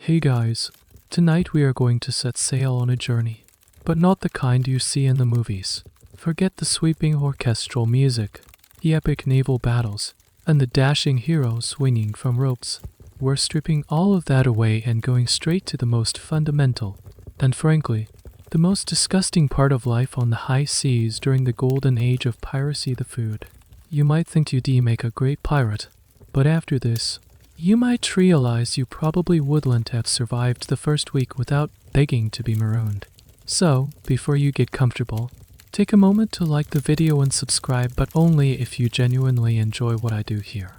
Hey guys, tonight we are going to set sail on a journey, but not the kind you see in the movies. Forget the sweeping orchestral music, the epic naval battles, and the dashing heroes swinging from ropes. We're stripping all of that away and going straight to the most fundamental, and frankly, the most disgusting part of life on the high seas during the Golden Age of Piracy: the food. You might think you'd make a great pirate, but after this, you might realize you probably wouldn't have survived the first week without begging to be marooned. So, before you get comfortable, take a moment to like the video and subscribe, but only if you genuinely enjoy what I do here.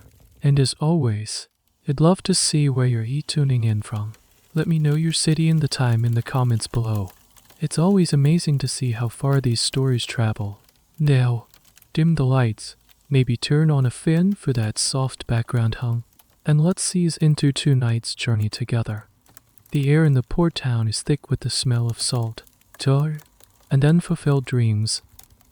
And as always, I'd love to see where you're tuning in from. Let me know your city and the time in the comments below. It's always amazing to see how far these stories travel. Now, dim the lights, maybe turn on a fan for that soft background hum, and let's ease into tonight's journey together. The air in the port town is thick with the smell of salt, tar, and unfulfilled dreams.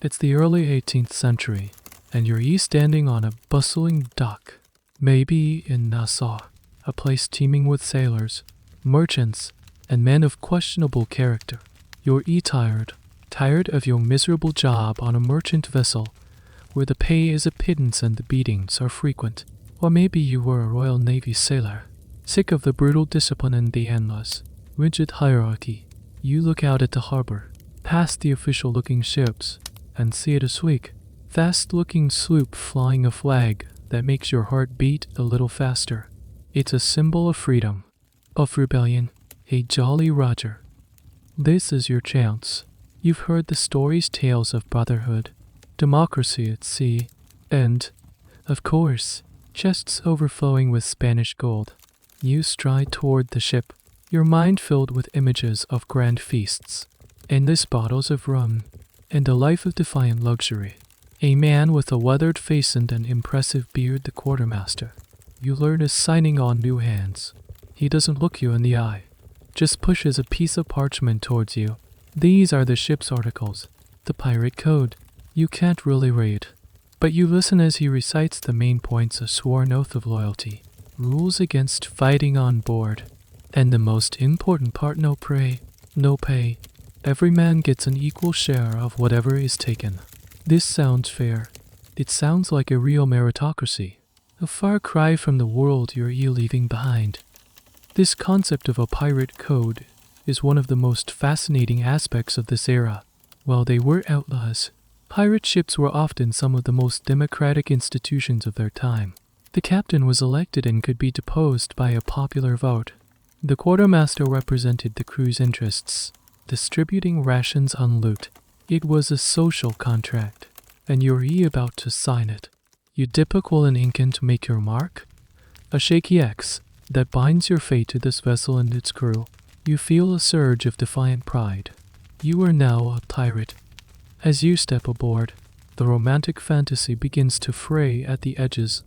It's the early 18th century, and you're standing on a bustling dock, maybe in Nassau, a place teeming with sailors, merchants, and men of questionable character. You're tired of your miserable job on a merchant vessel, where the pay is a pittance and the beatings are frequent. Or maybe you were a Royal Navy sailor, sick of the brutal discipline and the endless, rigid hierarchy. You look out at the harbor, past the official-looking ships, and see a sleek, fast-looking sloop flying a flag that makes your heart beat a little faster. It's a symbol of freedom, of rebellion, a Jolly Roger. This is your chance. You've heard the stories, tales of brotherhood, democracy at sea, and, of course, chests overflowing with Spanish gold. You stride toward the ship, your mind filled with images of grand feasts, endless bottles of rum, and a life of defiant luxury. A man with a weathered face and an impressive beard, the quartermaster. You learn is signing on new hands. He doesn't look you in the eye, just pushes a piece of parchment towards you. These are the ship's articles, the pirate code. You can't really read, but you listen as he recites the main points: a sworn oath of loyalty, rules against fighting on board, and the most important part: no prey, no pay. Every man gets an equal share of whatever is taken. This sounds fair. It sounds like a real meritocracy, a far cry from the world you're leaving behind. This concept of a pirate code is one of the most fascinating aspects of this era. While they were outlaws, pirate ships were often some of the most democratic institutions of their time. The captain was elected and could be deposed by a popular vote. The quartermaster represented the crew's interests, distributing rations on loot. It was a social contract, and you're about to sign it. You dip a quill in ink and make your mark, a shaky X that binds your fate to this vessel and its crew. You feel a surge of defiant pride. You are now a pirate. As you step aboard, the romantic fantasy begins to fray at the edges.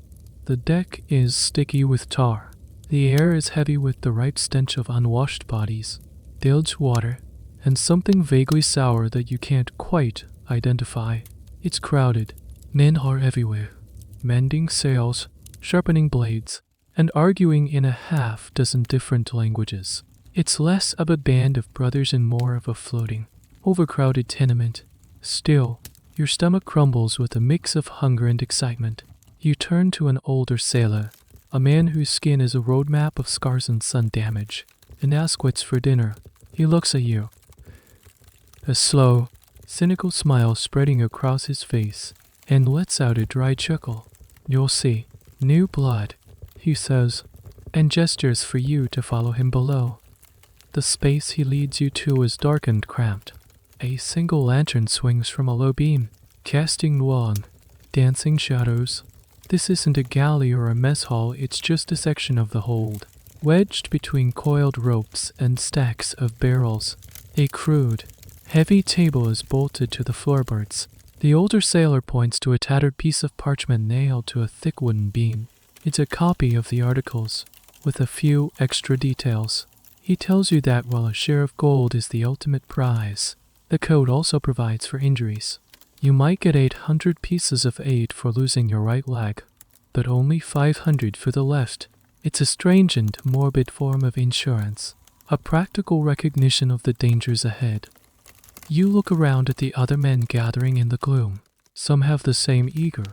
The deck is sticky with tar. The air is heavy with the ripe stench of unwashed bodies, bilge water, and something vaguely sour that you can't quite identify. It's crowded. Men are everywhere, mending sails, sharpening blades, and arguing in a half-dozen different languages. It's less of a band of brothers and more of a floating, overcrowded tenement. Still, your stomach crumbles with a mix of hunger and excitement. You turn to an older sailor, a man whose skin is a roadmap of scars and sun damage, and ask what's for dinner. He looks at you, a slow, cynical smile spreading across his face, and lets out a dry chuckle. You'll see, new blood, he says, and gestures for you to follow him below. The space he leads you to is dark and cramped. A single lantern swings from a low beam, casting long, dancing shadows. This isn't a galley or a mess hall, it's just a section of the hold, wedged between coiled ropes and stacks of barrels. A crude, heavy table is bolted to the floorboards. The older sailor points to a tattered piece of parchment nailed to a thick wooden beam. It's a copy of the articles, with a few extra details. He tells you that while a share of gold is the ultimate prize, the code also provides for injuries. You might get 800 pieces of aid for losing your right leg, but only 500 for the left. It's a strange and morbid form of insurance, a practical recognition of the dangers ahead. You look around at the other men gathering in the gloom. Some have the same eager,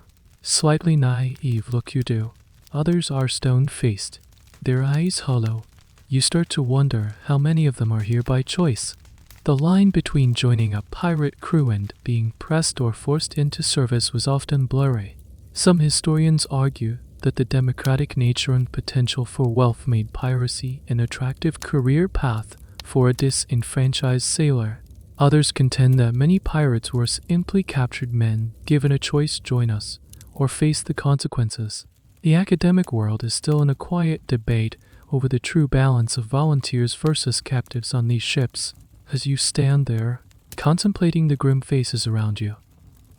slightly naive look you do. Others are stone-faced, their eyes hollow. You start to wonder how many of them are here by choice. The line between joining a pirate crew and being pressed or forced into service was often blurry. Some historians argue that the democratic nature and potential for wealth made piracy an attractive career path for a disenfranchised sailor. Others contend that many pirates were simply captured men given a choice: join us or face the consequences. The academic world is still in a quiet debate over the true balance of volunteers versus captives on these ships. As you stand there, contemplating the grim faces around you,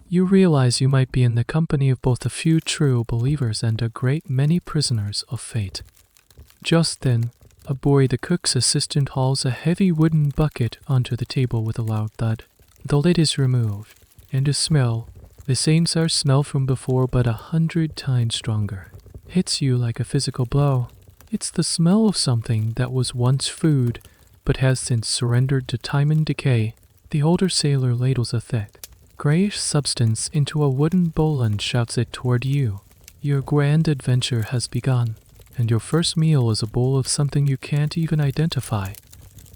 you realize you might be in the company of both a few true believers and a great many prisoners of fate. Just then, a boy, the cook's assistant, hauls a heavy wooden bucket onto the table with a loud thud. The lid is removed, and a smell, the same sour smell from before but 100 times stronger, hits you like a physical blow. It's the smell of something that was once food, but has since surrendered to time and decay. The older sailor ladles a thick, grayish substance into a wooden bowl and shouts it toward you. Your grand adventure has begun, and your first meal is a bowl of something you can't even identify.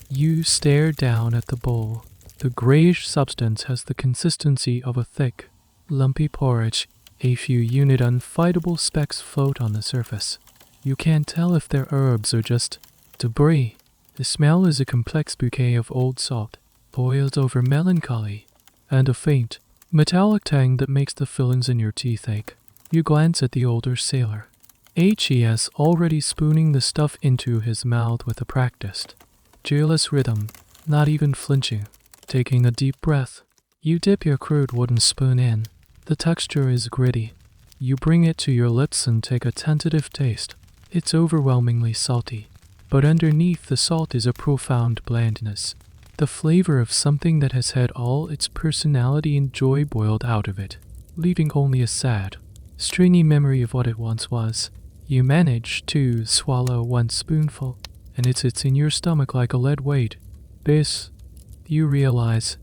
You stare down at the bowl. The grayish substance has the consistency of a thick, lumpy porridge. A few unit unfightable specks float on the surface. You can't tell if they're herbs or just debris. The smell is a complex bouquet of old salt, boiled over melancholy, and a faint, metallic tang that makes the fillings in your teeth ache. You glance at the older sailor. He is already spooning the stuff into his mouth with a practiced, cheerless rhythm, not even flinching. Taking a deep breath, you dip your crude wooden spoon in. The texture is gritty. You bring it to your lips and take a tentative taste. It's overwhelmingly salty, but underneath the salt is a profound blandness, the flavor of something that has had all its personality and joy boiled out of it, leaving only a sad, stringy memory of what it once was. You manage to swallow one spoonful, and it sits in your stomach like a lead weight. This, you realize,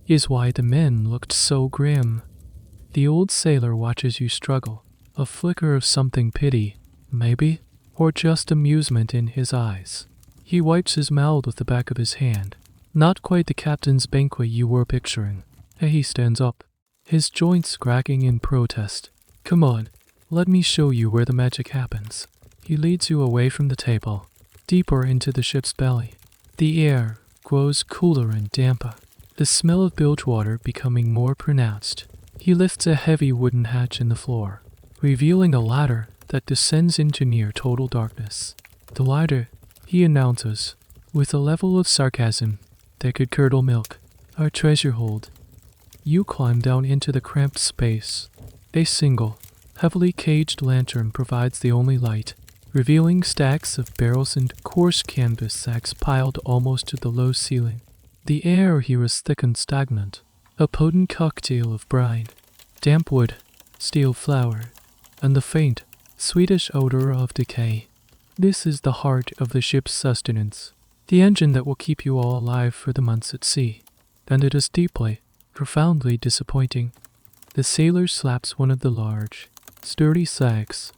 is why the men looked so grim. The old sailor watches you struggle, a flicker of something pity, maybe, or just amusement in his eyes. He wipes his mouth with the back of his hand. Not quite the captain's banquet you were picturing. He stands up, his joints cracking in protest. Come on, let me show you where the magic happens. He leads you away from the table, deeper into the ship's belly. The air grows cooler and damper, the smell of bilge water becoming more pronounced. He lifts a heavy wooden hatch in the floor, revealing a ladder that descends into near total darkness. The ladder, he announces, with a level of sarcasm that could curdle milk, our treasure hold. You climb down into the cramped space. A single, heavily caged lantern provides the only light, revealing stacks of barrels and coarse canvas sacks piled almost to the low ceiling. The air here is thick and stagnant, a potent cocktail of brine, damp wood, stale flour, and the faint, sweetish odor of decay. This is the heart of the ship's sustenance, the engine that will keep you all alive for the months at sea. And it is deeply, profoundly disappointing. The sailor slaps one of the large, sturdy sacks,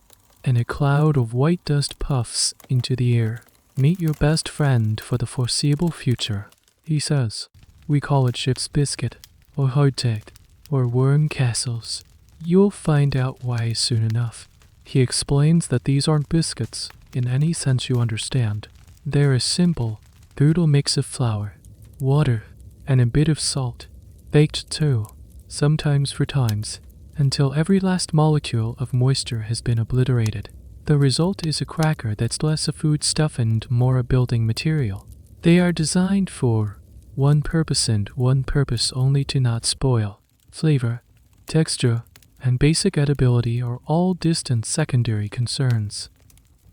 and a cloud of white dust puffs into the air. Meet your best friend for the foreseeable future, he says. We call it ship's biscuit, or hardtack, or worm castles. You'll find out why soon enough. He explains that these aren't biscuits, in any sense you understand. They're a simple, brutal mix of flour, water, and a bit of salt, baked too, sometimes for times, until every last molecule of moisture has been obliterated. The result is a cracker that's less a foodstuff and more a building material. They are designed for one purpose and one purpose only: to not spoil. Flavor, texture, and basic edibility are all distant secondary concerns.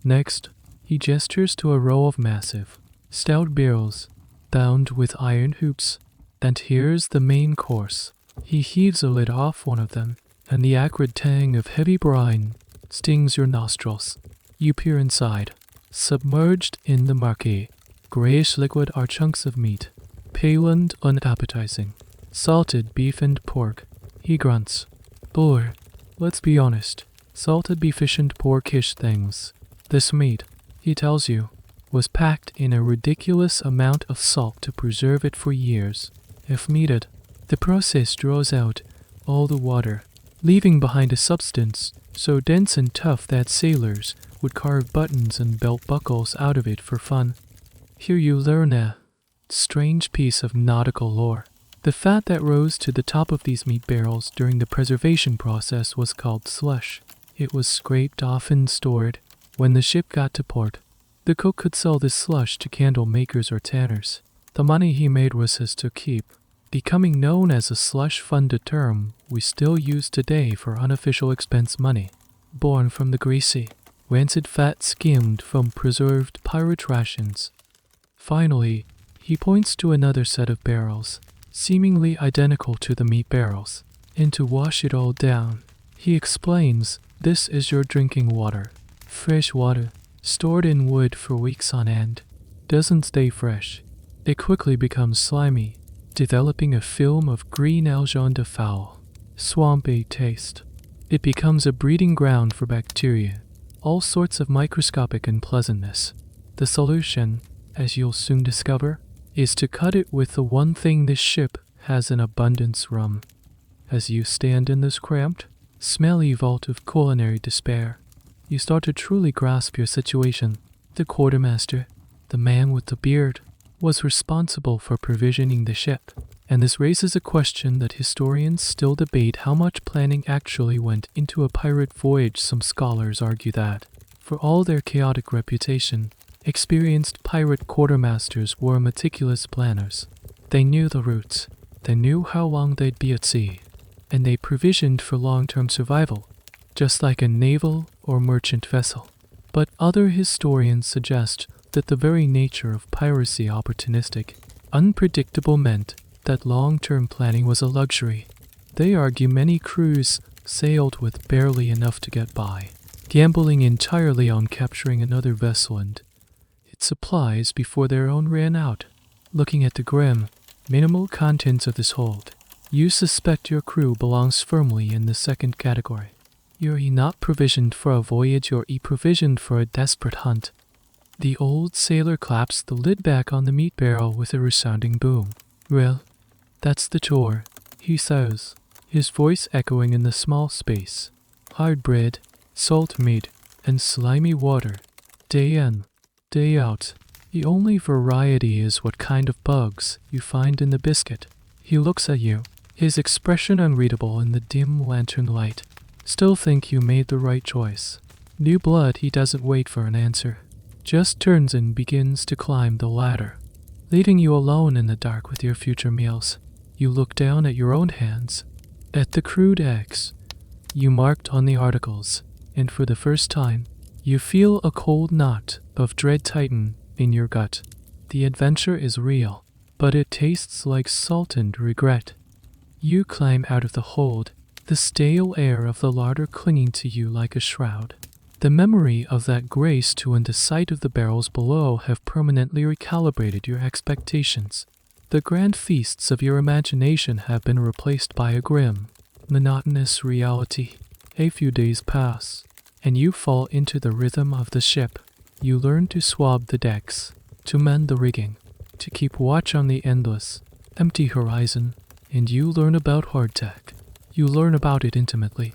Next, he gestures to a row of massive, stout barrels, bound with iron hoops. And here's the main course. He heaves a lid off one of them, and the acrid tang of heavy brine stings your nostrils. You peer inside. Submerged in the murky, grayish liquid are chunks of meat, pale and unappetizing. Salted beef and pork. He grunts. Or, let's be honest, salted beefish and porkish things. This meat, he tells you, was packed in a ridiculous amount of salt to preserve it for years. If needed, the process draws out all the water, leaving behind a substance so dense and tough that sailors would carve buttons and belt buckles out of it for fun. Here you learn a strange piece of nautical lore. The fat that rose to the top of these meat barrels during the preservation process was called slush. It was scraped off and stored. When the ship got to port, the cook could sell this slush to candle makers or tanners. The money he made was his to keep, becoming known as a slush fund, a term we still use today for unofficial expense money, born from the greasy, rancid fat skimmed from preserved pirate rations. Finally, he points to another set of barrels, seemingly identical to the meat barrels. And to wash it all down, he explains, this is your drinking water. Fresh water, stored in wood for weeks on end, doesn't stay fresh. It quickly becomes slimy, developing a film of green algae de foul, swampy taste. It becomes a breeding ground for bacteria, all sorts of microscopic unpleasantness. The solution, as you'll soon discover, is to cut it with the one thing this ship has in abundance: rum. As you stand in this cramped, smelly vault of culinary despair, you start to truly grasp your situation. The quartermaster, the man with the beard, was responsible for provisioning the ship, and this raises a question that historians still debate: how much planning actually went into a pirate voyage. Some scholars argue that, for all their chaotic reputation, experienced pirate quartermasters were meticulous planners. They knew the routes, they knew how long they'd be at sea, and they provisioned for long-term survival, just like a naval or merchant vessel. But other historians suggest that the very nature of piracy, opportunistic, unpredictable, meant that long-term planning was a luxury. They argue many crews sailed with barely enough to get by, gambling entirely on capturing another vessel and its supplies before their own ran out. Looking at the grim, minimal contents of this hold, you suspect your crew belongs firmly in the second category. You're not provisioned for a voyage, or provisioned for a desperate hunt. The old sailor claps the lid back on the meat barrel with a resounding boom. Well, that's the tour, he says, his voice echoing in the small space. Hard bread, salt meat, and slimy water. Day in, day out. The only variety is what kind of bugs you find in the biscuit. He looks at you, his expression unreadable in the dim lantern light. Still think you made the right choice. New blood. He doesn't wait for an answer, just turns and begins to climb the ladder, leaving you alone in the dark with your future meals. You look down at your own hands, at the crude X you marked on the articles, and for the first time, you feel a cold knot of dread tighten in your gut. The adventure is real, but it tastes like salt and regret. You climb out of the hold, the stale air of the larder clinging to you like a shroud. The memory of that gray stew and the sight of the barrels below have permanently recalibrated your expectations. The grand feasts of your imagination have been replaced by a grim, monotonous reality. A few days pass, and you fall into the rhythm of the ship. You learn to swab the decks, to mend the rigging, to keep watch on the endless, empty horizon, and you learn about hardtack. You learn about it intimately.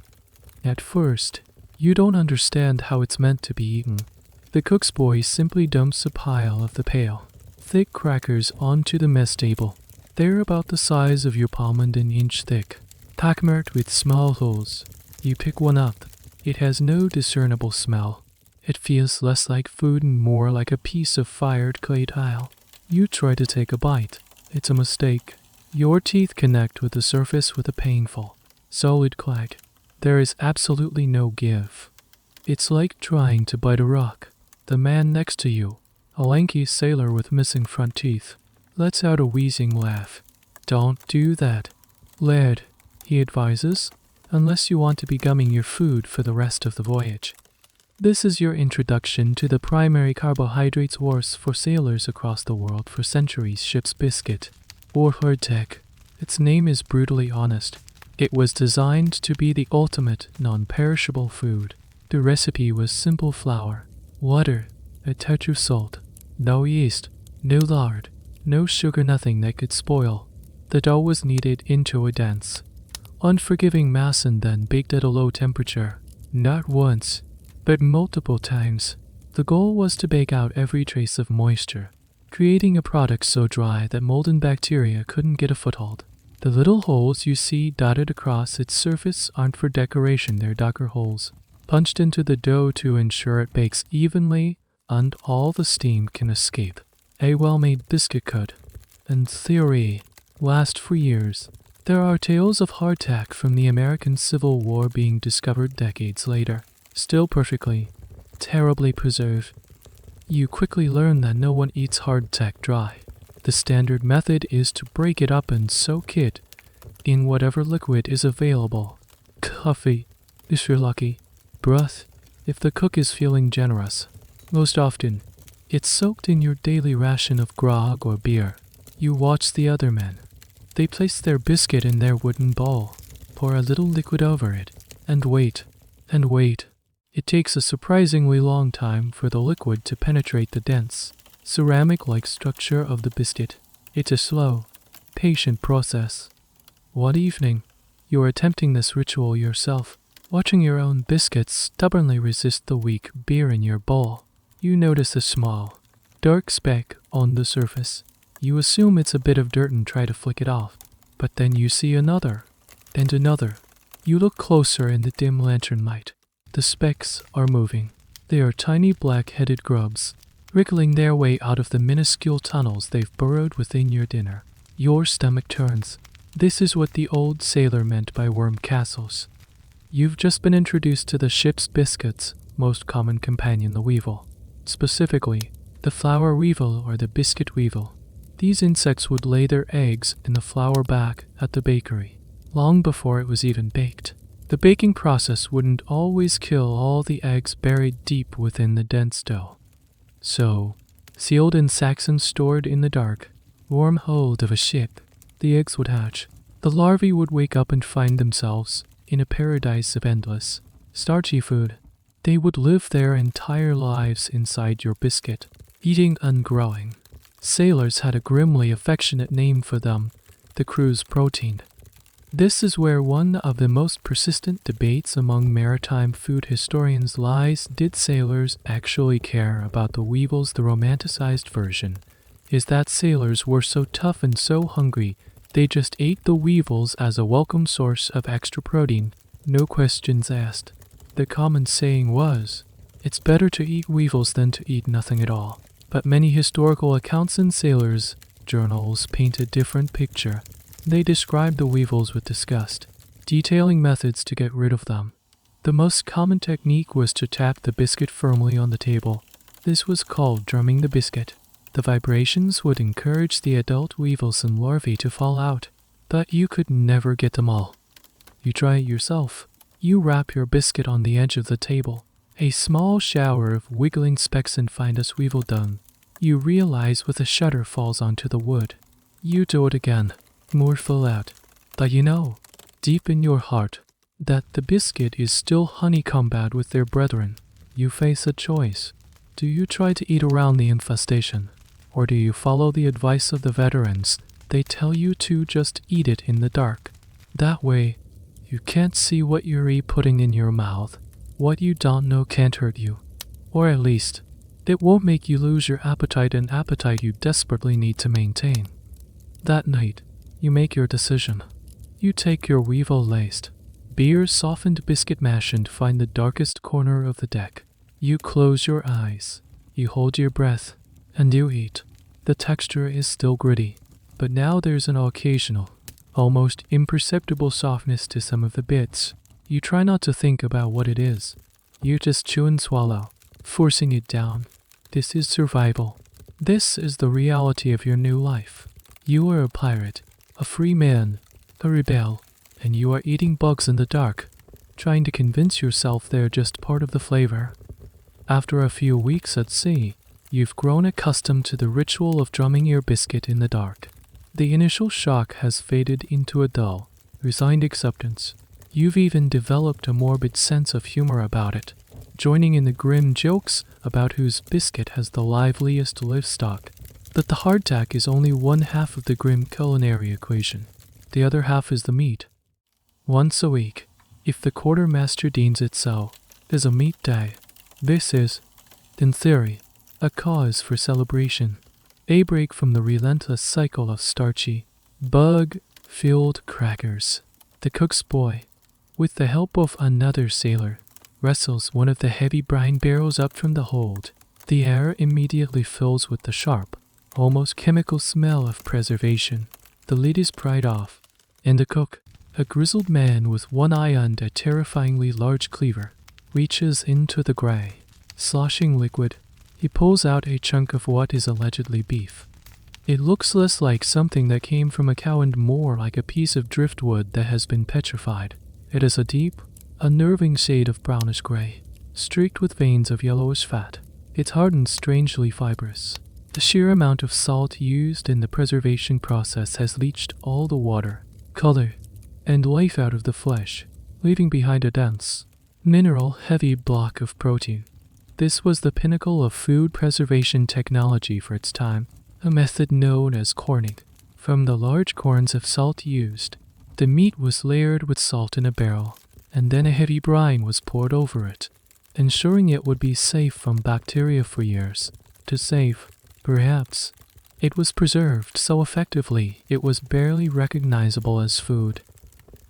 At first, you don't understand how it's meant to be eaten. The cook's boy simply dumps a pile of the pale, thick crackers onto the mess table. They're about the size of your palm and an inch thick, pockmarked with small holes. You pick one up. It has no discernible smell. It feels less like food and more like a piece of fired clay tile. You try to take a bite. It's a mistake. Your teeth connect with the surface with a painful, solid clack. There is absolutely no give. It's like trying to bite a rock. The man next to you, a lanky sailor with missing front teeth, lets out a wheezing laugh. Don't do that, lad, he advises, unless you want to be gumming your food for the rest of the voyage. This is your introduction to the primary carbohydrates source for sailors across the world for centuries: ship's biscuit, or hardtack. Its name is brutally honest. It was designed to be the ultimate non-perishable food. The recipe was simple: flour, water, a touch of salt, no yeast, no lard, no sugar, nothing that could spoil. The dough was kneaded into a dense, unforgiving mass and then baked at a low temperature. Not once, but multiple times. The goal was to bake out every trace of moisture, creating a product so dry that mold and bacteria couldn't get a foothold. The little holes you see dotted across its surface aren't for decoration, they're darker holes, punched into the dough to ensure it bakes evenly and all the steam can escape. A well-made biscuit could, in theory, last for years. There are tales of hardtack from the American Civil War being discovered decades later, still perfectly, terribly preserved. You quickly learn that no one eats hardtack dry. The standard method is to break it up and soak it in whatever liquid is available. Coffee, if you're lucky. Broth, if the cook is feeling generous. Most often, it's soaked in your daily ration of grog or beer. You watch the other men. They place their biscuit in their wooden bowl, pour a little liquid over it, and wait, and wait. It takes a surprisingly long time for the liquid to penetrate the dense, ceramic-like structure of the biscuit. It's a slow, patient process. One evening, you're attempting this ritual yourself, watching your own biscuits stubbornly resist the weak beer in your bowl. You notice a small, dark speck on the surface. You assume it's a bit of dirt and try to flick it off, but then you see another, and another. You look closer in the dim lantern light. The specks are moving. They are tiny black-headed grubs, wriggling their way out of the minuscule tunnels they've burrowed within your dinner. Your stomach turns. This is what the old sailor meant by worm castles. You've just been introduced to the ship's biscuit's most common companion, the weevil. Specifically, the flour weevil or the biscuit weevil. These insects would lay their eggs in the flour back at the bakery, long before it was even baked. The baking process wouldn't always kill all the eggs buried deep within the dense dough. So, sealed in sacks and stored in the dark, warm hold of a ship, the eggs would hatch. The larvae would wake up and find themselves in a paradise of endless, starchy food. They would live their entire lives inside your biscuit, eating and growing. Sailors had a grimly affectionate name for them, the crew's protein. This is where one of the most persistent debates among maritime food historians lies. Did sailors actually care about the weevils? The romanticized version is that sailors were so tough and so hungry, they just ate the weevils as a welcome source of extra protein, no questions asked. The common saying was, it's better to eat weevils than to eat nothing at all. But many historical accounts and sailors' journals paint a different picture. They describe the weevils with disgust, detailing methods to get rid of them. The most common technique was to tap the biscuit firmly on the table. This was called drumming the biscuit. The vibrations would encourage the adult weevils and larvae to fall out, but you could never get them all. You try it yourself. You wrap your biscuit on the edge of the table. A small shower of wiggling specks and find us weevil dung. You realize with a shudder falls onto the wood. You do it again. More fallout. But you know, deep in your heart, that the biscuit is still honeycombed with their brethren. You face a choice. Do you try to eat around the infestation? Or do you follow the advice of the veterans? They tell you to just eat it in the dark. That way, you can't see what you're putting in your mouth. What you don't know can't hurt you. Or at least, it won't make you lose your appetite, an appetite you desperately need to maintain. That night, you make your decision. You take your weevil-laced, beer-softened biscuit mash and find the darkest corner of the deck. You close your eyes, you hold your breath, and you eat. The texture is still gritty, but now there's an occasional, almost imperceptible softness to some of the bits. You try not to think about what it is. You just chew and swallow, forcing it down. This is survival. This is the reality of your new life. You are a pirate, a free man, a rebel, and you are eating bugs in the dark, trying to convince yourself they're just part of the flavor. After a few weeks at sea, you've grown accustomed to the ritual of drumming your biscuit in the dark. The initial shock has faded into a dull, resigned acceptance. You've even developed a morbid sense of humor about it, joining in the grim jokes about whose biscuit has the liveliest livestock. But the hardtack is only one half of the grim culinary equation. The other half is the meat. Once a week, if the quartermaster deems it so, is a meat day. This is, in theory, a cause for celebration. A break from the relentless cycle of starchy, bug-filled crackers. The cook's boy, with the help of another sailor, wrestles one of the heavy brine barrels up from the hold. The air immediately fills with the sharp, almost chemical smell of preservation. The lid is pried off, and the cook, a grizzled man with one eye and a terrifyingly large cleaver, reaches into the gray, sloshing liquid. He pulls out a chunk of what is allegedly beef. It looks less like something that came from a cow and more like a piece of driftwood that has been petrified. It is a deep, unnerving shade of brownish gray, streaked with veins of yellowish fat. It's hard and strangely fibrous. The sheer amount of salt used in the preservation process has leached all the water, color, and life out of the flesh, leaving behind a dense, mineral-heavy block of protein. This was the pinnacle of food preservation technology for its time, a method known as corning. From the large corns of salt used, the meat was layered with salt in a barrel, and then a heavy brine was poured over it, ensuring it would be safe from bacteria for years. To save, perhaps. It was preserved so effectively it was barely recognizable as food.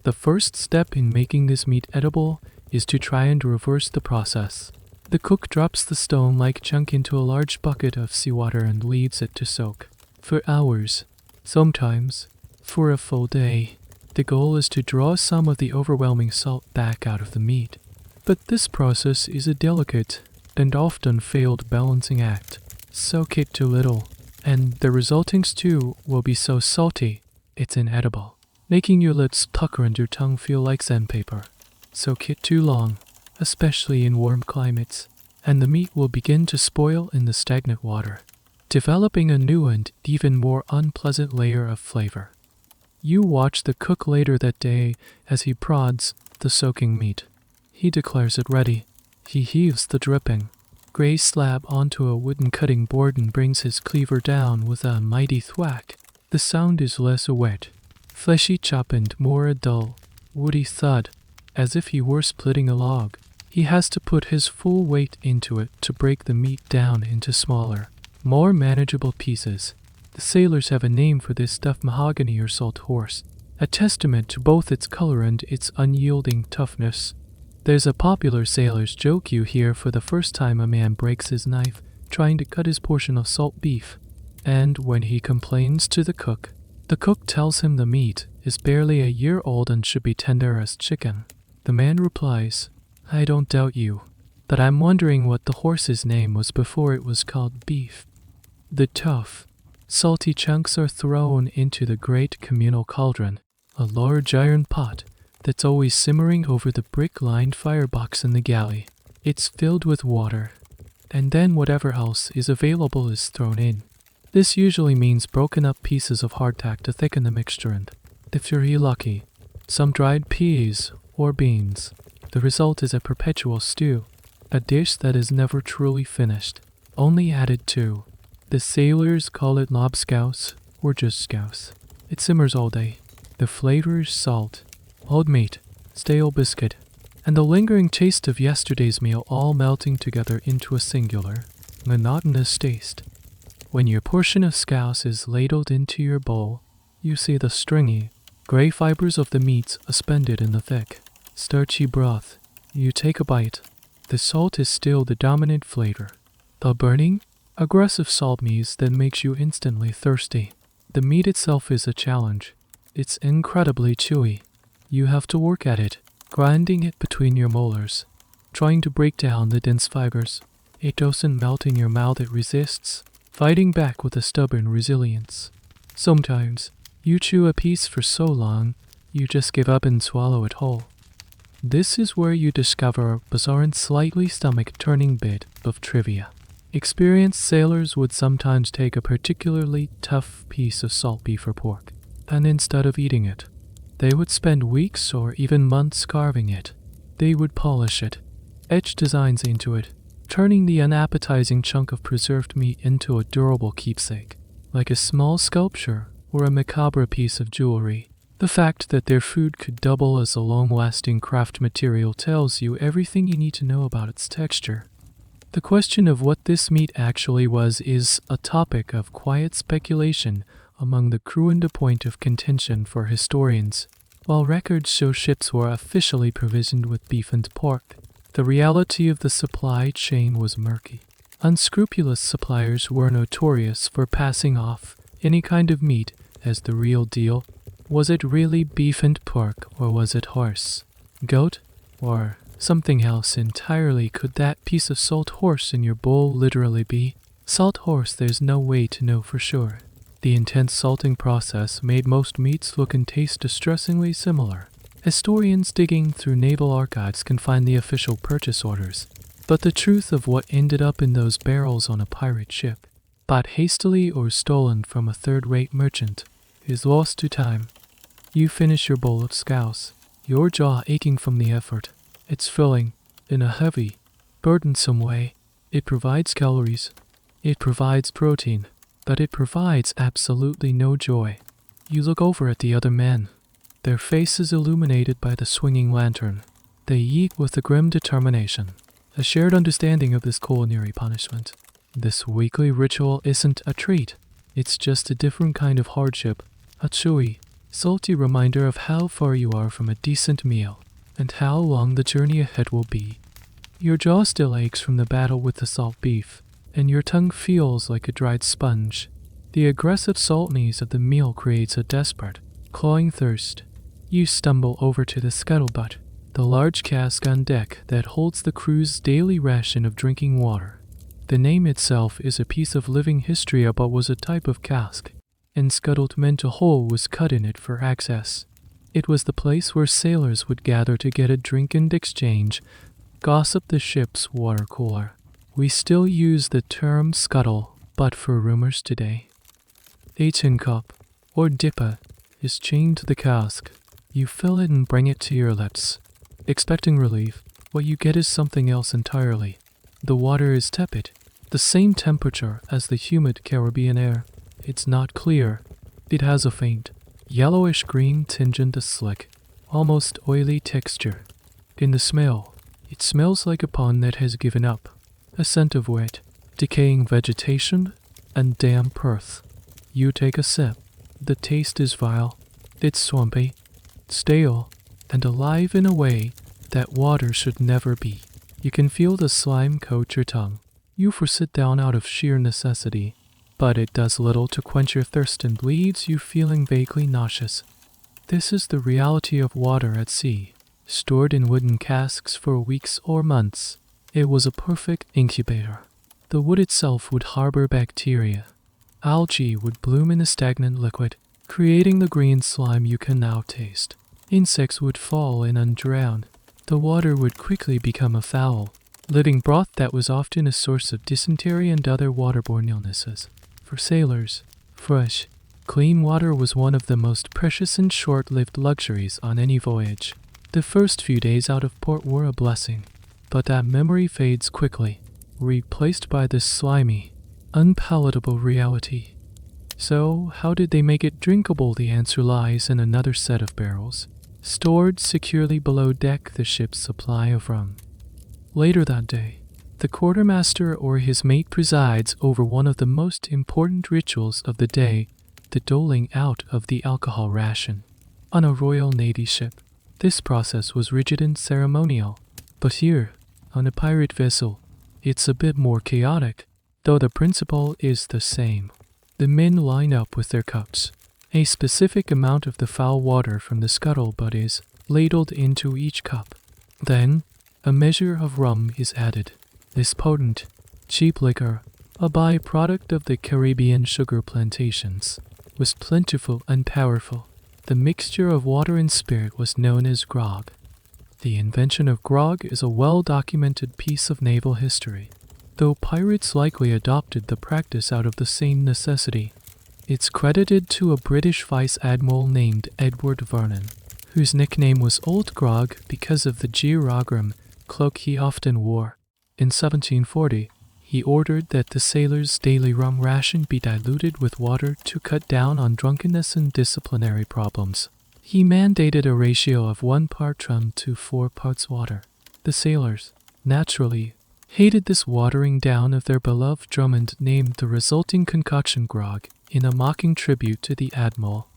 The first step in making this meat edible is to try and reverse the process. The cook drops the stone-like chunk into a large bucket of seawater and leaves it to soak. For hours, sometimes for a full day. The goal is to draw some of the overwhelming salt back out of the meat. But this process is a delicate and often failed balancing act. Soak it too little, and the resulting stew will be so salty, it's inedible, making your lips pucker and your tongue feel like sandpaper. Soak it too long, especially in warm climates, and the meat will begin to spoil in the stagnant water, developing a new and even more unpleasant layer of flavor. You watch the cook later that day as he prods the soaking meat. He declares it ready. He heaves the dripping gray slab onto a wooden cutting board and brings his cleaver down with a mighty thwack. The sound is less a wet, fleshy chop and more a dull, woody thud, as if he were splitting a log. He has to put his full weight into it to break the meat down into smaller, more manageable pieces. The sailors have a name for this stuff: mahogany or salt horse, a testament to both its color and its unyielding toughness. There's a popular sailor's joke you hear for the first time a man breaks his knife trying to cut his portion of salt beef, and when he complains to the cook tells him the meat is barely a year old and should be tender as chicken. The man replies, "I don't doubt you, but I'm wondering what the horse's name was before it was called beef." The tough, salty chunks are thrown into the great communal cauldron, a large iron pot that's always simmering over the brick-lined firebox in the galley. It's filled with water, and then whatever else is available is thrown in. This usually means broken up pieces of hardtack to thicken the mixture and, if you're lucky, some dried peas or beans. The result is a perpetual stew, a dish that is never truly finished, only added to. The sailors call it lobscouse or just scouse. It simmers all day. The flavor is salt, old meat, stale biscuit, and the lingering taste of yesterday's meal all melting together into a singular, monotonous taste. When your portion of scouse is ladled into your bowl, you see the stringy, gray fibers of the meat suspended in the thick, starchy broth. You take a bite. The salt is still the dominant flavor. The burning, aggressive salt meat that makes you instantly thirsty. The meat itself is a challenge. It's incredibly chewy. You have to work at it, grinding it between your molars, trying to break down the dense fibers. It doesn't melt in your mouth, it resists, fighting back with a stubborn resilience. Sometimes, you chew a piece for so long, you just give up and swallow it whole. This is where you discover a bizarre and slightly stomach-turning bit grasp of trivia. Experienced sailors would sometimes take a particularly tough piece of salt beef or pork, and instead of eating it, they would spend weeks or even months carving it. They would polish it, etch designs into it, turning the unappetizing chunk of preserved meat into a durable keepsake, like a small sculpture or a macabre piece of jewelry. The fact that their food could double as a long-lasting craft material tells you everything you need to know about its texture. The question of what this meat actually was is a topic of quiet speculation among the crew and a point of contention for historians. While records show ships were officially provisioned with beef and pork, the reality of the supply chain was murky. Unscrupulous suppliers were notorious for passing off any kind of meat as the real deal. Was it really beef and pork, or was it horse, goat, or something else entirely? Could that piece of salt horse in your bowl literally be salt horse? There's no way to know for sure. The intense salting process made most meats look and taste distressingly similar. Historians digging through naval archives can find the official purchase orders, but the truth of what ended up in those barrels on a pirate ship, bought hastily or stolen from a third-rate merchant, is lost to time. You finish your bowl of scouse, your jaw aching from the effort. It's filling, in a heavy, burdensome way. It provides calories, it provides protein, but it provides absolutely no joy. You look over at the other men, their faces illuminated by the swinging lantern. They eat with a grim determination, a shared understanding of this culinary punishment. This weekly ritual isn't a treat, it's just a different kind of hardship, a chewy, salty reminder of how far you are from a decent meal, and how long the journey ahead will be. Your jaw still aches from the battle with the salt beef, and your tongue feels like a dried sponge. The aggressive saltness of the meal creates a desperate, clawing thirst. You stumble over to the scuttlebutt, the large cask on deck that holds the crew's daily ration of drinking water. The name itself is a piece of living history about was a type of cask, and scuttled meant a hole was cut in it for access. It was the place where sailors would gather to get a drink and exchange, gossip the ship's water cooler. We still use the term scuttle, but for rumors today. A tin cup, or dipper, is chained to the cask. You fill it and bring it to your lips. Expecting relief, what you get is something else entirely. The water is tepid, the same temperature as the humid Caribbean air. It's not clear. It has a faint, yellowish green tinge and a slick, almost oily texture. In the smell, it smells like a pond that has given up. A scent of wet, decaying vegetation, and damp earth. You take a sip. The taste is vile. It's swampy, stale, and alive in a way that water should never be. You can feel the slime coat your tongue. You sit down out of sheer necessity, but it does little to quench your thirst and leaves you feeling vaguely nauseous. This is the reality of water at sea, stored in wooden casks for weeks or months. It was a perfect incubator. The wood itself would harbor bacteria. Algae would bloom in the stagnant liquid, creating the green slime you can now taste. Insects would fall in and drown. The water would quickly become a foul, living broth that was often a source of dysentery and other waterborne illnesses. For sailors, fresh, clean water was one of the most precious and short-lived luxuries on any voyage. The first few days out of port were a blessing, but that memory fades quickly, replaced by this slimy, unpalatable reality. So, how did they make it drinkable? The answer lies in another set of barrels, stored securely below deck the ship's supply of rum. Later that day, the quartermaster or his mate presides over one of the most important rituals of the day, the doling out of the alcohol ration. On a Royal Navy ship, this process was rigid and ceremonial, but here, on a pirate vessel, it's a bit more chaotic, though the principle is the same. The men line up with their cups. A specific amount of the foul water from the scuttlebutt is ladled into each cup. Then, a measure of rum is added. This potent, cheap liquor, a byproduct of the Caribbean sugar plantations, was plentiful and powerful. The mixture of water and spirit was known as grog. The invention of grog is a well-documented piece of naval history. though pirates likely adopted the practice out of the same necessity. It's credited to a British vice admiral named Edward Vernon, whose nickname was Old Grog because of the geogram cloak he often wore. In 1740, he ordered that the sailors' daily rum ration be diluted with water to cut down on drunkenness and disciplinary problems. He mandated a ratio of 1 part rum to 4 parts water. The sailors, naturally, hated this watering down of their beloved drum and named the resulting concoction grog in a mocking tribute to the admiral.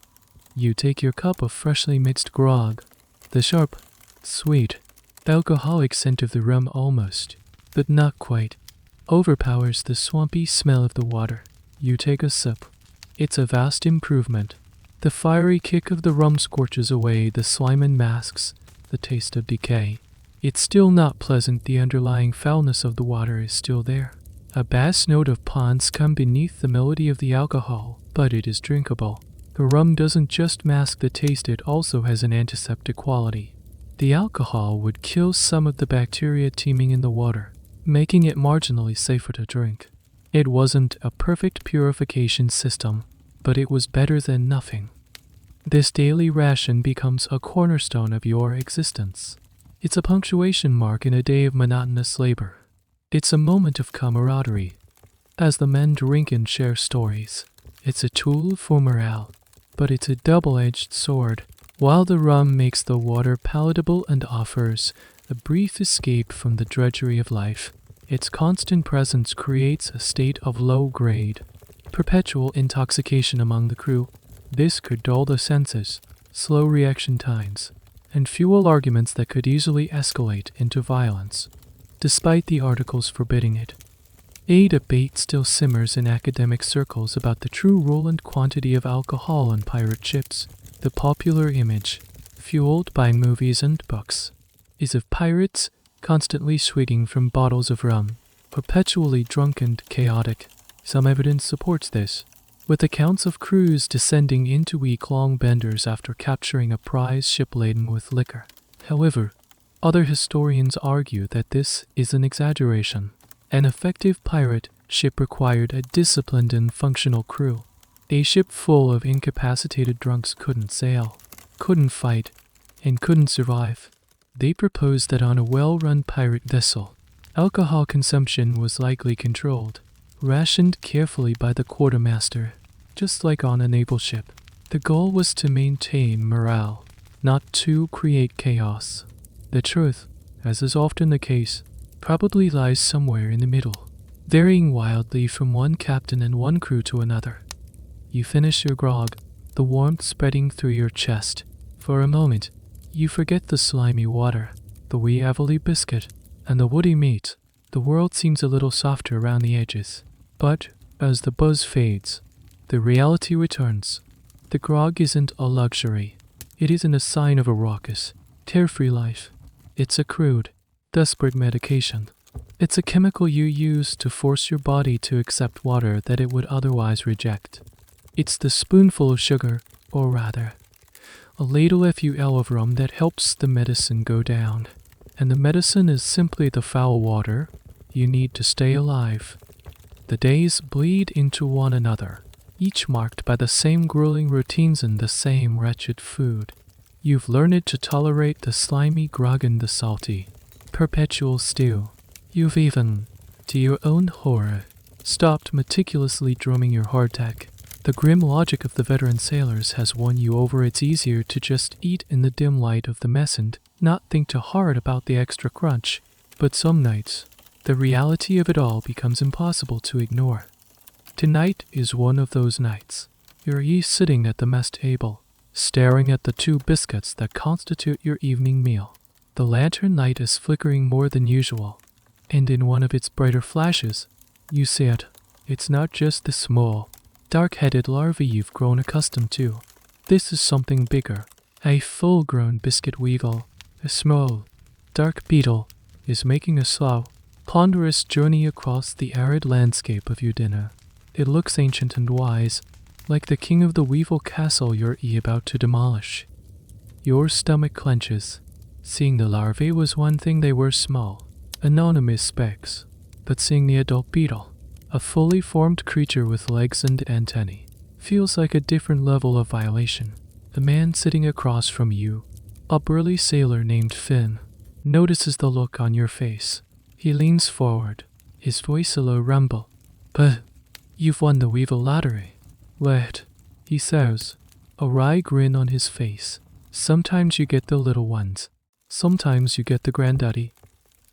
You take your cup of freshly mixed grog. The sharp, sweet, alcoholic scent of the rum almost, but not quite, overpowers the swampy smell of the water. You take a sip. It's a vast improvement. The fiery kick of the rum scorches away the slime and masks the taste of decay. It's still not pleasant. The underlying foulness of the water is still there. A bass note of ponds come beneath the melody of the alcohol, but it is drinkable. The rum doesn't just mask the taste, it also has an antiseptic quality. The alcohol would kill some of the bacteria teeming in the water, making it marginally safer to drink. It wasn't a perfect purification system, but it was better than nothing. This daily ration becomes a cornerstone of your existence. It's a punctuation mark in a day of monotonous labor. It's a moment of camaraderie, as the men drink and share stories. It's a tool for morale, but it's a double-edged sword. While the rum makes the water palatable and offers a brief escape from the drudgery of life, its constant presence creates a state of low-grade, perpetual intoxication among the crew. This could dull the senses, slow reaction times, and fuel arguments that could easily escalate into violence, despite the articles forbidding it. A debate still simmers in academic circles about the true role and quantity of alcohol on pirate ships. The popular image, fueled by movies and books, is of pirates constantly swigging from bottles of rum, perpetually drunk and chaotic. Some evidence supports this, with accounts of crews descending into week-long benders after capturing a prize ship laden with liquor. However, other historians argue that this is an exaggeration. An effective pirate ship required a disciplined and functional crew. A ship full of incapacitated drunks couldn't sail, couldn't fight, and couldn't survive. They proposed that on a well-run pirate vessel, alcohol consumption was likely controlled, rationed carefully by the quartermaster, just like on a naval ship. The goal was to maintain morale, not to create chaos. The truth, as is often the case, probably lies somewhere in the middle, varying wildly from one captain and one crew to another. You finish your grog, the warmth spreading through your chest. For a moment, you forget the slimy water, the wee avily biscuit, and the woody meat. The world seems a little softer around the edges. But, as the buzz fades, the reality returns. The grog isn't a luxury. It isn't a sign of a raucous, carefree life. It's a crude, desperate medication. It's a chemical you use to force your body to accept water that it would otherwise reject. It's the spoonful of sugar, or rather, a ladle FUL of rum that helps the medicine go down. And the medicine is simply the foul water you need to stay alive. The days bleed into one another, each marked by the same grueling routines and the same wretched food. You've learned to tolerate the slimy grog and the salty, perpetual stew. You've even, to your own horror, stopped meticulously drumming your hardtack. The grim logic of the veteran sailors has won you over. It's easier to just eat in the dim light of the mess and not think too hard about the extra crunch. But some nights, the reality of it all becomes impossible to ignore. Tonight is one of those nights. You're sitting at the mess table, staring at the 2 biscuits that constitute your evening meal. The lantern light is flickering more than usual, and in one of its brighter flashes, you see it. It's not just the small, dark-headed larvae you've grown accustomed to. This is something bigger. A full-grown biscuit weevil, a small, dark beetle, is making a slow, ponderous journey across the arid landscape of your dinner. It looks ancient and wise, like the king of the weevil castle you're about to demolish. Your stomach clenches. Seeing the larvae was one thing. They were small, anonymous specks. but seeing the adult beetle, a fully formed creature with legs and antennae, feels like a different level of violation. The man sitting across from you, a burly sailor named Finn, notices the look on your face. He leans forward, his voice a low rumble. "But you've won the weevil lottery." "Wait," he says, a wry grin on his face. "Sometimes you get the little ones. Sometimes you get the granddaddy."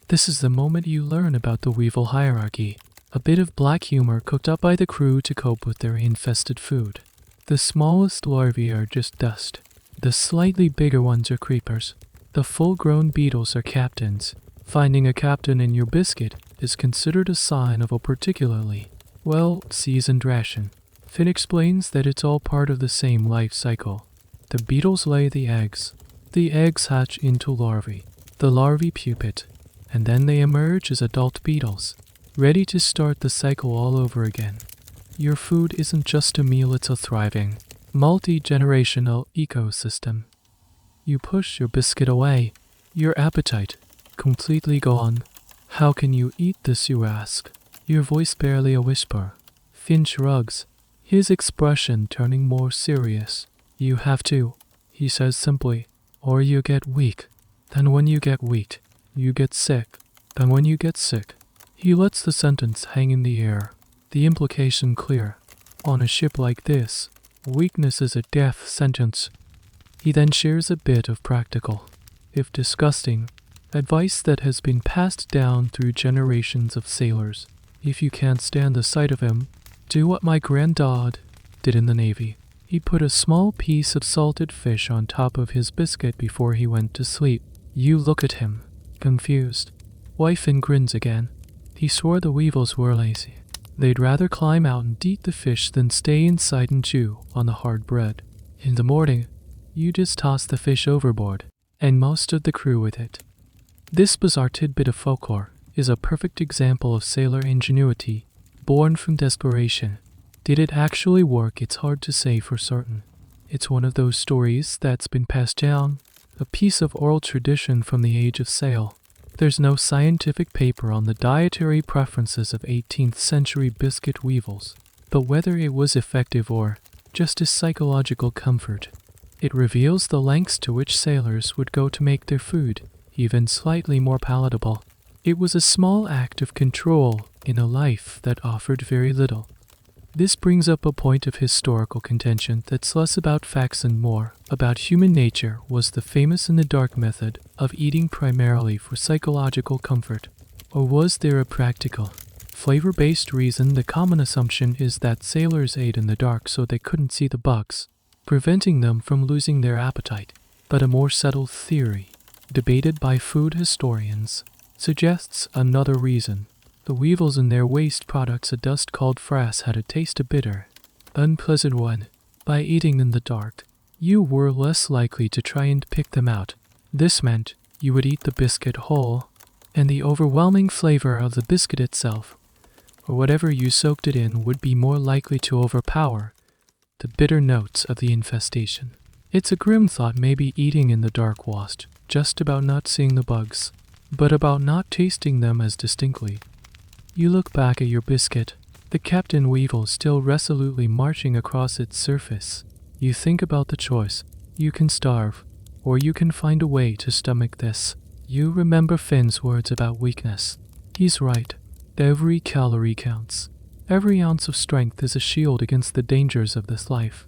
This is the moment you learn about the weevil hierarchy, a bit of black humor cooked up by the crew to cope with their infested food. The smallest larvae are just dust. The slightly bigger ones are creepers. The full-grown beetles are captains. Finding a captain in your biscuit is considered a sign of a particularly well-seasoned ration. Finn explains that it's all part of the same life cycle. The beetles lay the eggs. The eggs hatch into larvae. The larvae pupate, and then they emerge as adult beetles, ready to start the cycle all over again. Your food isn't just a meal, it's a thriving, multi-generational ecosystem. You push your biscuit away, your appetite completely gone. "How can you eat this?" you ask, your voice barely a whisper. Finn shrugs, his expression turning more serious. "You have to," he says simply, "or you get weak. Then when you get weak, you get sick. Then when you get sick..." He lets the sentence hang in the air, the implication clear. On a ship like this, weakness is a death sentence. He then shares a bit of practical, if disgusting, advice that has been passed down through generations of sailors. If you can't stand the sight of him, do what my granddad did in the Navy. He put a small piece of salted fish on top of his biscuit before he went to sleep. You look at him, confused. Finn grins again. He swore the weevils were lazy. They'd rather climb out and eat the fish than stay inside and chew on the hard bread. In the morning, you just toss the fish overboard, and most of the crew with it. This bizarre tidbit of folklore is a perfect example of sailor ingenuity, born from desperation. Did it actually work? It's hard to say for certain. It's one of those stories that's been passed down, a piece of oral tradition from the age of sail. There's no scientific paper on the dietary preferences of 18th century biscuit weevils, but whether it was effective or just a psychological comfort, it reveals the lengths to which sailors would go to make their food even slightly more palatable. It was a small act of control in a life that offered very little. This brings up a point of historical contention that's less about facts and more about human nature. Was the famous in the dark method of eating primarily for psychological comfort, or was there a practical, flavor-based reason? The common assumption is that sailors ate in the dark so they couldn't see the bugs, preventing them from losing their appetite. But a more settled theory, debated by food historians, suggests another reason. The weevils in their waste products, a dust called frass, had a taste, a bitter, unpleasant one. By eating in the dark, you were less likely to try and pick them out. This meant you would eat the biscuit whole, and the overwhelming flavor of the biscuit itself, or whatever you soaked it in, would be more likely to overpower the bitter notes of the infestation. It's a grim thought. Maybe eating in the dark wasn't just about not seeing the bugs, but about not tasting them as distinctly. You look back at your biscuit, the Captain Weevil still resolutely marching across its surface. You think about the choice. You can starve, or you can find a way to stomach this. You remember Finn's words about weakness. He's right. Every calorie counts. Every ounce of strength is a shield against the dangers of this life.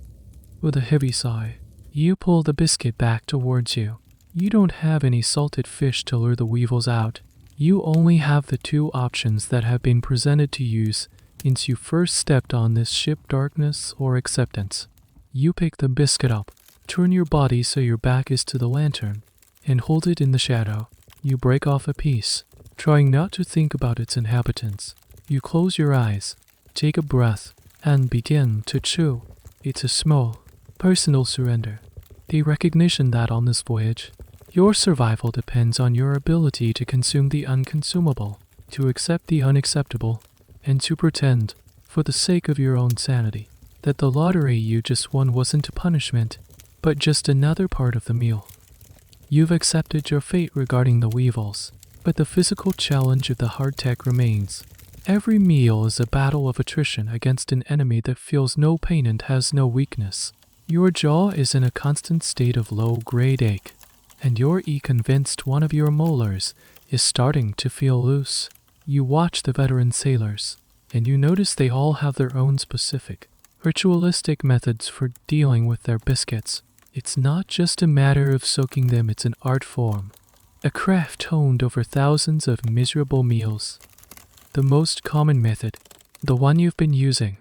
With a heavy sigh, you pull the biscuit back towards you. You don't have any salted fish to lure the weevils out. You only have the two options that have been presented to you since you first stepped on this ship: darkness or acceptance. You pick the biscuit up, turn your body so your back is to the lantern, and hold it in the shadow. You break off a piece, trying not to think about its inhabitants. You close your eyes, take a breath, and begin to chew. It's a small, personal surrender. The recognition that on this voyage, your survival depends on your ability to consume the unconsumable, to accept the unacceptable, and to pretend, for the sake of your own sanity, that the lottery you just won wasn't a punishment, but just another part of the meal. You've accepted your fate regarding the weevils, but the physical challenge of the hardtack remains. Every meal is a battle of attrition against an enemy that feels no pain and has no weakness. Your jaw is in a constant state of low-grade ache, and you're convinced one of your molars is starting to feel loose. You watch the veteran sailors, and you notice they all have their own specific, ritualistic methods for dealing with their biscuits. It's not just a matter of soaking them, it's an art form, a craft honed over thousands of miserable meals. The most common method, the one you've been using,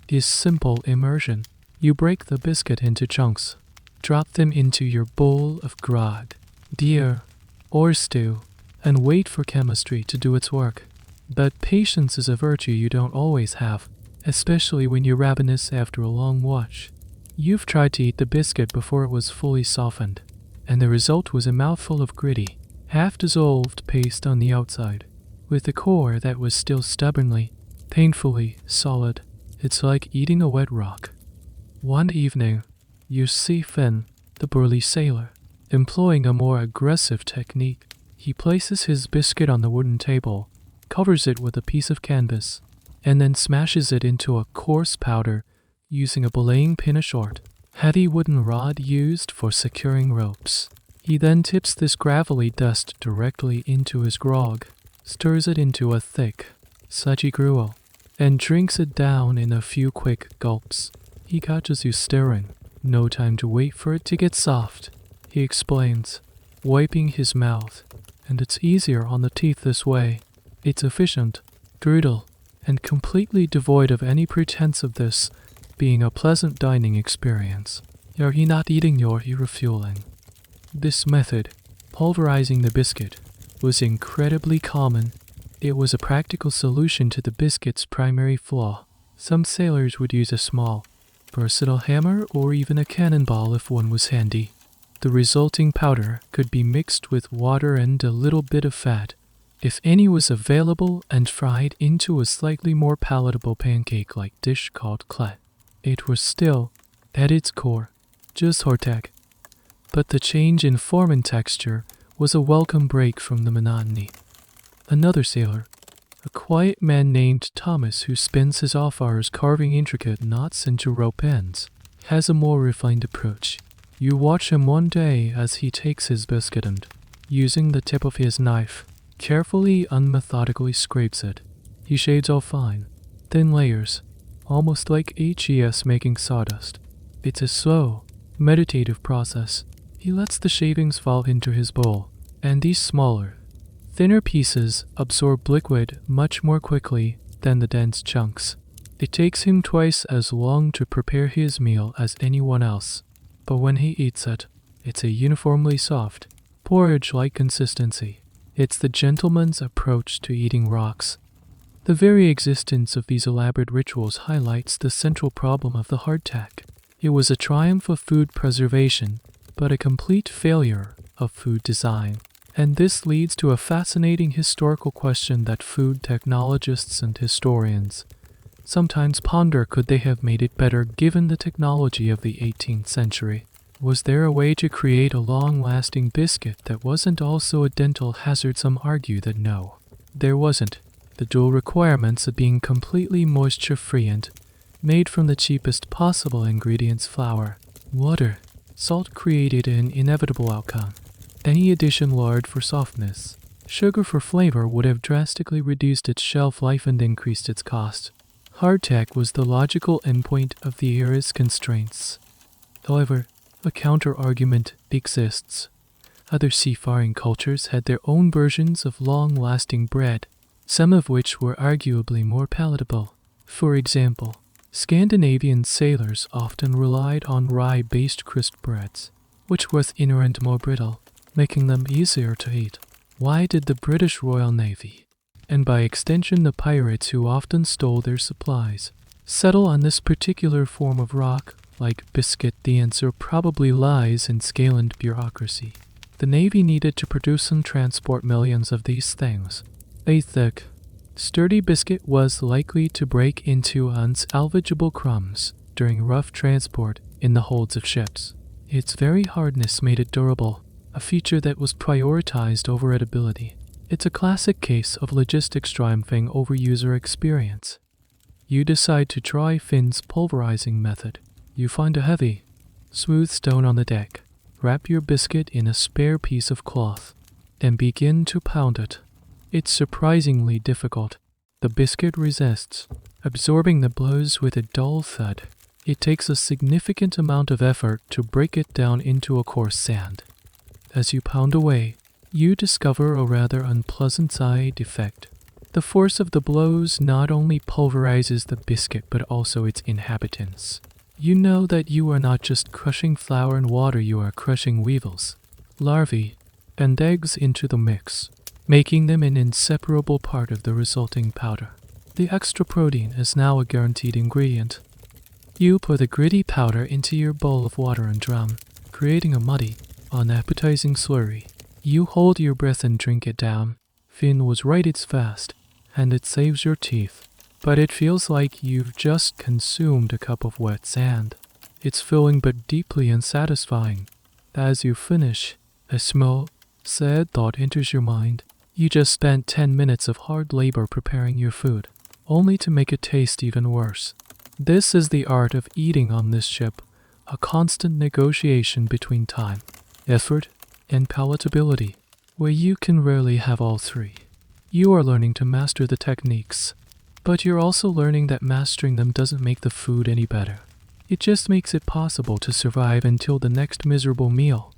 is simple immersion. You break the biscuit into chunks, drop them into your bowl of grog, beer, or stew, and wait for chemistry to do its work. But patience is a virtue you don't always have, especially when you're ravenous after a long watch. You've tried to eat the biscuit before it was fully softened, and the result was a mouthful of gritty, half-dissolved paste on the outside, with the core that was still stubbornly, painfully solid. It's like eating a wet rock. One evening, you see Finn, the burly sailor, employing a more aggressive technique. He places his biscuit on the wooden table, covers it with a piece of canvas, and then smashes it into a coarse powder using a belaying pin, a short, heavy wooden rod used for securing ropes. He then tips this gravelly dust directly into his grog, stirs it into a thick, sludgy gruel, and drinks it down in a few quick gulps. He catches you staring. No time to wait for it to get soft, he explains, wiping his mouth. And it's easier on the teeth this way. It's efficient, brutal, and completely devoid of any pretense of this being a pleasant dining experience. You're not eating, you're refueling. This method, pulverizing the biscuit, was incredibly common. It was a practical solution to the biscuit's primary flaw. Some sailors would use a small, versatile hammer or even a cannonball if one was handy. The resulting powder could be mixed with water and a little bit of fat, if any was available, and fried into a slightly more palatable pancake-like dish called clat. It was still, at its core, just hardtack. But the change in form and texture was a welcome break from the monotony. Another sailor, a quiet man named Thomas who spends his off hours carving intricate knots into rope ends, has a more refined approach. You watch him one day as he takes his biscuit and, using the tip of his knife, carefully, unmethodically scrapes it. He shades off fine, thin layers, almost like HES making sawdust. It's a slow, meditative process. He lets the shavings fall into his bowl, and these smaller, thinner pieces absorb liquid much more quickly than the dense chunks. It takes him twice as long to prepare his meal as anyone else, but when he eats it, it's a uniformly soft, porridge-like consistency. It's the gentleman's approach to eating rocks. The very existence of these elaborate rituals highlights the central problem of the hardtack. It was a triumph of food preservation, but a complete failure of food design. And this leads to a fascinating historical question that food technologists and historians sometimes ponder: could they have made it better given the technology of the 18th century? Was there a way to create a long-lasting biscuit that wasn't also a dental hazard? Some argue that no, there wasn't. The dual requirements of being completely moisture-free and made from the cheapest possible ingredients, flour, water, salt, created an inevitable outcome. Any addition, lard for softness, sugar for flavor, would have drastically reduced its shelf life and increased its cost. Hardtack was the logical endpoint of the era's constraints. However, a counter-argument exists. Other seafaring cultures had their own versions of long-lasting bread, some of which were arguably more palatable. For example, Scandinavian sailors often relied on rye-based crisp breads, which were thinner and more brittle, making them easier to eat. Why did the British Royal Navy, and by extension the pirates who often stole their supplies, settle on this particular form of rock-like biscuit? The answer probably lies in scale and bureaucracy. The Navy needed to produce and transport millions of these things. A thick, sturdy biscuit was likely to break into unsalvageable crumbs during rough transport in the holds of ships. Its very hardness made it durable, a feature that was prioritized over edibility. It's a classic case of logistics triumphing over user experience. You decide to try Finn's pulverizing method. You find a heavy, smooth stone on the deck, wrap your biscuit in a spare piece of cloth, and begin to pound it. It's surprisingly difficult. The biscuit resists, absorbing the blows with a dull thud. It takes a significant amount of effort to break it down into a coarse sand. As you pound away, you discover a rather unpleasant side effect. The force of the blows not only pulverizes the biscuit but also its inhabitants. You know that you are not just crushing flour and water, you are crushing weevils, larvae, and eggs into the mix, making them an inseparable part of the resulting powder. The extra protein is now a guaranteed ingredient. You pour the gritty powder into your bowl of water and drum, creating a muddy, unappetizing slurry. You hold your breath and drink it down. Finn was right, it's fast, and it saves your teeth. But it feels like you've just consumed a cup of wet sand. It's filling but deeply unsatisfying. As you finish, a small, sad thought enters your mind. You just spent 10 minutes of hard labor preparing your food, only to make it taste even worse. This is the art of eating on this ship, a constant negotiation between time, effort, and palatability, where you can rarely have all three. You are learning to master the techniques, but you're also learning that mastering them doesn't make the food any better. It just makes it possible to survive until the next miserable meal.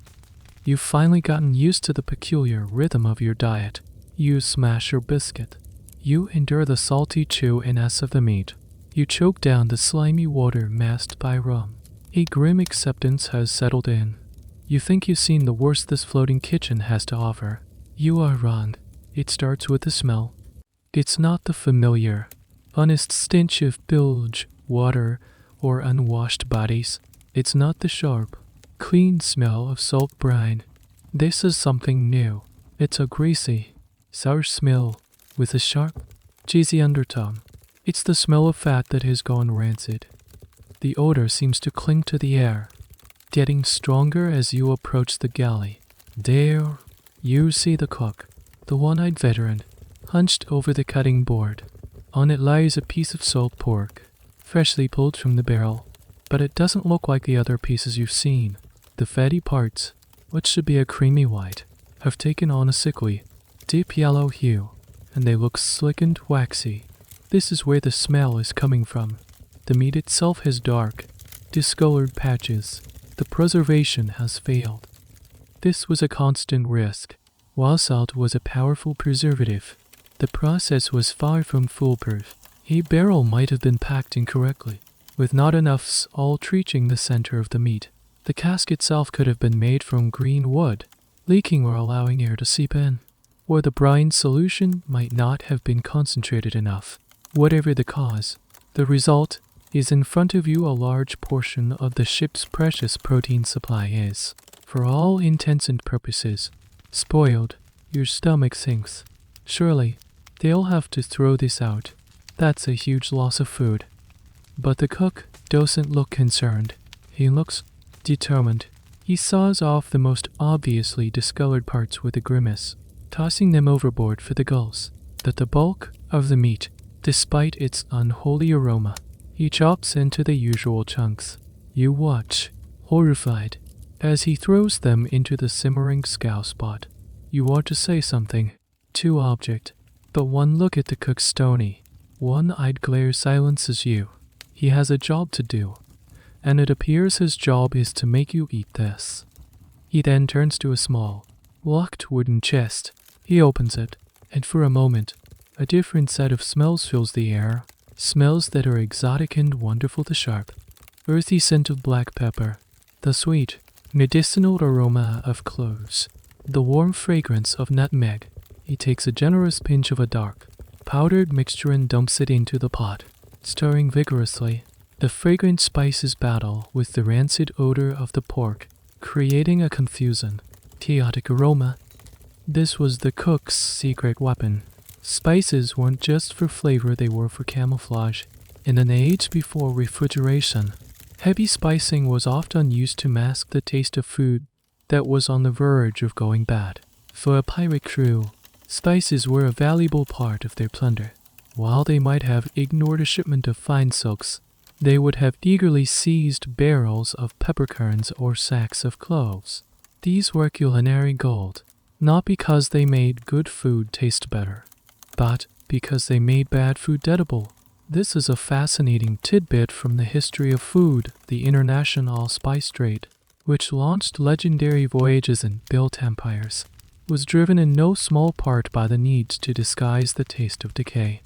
You've finally gotten used to the peculiar rhythm of your diet. You smash your biscuit. You endure the salty chew-iness of the meat. You choke down the slimy water masked by rum. A grim acceptance has settled in. You think you've seen the worst this floating kitchen has to offer. You are wrong. It starts with the smell. It's not the familiar, honest stench of bilge, water, or unwashed bodies. It's not the sharp, clean smell of salt brine. This is something new. It's a greasy, sour smell with a sharp, cheesy undertone. It's the smell of fat that has gone rancid. The odor seems to cling to the air, getting stronger as you approach the galley. There, you see the cook, the one-eyed veteran, hunched over the cutting board. On it lies a piece of salt pork, freshly pulled from the barrel, but it doesn't look like the other pieces you've seen. The fatty parts, which should be a creamy white, have taken on a sickly, deep yellow hue, and they look slick and waxy. This is where the smell is coming from. The meat itself has dark, discolored patches. The preservation has failed. This was a constant risk. While salt was a powerful preservative, the process was far from foolproof. A barrel might have been packed incorrectly, with not enough salt reaching the center of the meat. The cask itself could have been made from green wood, leaking or allowing air to seep in. Or the brine solution might not have been concentrated enough. Whatever the cause, the result is in front of you. A large portion of the ship's precious protein supply is, for all intents and purposes, spoiled. Your stomach sinks. Surely, they'll have to throw this out. That's a huge loss of food. But the cook doesn't look concerned. He looks determined. He saws off the most obviously discolored parts with a grimace, tossing them overboard for the gulls. That the bulk of the meat, despite its unholy aroma, he chops into the usual chunks. You watch, horrified, as he throws them into the simmering scow spot. You want to say something to object, but one look at the cook's stony, one-eyed glare silences you. He has a job to do, and it appears his job is to make you eat this. He then turns to a small, locked wooden chest. He opens it, and for a moment, a different set of smells fills the air. Smells that are exotic and wonderful. The sharp, earthy scent of black pepper, the sweet, medicinal aroma of cloves, the warm fragrance of nutmeg. He takes a generous pinch of a dark, powdered mixture and dumps it into the pot, stirring vigorously. The fragrant spices battle with the rancid odor of the pork, creating a confusing, chaotic aroma. This was the cook's secret weapon. Spices weren't just for flavor, they were for camouflage. In an age before refrigeration, heavy spicing was often used to mask the taste of food that was on the verge of going bad. For a pirate crew, Spices were a valuable part of their plunder. While they might have ignored a shipment of fine silks, they would have eagerly seized barrels of peppercorns or sacks of cloves. These were culinary gold, not because they made good food taste better, but because they made bad food edible. This is a fascinating tidbit from the history of food. The international spice trade, which launched legendary voyages and built empires, was driven in no small part by the need to disguise the taste of decay.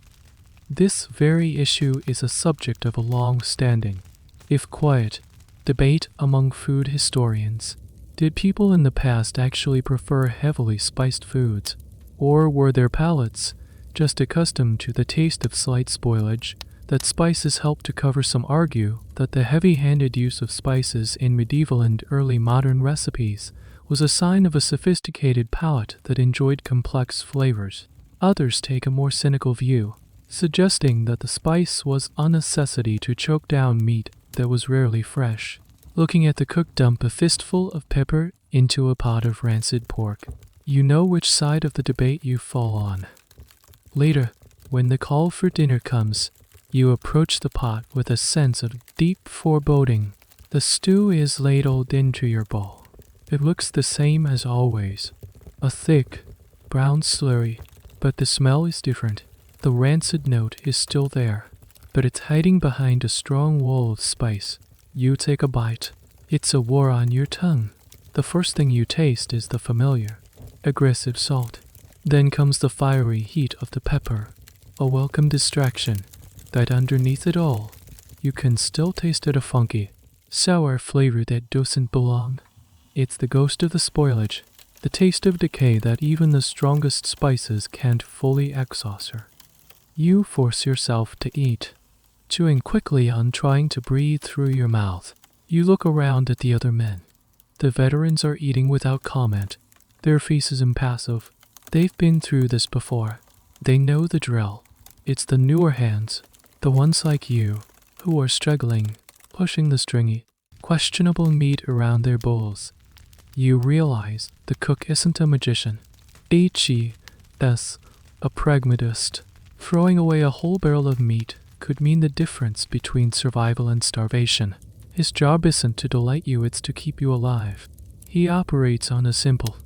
This very issue is a subject of a long-standing, if quiet, debate among food historians. Did people in the past actually prefer heavily spiced foods, or were their palates just accustomed to the taste of slight spoilage? That spices help to cover. Some argue that the heavy-handed use of spices in medieval and early modern recipes was a sign of a sophisticated palate that enjoyed complex flavors. Others take a more cynical view, suggesting that the spice was a necessity to choke down meat that was rarely fresh. Looking at the cook dump a fistful of pepper into a pot of rancid pork, you know which side of the debate you fall on. Later, when the call for dinner comes, you approach the pot with a sense of deep foreboding. The stew is ladled into your bowl. It looks the same as always, a thick, brown slurry, but the smell is different. The rancid note is still there, but it's hiding behind a strong wall of spice. You take a bite. It's a war on your tongue. The first thing you taste is the familiar, aggressive salt. Then comes the fiery heat of the pepper, a welcome distraction. That underneath it all, you can still taste it, a funky, sour flavor that doesn't belong. It's the ghost of the spoilage, the taste of decay that even the strongest spices can't fully exhaust. You force yourself to eat, chewing quickly on trying to breathe through your mouth. You look around at the other men. The veterans are eating without comment, their faces impassive. They've been through this before. They know the drill. It's the newer hands, the ones like you, who are struggling, pushing the stringy, questionable meat around their bowls. You realize the cook isn't a magician. He is a pragmatist. Throwing away a whole barrel of meat could mean the difference between survival and starvation. His job isn't to delight you, it's to keep you alive. He operates on a simple,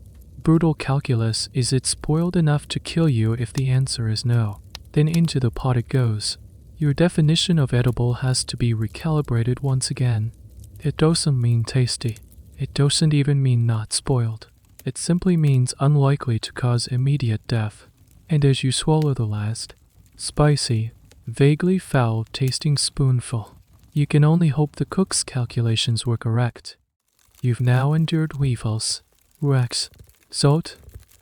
brutal calculus. Is it spoiled enough to kill you? If the answer is no, then into the pot it goes. Your definition of edible has to be recalibrated once again. It doesn't mean tasty. It doesn't even mean not spoiled. It simply means unlikely to cause immediate death. And as you swallow the last, spicy, vaguely foul-tasting spoonful, you can only hope the cook's calculations were correct. You've now endured weevils, wrecks, salt,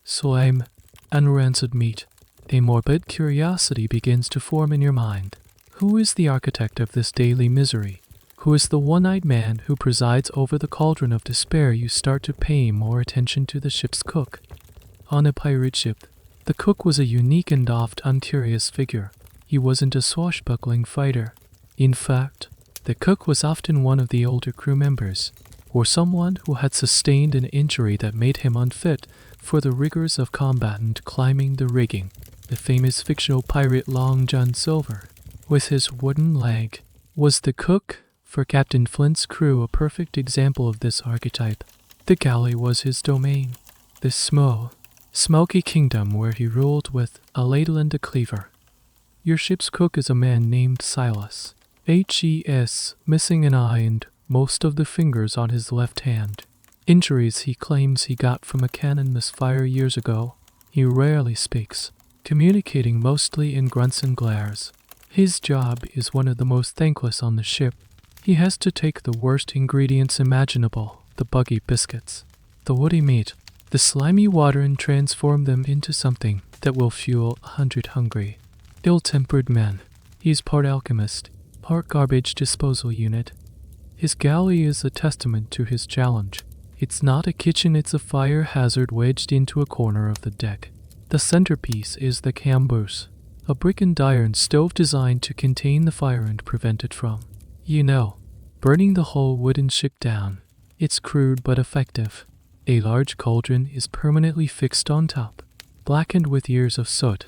slime, and rancid meat. A morbid curiosity begins to form in your mind. Who is the architect of this daily misery? Who is the one-eyed man who presides over the cauldron of despair? You start to pay more attention to the ship's cook. On a pirate ship, the cook was a unique and oft uncurious figure. He wasn't a swashbuckling fighter. In fact, the cook was often one of the older crew members, or someone who had sustained an injury that made him unfit for the rigors of combat and climbing the rigging. The famous fictional pirate Long John Silver, with his wooden leg, was the cook. For Captain Flint's crew, a perfect example of this archetype. The galley was his domain, this small, smoky kingdom where he ruled with a ladle and a cleaver. Your ship's cook is a man named Silas. H.E.S. missing an eye and most of the fingers on his left hand. Injuries he claims he got from a cannon misfire years ago. He rarely speaks, communicating mostly in grunts and glares. His job is one of the most thankless on the ship. He has to take the worst ingredients imaginable, the buggy biscuits, the woody meat, the slimy water, and transform them into something that will fuel 100 hungry, ill-tempered men. He's part alchemist, part garbage disposal unit. His galley is a testament to his challenge. It's not a kitchen, it's a fire hazard wedged into a corner of the deck. The centerpiece is the caboose, a brick and iron stove designed to contain the fire and prevent it from, burning the whole wooden ship down. It's crude but effective. A large cauldron is permanently fixed on top. blackened with years of soot.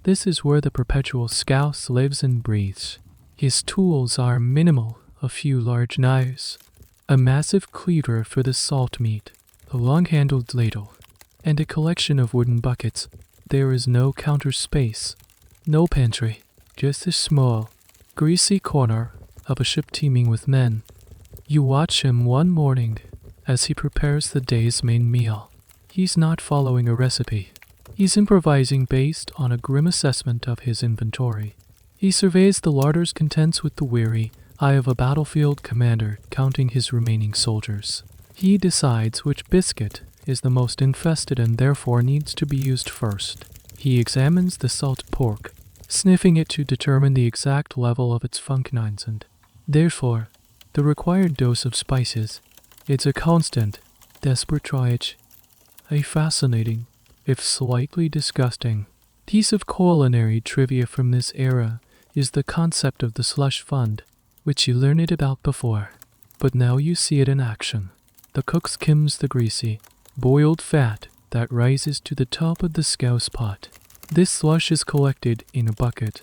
This is where the perpetual scouse lives and breathes. His tools are minimal, a few large knives, a massive cleaver for the salt meat, a long-handled ladle, and a collection of wooden buckets. There is no counter space, no pantry, just a small, greasy corner of a ship teeming with men. You watch him one morning as he prepares the day's main meal. He's not following a recipe. He's improvising based on a grim assessment of his inventory. He surveys the larder's contents with the weary eye of a battlefield commander counting his remaining soldiers. He decides which biscuit is the most infested and therefore needs to be used first. He examines the salt pork, sniffing it to determine the exact level of its functionins and, therefore, the required dose of spices. It's a constant, desperate triage. A fascinating, if slightly disgusting, piece of culinary trivia from this era is the concept of the slush fund, which you learned about before, but now you see it in action. The cook skims the greasy, boiled fat that rises to the top of the scouse pot. This slush is collected in a bucket.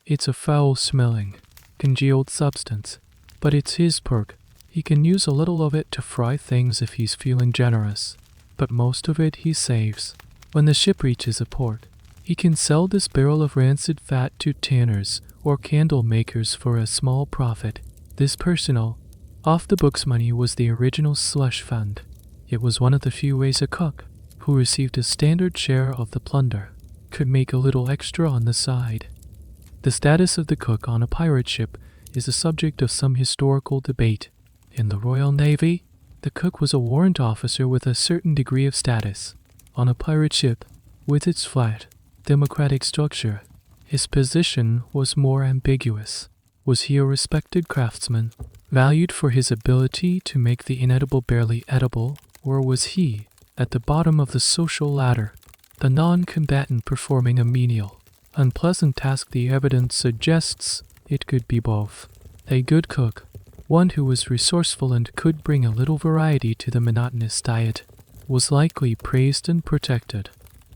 It's a foul-smelling, congealed substance, but it's his perk. He can use a little of it to fry things if he's feeling generous, but most of it he saves. When the ship reaches a port, he can sell this barrel of rancid fat to tanners or candle makers for a small profit. This personal, off-the-books money was the original slush fund. It was one of the few ways a cook, who received a standard share of the plunder, could make a little extra on the side. The status of the cook on a pirate ship is the subject of some historical debate. In the Royal Navy, the cook was a warrant officer with a certain degree of status. On a pirate ship, with its flat, democratic structure, his position was more ambiguous. Was he a respected craftsman, valued for his ability to make the inedible barely edible, or was he, at the bottom of the social ladder, the non-combatant performing a menial, unpleasant task? The evidence suggests it could be both. A good cook, one who was resourceful and could bring a little variety to the monotonous diet, was likely praised and protected.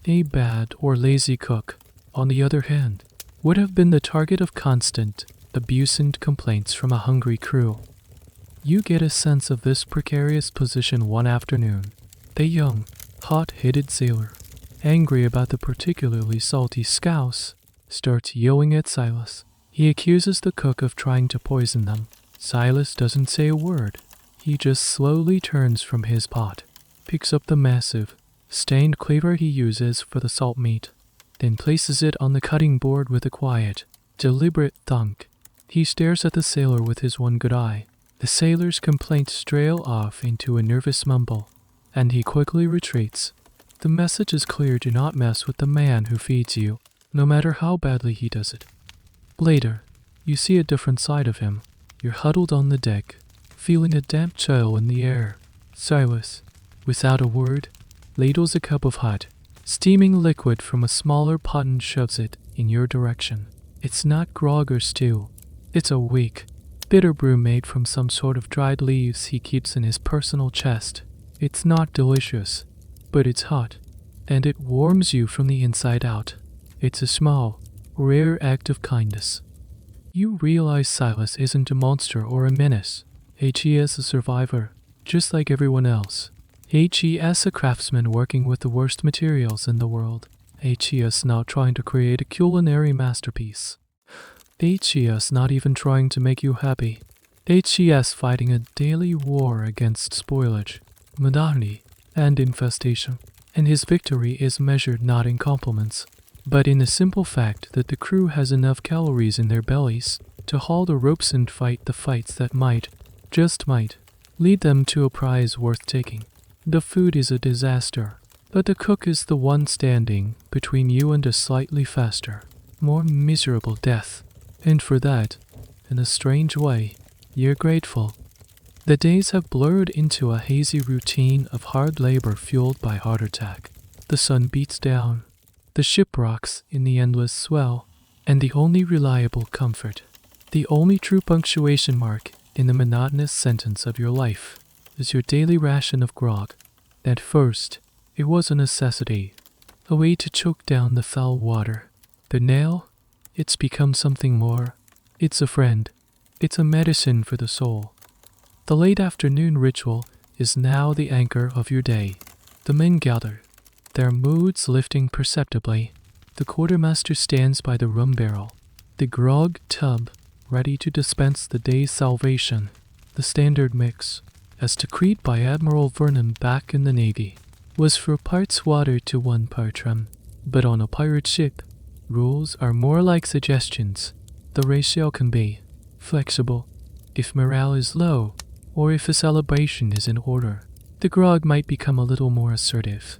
A bad or lazy cook, on the other hand, would have been the target of constant abuse and complaints from a hungry crew. You get a sense of this precarious position one afternoon. The young, hot-headed sailor, angry about the particularly salty scouse, starts yelling at Silas. He accuses the cook of trying to poison them. Silas doesn't say a word. He just slowly turns from his pot, picks up the massive, stained cleaver he uses for the salt meat, then places it on the cutting board with a quiet, deliberate thunk. He stares at the sailor with his one good eye. The sailor's complaints trail off into a nervous mumble, and he quickly retreats. The message is clear: do not mess with the man who feeds you, no matter how badly he does it. Later, you see a different side of him. You're huddled on the deck, feeling a damp chill in the air. Silas, without a word, ladles a cup of hot, steaming liquid from a smaller pot and shoves it in your direction. It's not grog or stew. It's a weak, bitter brew made from some sort of dried leaves he keeps in his personal chest. It's not delicious, but it's hot, and it warms you from the inside out. It's a small, rare act of kindness. You realize Silas isn't a monster or a menace. He is a survivor, just like everyone else. He is a craftsman working with the worst materials in the world. He is not trying to create a culinary masterpiece. He is not even trying to make you happy. He is fighting a daily war against spoilage, monotony, and infestation. And his victory is measured not in compliments, but in the simple fact that the crew has enough calories in their bellies to haul the ropes and fight the fights that might, just might, lead them to a prize worth taking. The food is a disaster, but the cook is the one standing between you and a slightly faster, more miserable death. And for that, in a strange way, you're grateful. The days have blurred into a hazy routine of hard labor fueled by Hardtack. The sun beats down. The ship rocks in the endless swell, and the only reliable comfort, the only true punctuation mark in the monotonous sentence of your life, is your daily ration of grog. At first, it was a necessity. a way to choke down the foul water. The nail, it's become something more. It's a friend. It's a medicine for the soul. The late afternoon ritual is now the anchor of your day. The men gather, their moods lifting perceptibly. The quartermaster stands by the rum barrel, the grog tub, ready to dispense the day's salvation. The standard mix, as decreed by Admiral Vernon back in the Navy, was for parts water to 1 part rum. But on a pirate ship, rules are more like suggestions. The ratio can be flexible if morale is low, or if a celebration is in order. The grog might become a little more assertive.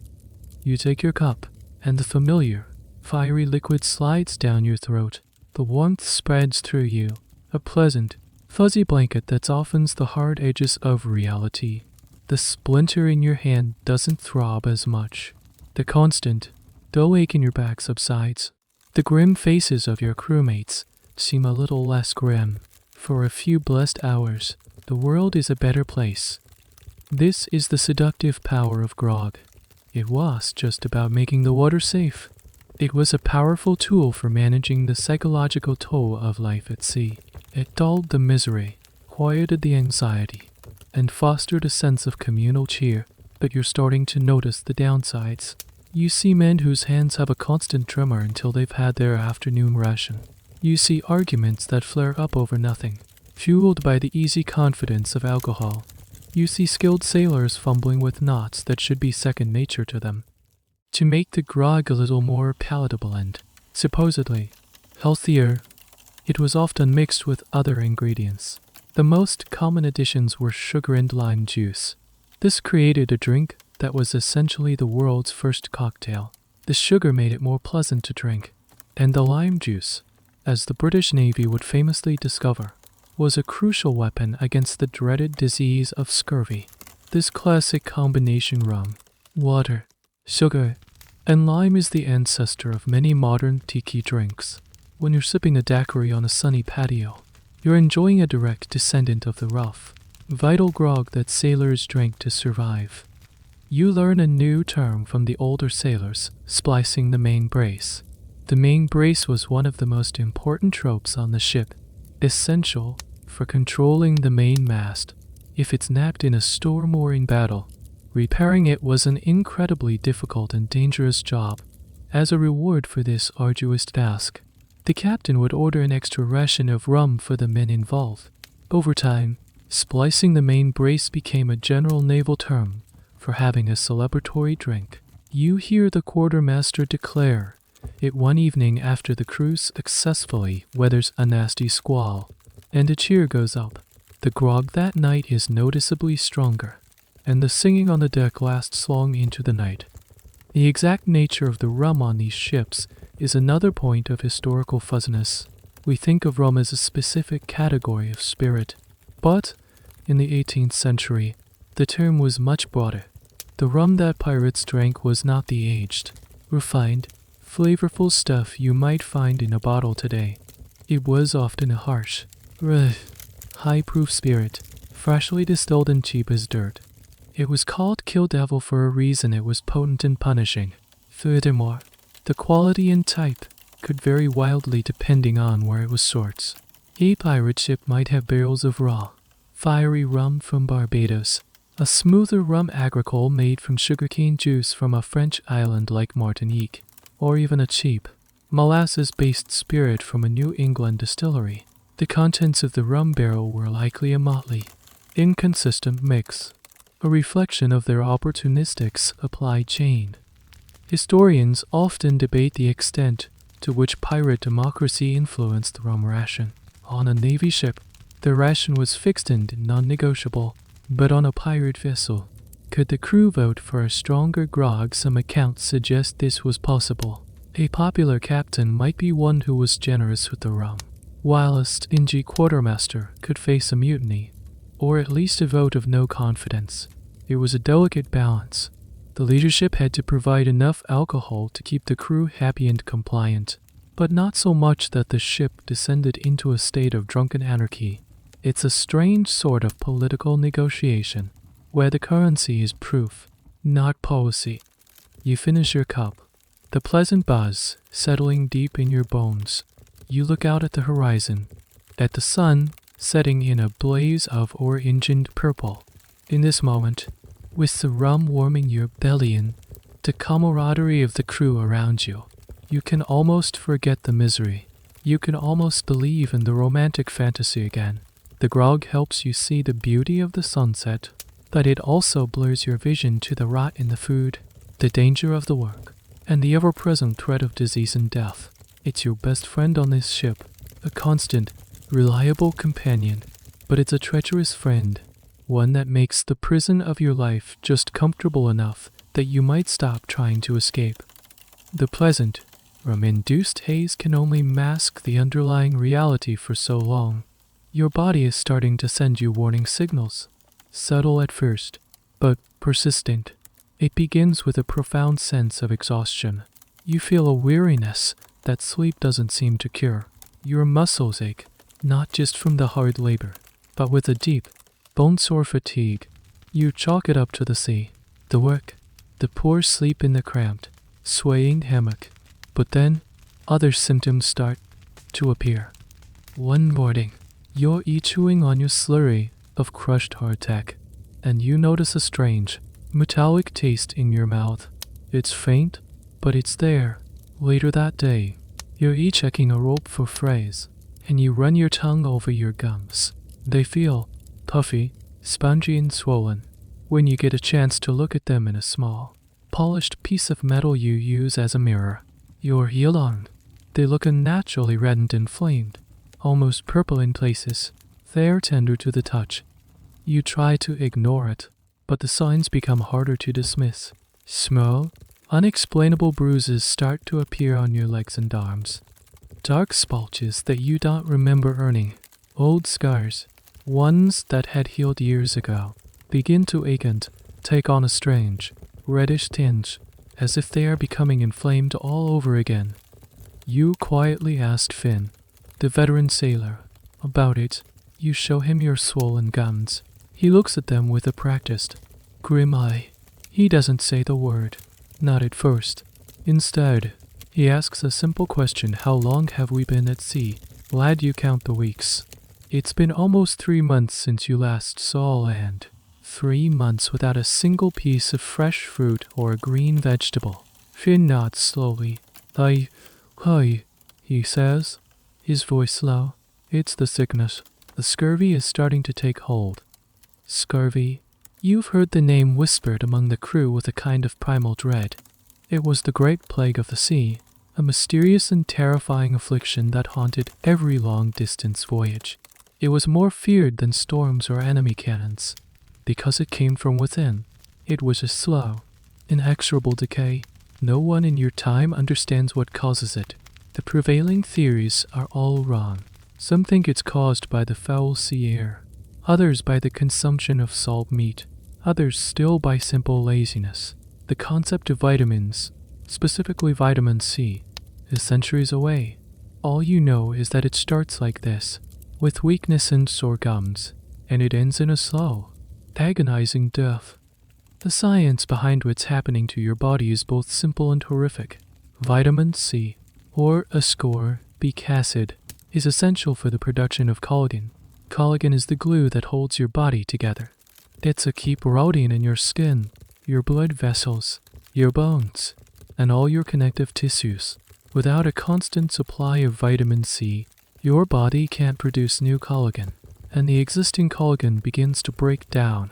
You take your cup, and the familiar, fiery liquid slides down your throat. The warmth spreads through you, a pleasant, fuzzy blanket that softens the hard edges of reality. The splinter in your hand doesn't throb as much. The constant, dull ache in your back subsides. The grim faces of your crewmates seem a little less grim. For a few blessed hours, the world is a better place. This is the seductive power of grog. It was just about making the water safe. It was a powerful tool for managing the psychological toll of life at sea. It dulled the misery, quieted the anxiety, and fostered a sense of communal cheer. But you're starting to notice the downsides. You see men whose hands have a constant tremor until they've had their afternoon ration. You see arguments that flare up over nothing, fueled by the easy confidence of alcohol. You see skilled sailors fumbling with knots that should be second nature to them. To make the grog a little more palatable and, supposedly, healthier, it was often mixed with other ingredients. The most common additions were sugar and lime juice. This created a drink that was essentially the world's first cocktail. The sugar made it more pleasant to drink, and the lime juice, as the British Navy would famously discover, was a crucial weapon against the dreaded disease of scurvy. This classic combination rum, water, sugar, and lime is the ancestor of many modern tiki drinks. When you're sipping a daiquiri on a sunny patio, you're enjoying a direct descendant of the rough, vital grog that sailors drank to survive. You learn a new term from the older sailors, splicing the main brace. The main brace was one of the most important tropes on the ship, essential for controlling the main mast. If it snapped in a storm or in battle, repairing it was an incredibly difficult and dangerous job. As a reward for this arduous task, the captain would order an extra ration of rum for the men involved. Over time, splicing the main brace became a general naval term for having a celebratory drink. You hear the quartermaster declare it one evening after the crew successfully weathers a nasty squall, and a cheer goes up. The grog that night is noticeably stronger, and the singing on the deck lasts long into the night. The exact nature of the rum on these ships is another point of historical fuzziness. We think of rum as a specific category of spirit, but in the 18th century, the term was much broader. The rum that pirates drank was not the aged, refined, flavorful stuff you might find in a bottle today. It was often a harsh, high-proof spirit, freshly distilled and cheap as dirt. It was called Kill Devil for a reason. It was potent and punishing. Furthermore, the quality and type could vary wildly depending on where it was sourced. A pirate ship might have barrels of raw, fiery rum from Barbados, a smoother rum agricole made from sugarcane juice from a French island like Martinique, or even a cheap, molasses-based spirit from a New England distillery. The contents of the rum barrel were likely a motley, inconsistent mix, a reflection of their opportunistic supply chain. Historians often debate the extent to which pirate democracy influenced the rum ration. On a Navy ship, the ration was fixed and non-negotiable, but on a pirate vessel, could the crew vote for a stronger grog? Some accounts suggest this was possible. A popular captain might be one who was generous with the rum, while a stingy quartermaster could face a mutiny, or at least a vote of no confidence. It was a delicate balance. The leadership had to provide enough alcohol to keep the crew happy and compliant, but not so much that the ship descended into a state of drunken anarchy. It's a strange sort of political negotiation, where the currency is proof, not policy. You finish your cup, the pleasant buzz settling deep in your bones. You look out at the horizon, at the sun setting in a blaze of orange purple. In this moment, with the rum warming your belly and the camaraderie of the crew around you, you can almost forget the misery. You can almost believe in the romantic fantasy again. The grog helps you see the beauty of the sunset, but it also blurs your vision to the rot in the food, the danger of the work, and the ever-present threat of disease and death. It's your best friend on this ship, a constant, reliable companion, but it's a treacherous friend, one that makes the prison of your life just comfortable enough that you might stop trying to escape. The pleasant, rum-induced haze can only mask the underlying reality for so long. Your body is starting to send you warning signals, subtle at first, but persistent. It begins with a profound sense of exhaustion. You feel a weariness that sleep doesn't seem to cure. Your muscles ache, not just from the hard labor, but with a deep, bone-sore fatigue. You chalk it up to the sea, the work, the poor sleep in the cramped, swaying hammock. But then, other symptoms start to appear. One morning, you're chewing on your slurry of crushed hardtack, and you notice a strange, metallic taste in your mouth. It's faint, but it's there. Later that day, you're checking a rope for frays, and you run your tongue over your gums. They feel puffy, spongy and swollen. When you get a chance to look at them in a small, polished piece of metal you use as a mirror, you're alarmed. They look unnaturally red and inflamed, almost purple in places. They're tender to the touch. You try to ignore it, but the signs become harder to dismiss. Small, unexplainable bruises start to appear on your legs and arms. Dark splotches that you don't remember earning. Old scars, ones that had healed years ago, begin to ache and take on a strange, reddish tinge, as if they are becoming inflamed all over again. You quietly asked Finn, the veteran sailor, about it. You show him your swollen gums. He looks at them with a practiced, grim eye. He doesn't say the word, not at first. Instead, he asks a simple question: how long have we been at sea? Lad, you count the weeks. It's been almost 3 months since you last saw land. 3 months without a single piece of fresh fruit or a green vegetable. Finn nods slowly. Hi, he says, his voice low. It's the sickness. The scurvy is starting to take hold. Scurvy. You've heard the name whispered among the crew with a kind of primal dread. It was the great plague of the sea, a mysterious and terrifying affliction that haunted every long-distance voyage. It was more feared than storms or enemy cannons, because it came from within. It was a slow, inexorable decay. No one in your time understands what causes it. The prevailing theories are all wrong. Some think it's caused by the foul sea air, others by the consumption of salt meat, others still by simple laziness. The concept of vitamins, specifically vitamin C, is centuries away. All you know is that it starts like this, with weakness and sore gums, and it ends in a slow, agonizing death. The science behind what's happening to your body is both simple and horrific. Vitamin C, or ascorbic acid, is essential for the production of collagen. Collagen is the glue that holds your body together. It's a key protein in your skin, your blood vessels, your bones, and all your connective tissues. Without a constant supply of vitamin C, your body can't produce new collagen, and the existing collagen begins to break down.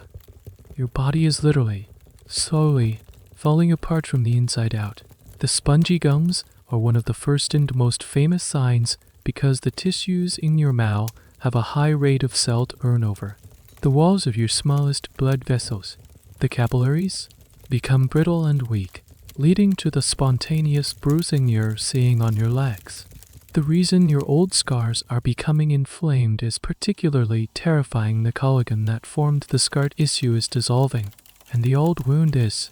Your body is literally, slowly, falling apart from the inside out. The spongy gums are one of the first and most famous signs because the tissues in your mouth have a high rate of cell turnover. The walls of your smallest blood vessels, the capillaries, become brittle and weak, leading to the spontaneous bruising you're seeing on your legs. The reason your old scars are becoming inflamed is particularly terrifying. The collagen that formed the scar tissue is dissolving, and the old wound is,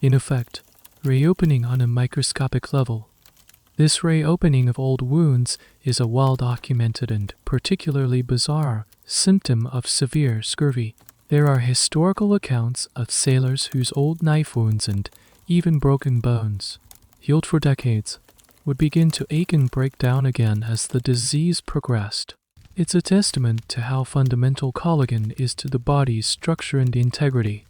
in effect, reopening on a microscopic level. This reopening of old wounds is a well-documented and particularly bizarre symptom of severe scurvy. There are historical accounts of sailors whose old knife wounds and even broken bones healed for decades, would begin to ache and break down again as the disease progressed. It's a testament to how fundamental collagen is to the body's structure and integrity.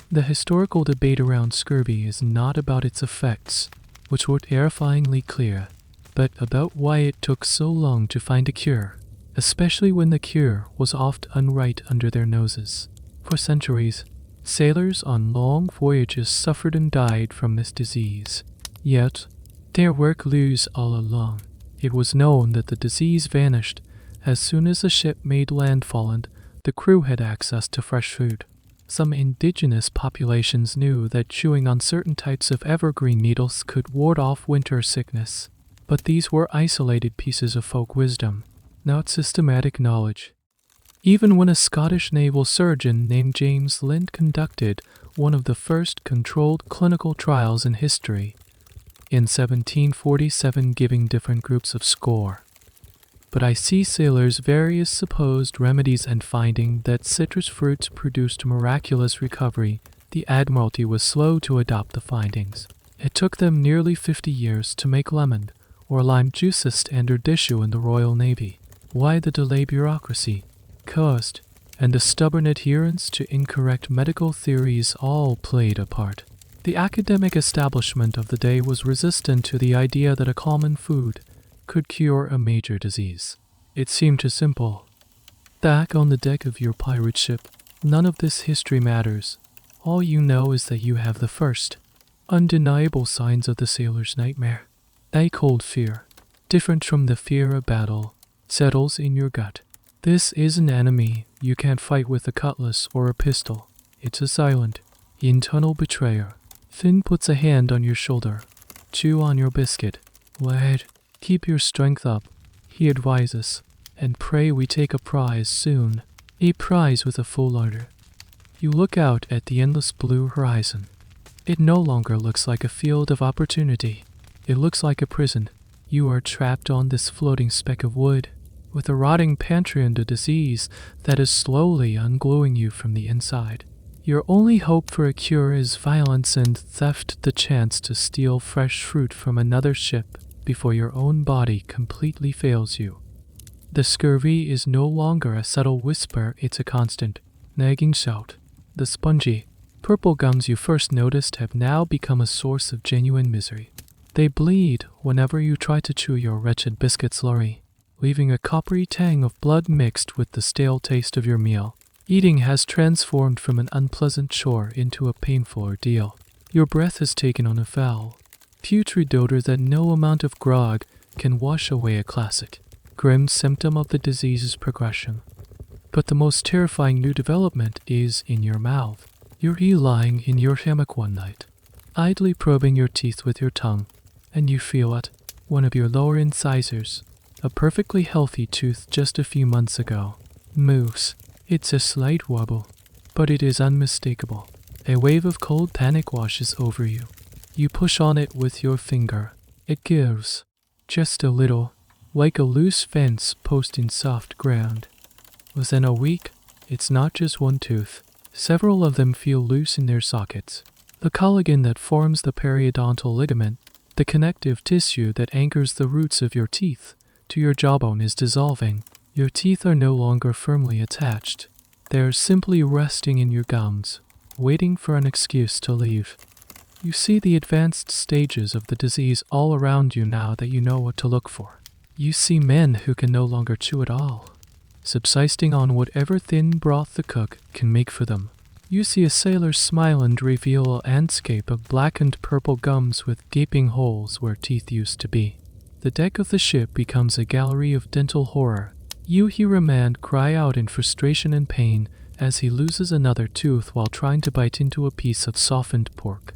The historical debate around scurvy is not about its effects, which were terrifyingly clear, but about why it took so long to find a cure, especially when the cure was often right under their noses. For centuries, sailors on long voyages suffered and died from this disease. Yet, there were clues all along. It was known that the disease vanished as soon as the ship made landfall and the crew had access to fresh food. Some indigenous populations knew that chewing on certain types of evergreen needles could ward off winter sickness, but these were isolated pieces of folk wisdom, not systematic knowledge. Even when a Scottish naval surgeon named James Lind conducted one of the first controlled clinical trials in history, in 1747 giving different groups of score. But I see sailors' various supposed remedies and finding that citrus fruits produced miraculous recovery, the Admiralty was slow to adopt the findings. It took them nearly 50 years to make lemon or lime juice a standard issue in the Royal Navy. Why the delay? Bureaucracy, cost, and a stubborn adherence to incorrect medical theories all played a part. The academic establishment of the day was resistant to the idea that a common food could cure a major disease. It seemed too simple. Back on the deck of your pirate ship, none of this history matters. All you know is that you have the first, undeniable signs of the sailor's nightmare. A cold fear, different from the fear of battle, settles in your gut. This is an enemy you can't fight with a cutlass or a pistol. It's a silent, internal betrayer. Finn puts a hand on your shoulder. Chew on your biscuit. Lad, keep your strength up, he advises, and pray we take a prize soon. A prize with a full larder. You look out at the endless blue horizon. It no longer looks like a field of opportunity. It looks like a prison. You are trapped on this floating speck of wood, with a rotting pantry and a disease that is slowly ungluing you from the inside. Your only hope for a cure is violence and theft, the chance to steal fresh fruit from another ship before your own body completely fails you. The scurvy is no longer a subtle whisper, it's a constant, nagging shout. The spongy, purple gums you first noticed have now become a source of genuine misery. They bleed whenever you try to chew your wretched biscuit slurry, leaving a coppery tang of blood mixed with the stale taste of your meal. Eating has transformed from an unpleasant chore into a painful ordeal. Your breath has taken on a foul, putrid odor that no amount of grog can wash away. A classic, grim symptom of the disease's progression. But the most terrifying new development is in your mouth. You're lying in your hammock one night, idly probing your teeth with your tongue, and you feel it, one of your lower incisors, a perfectly healthy tooth just a few months ago, moves. It's a slight wobble, but it is unmistakable. A wave of cold panic washes over you. You push on it with your finger. It gives, just a little, like a loose fence post in soft ground. Within a week, it's not just one tooth. Several of them feel loose in their sockets. The collagen that forms the periodontal ligament, the connective tissue that anchors the roots of your teeth to your jawbone, is dissolving. Your teeth are no longer firmly attached. They are simply resting in your gums, waiting for an excuse to leave. You see the advanced stages of the disease all around you now that you know what to look for. You see men who can no longer chew at all, subsisting on whatever thin broth the cook can make for them. You see a sailor smile and reveal a landscape of blackened purple gums with gaping holes where teeth used to be. The deck of the ship becomes a gallery of dental horror. You hear a man cry out in frustration and pain as he loses another tooth while trying to bite into a piece of softened pork.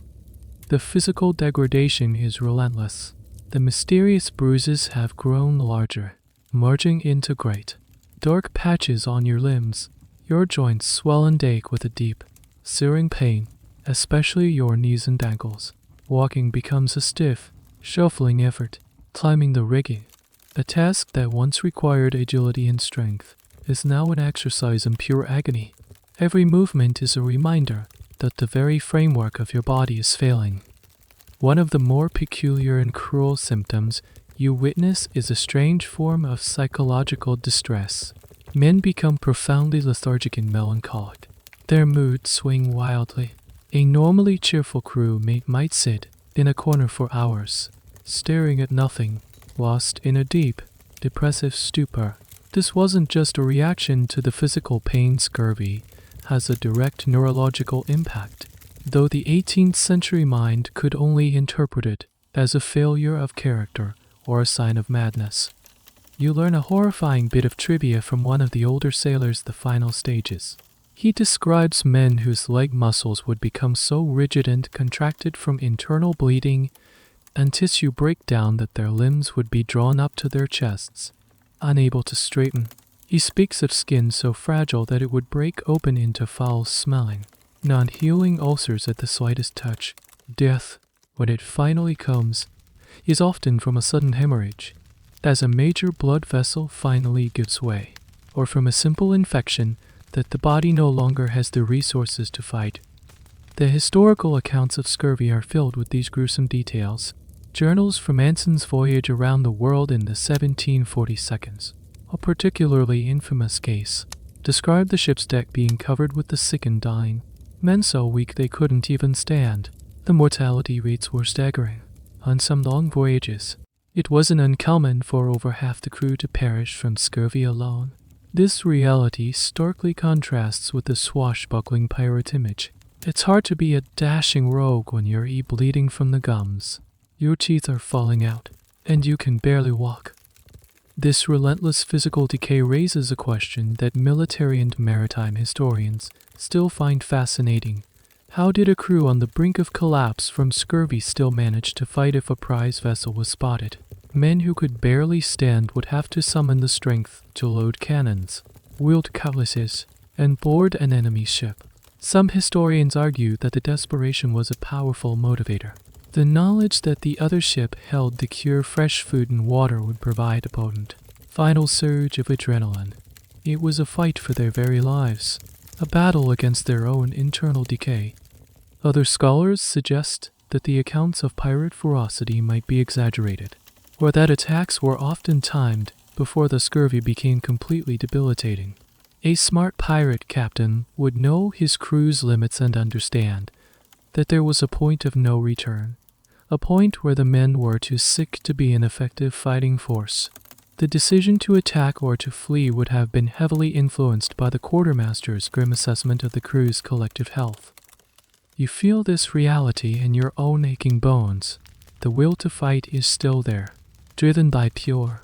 The physical degradation is relentless. The mysterious bruises have grown larger, merging into great, dark patches on your limbs. Your joints swell and ache with a deep, searing pain, especially your knees and ankles. Walking becomes a stiff, shuffling effort. Climbing the rigging, a task that once required agility and strength, is now an exercise in pure agony. Every movement is a reminder that the very framework of your body is failing. One of the more peculiar and cruel symptoms you witness is a strange form of psychological distress. Men become profoundly lethargic and melancholic. Their moods swing wildly. A normally cheerful crewmate might sit in a corner for hours, staring at nothing, lost in a deep, depressive stupor. This wasn't just a reaction to the physical pain. Scurvy has a direct neurological impact, though the 18th century mind could only interpret it as a failure of character or a sign of madness. You learn a horrifying bit of trivia from one of the older sailors. The final stages. He describes men whose leg muscles would become so rigid and contracted from internal bleeding and tissue breakdown that their limbs would be drawn up to their chests, unable to straighten. He speaks of skin so fragile that it would break open into foul-smelling, non-healing ulcers at the slightest touch. Death, when it finally comes, is often from a sudden hemorrhage, as a major blood vessel finally gives way, or from a simple infection that the body no longer has the resources to fight. The historical accounts of scurvy are filled with these gruesome details. Journals from Anson's voyage around the world in the 1742, a particularly infamous case, describe the ship's deck being covered with the sick and dying, men so weak they couldn't even stand. The mortality rates were staggering. On some long voyages, it wasn't uncommon for over half the crew to perish from scurvy alone. This reality starkly contrasts with the swashbuckling pirate image. It's hard to be a dashing rogue when you're bleeding from the gums. Your teeth are falling out, and you can barely walk. This relentless physical decay raises a question that military and maritime historians still find fascinating. How did a crew on the brink of collapse from scurvy still manage to fight if a prize vessel was spotted? Men who could barely stand would have to summon the strength to load cannons, wield cutlasses, and board an enemy ship. Some historians argue that the desperation was a powerful motivator. The knowledge that the other ship held the cure fresh food and water would provide a potent, final surge of adrenaline. It was a fight for their very lives, a battle against their own internal decay. Other scholars suggest that the accounts of pirate ferocity might be exaggerated, or that attacks were often timed before the scurvy became completely debilitating. A smart pirate captain would know his crew's limits and understand that there was a point of no return, a point where the men were too sick to be an effective fighting force. The decision to attack or to flee would have been heavily influenced by the quartermaster's grim assessment of the crew's collective health. You feel this reality in your own aching bones. The will to fight is still there, driven by pure,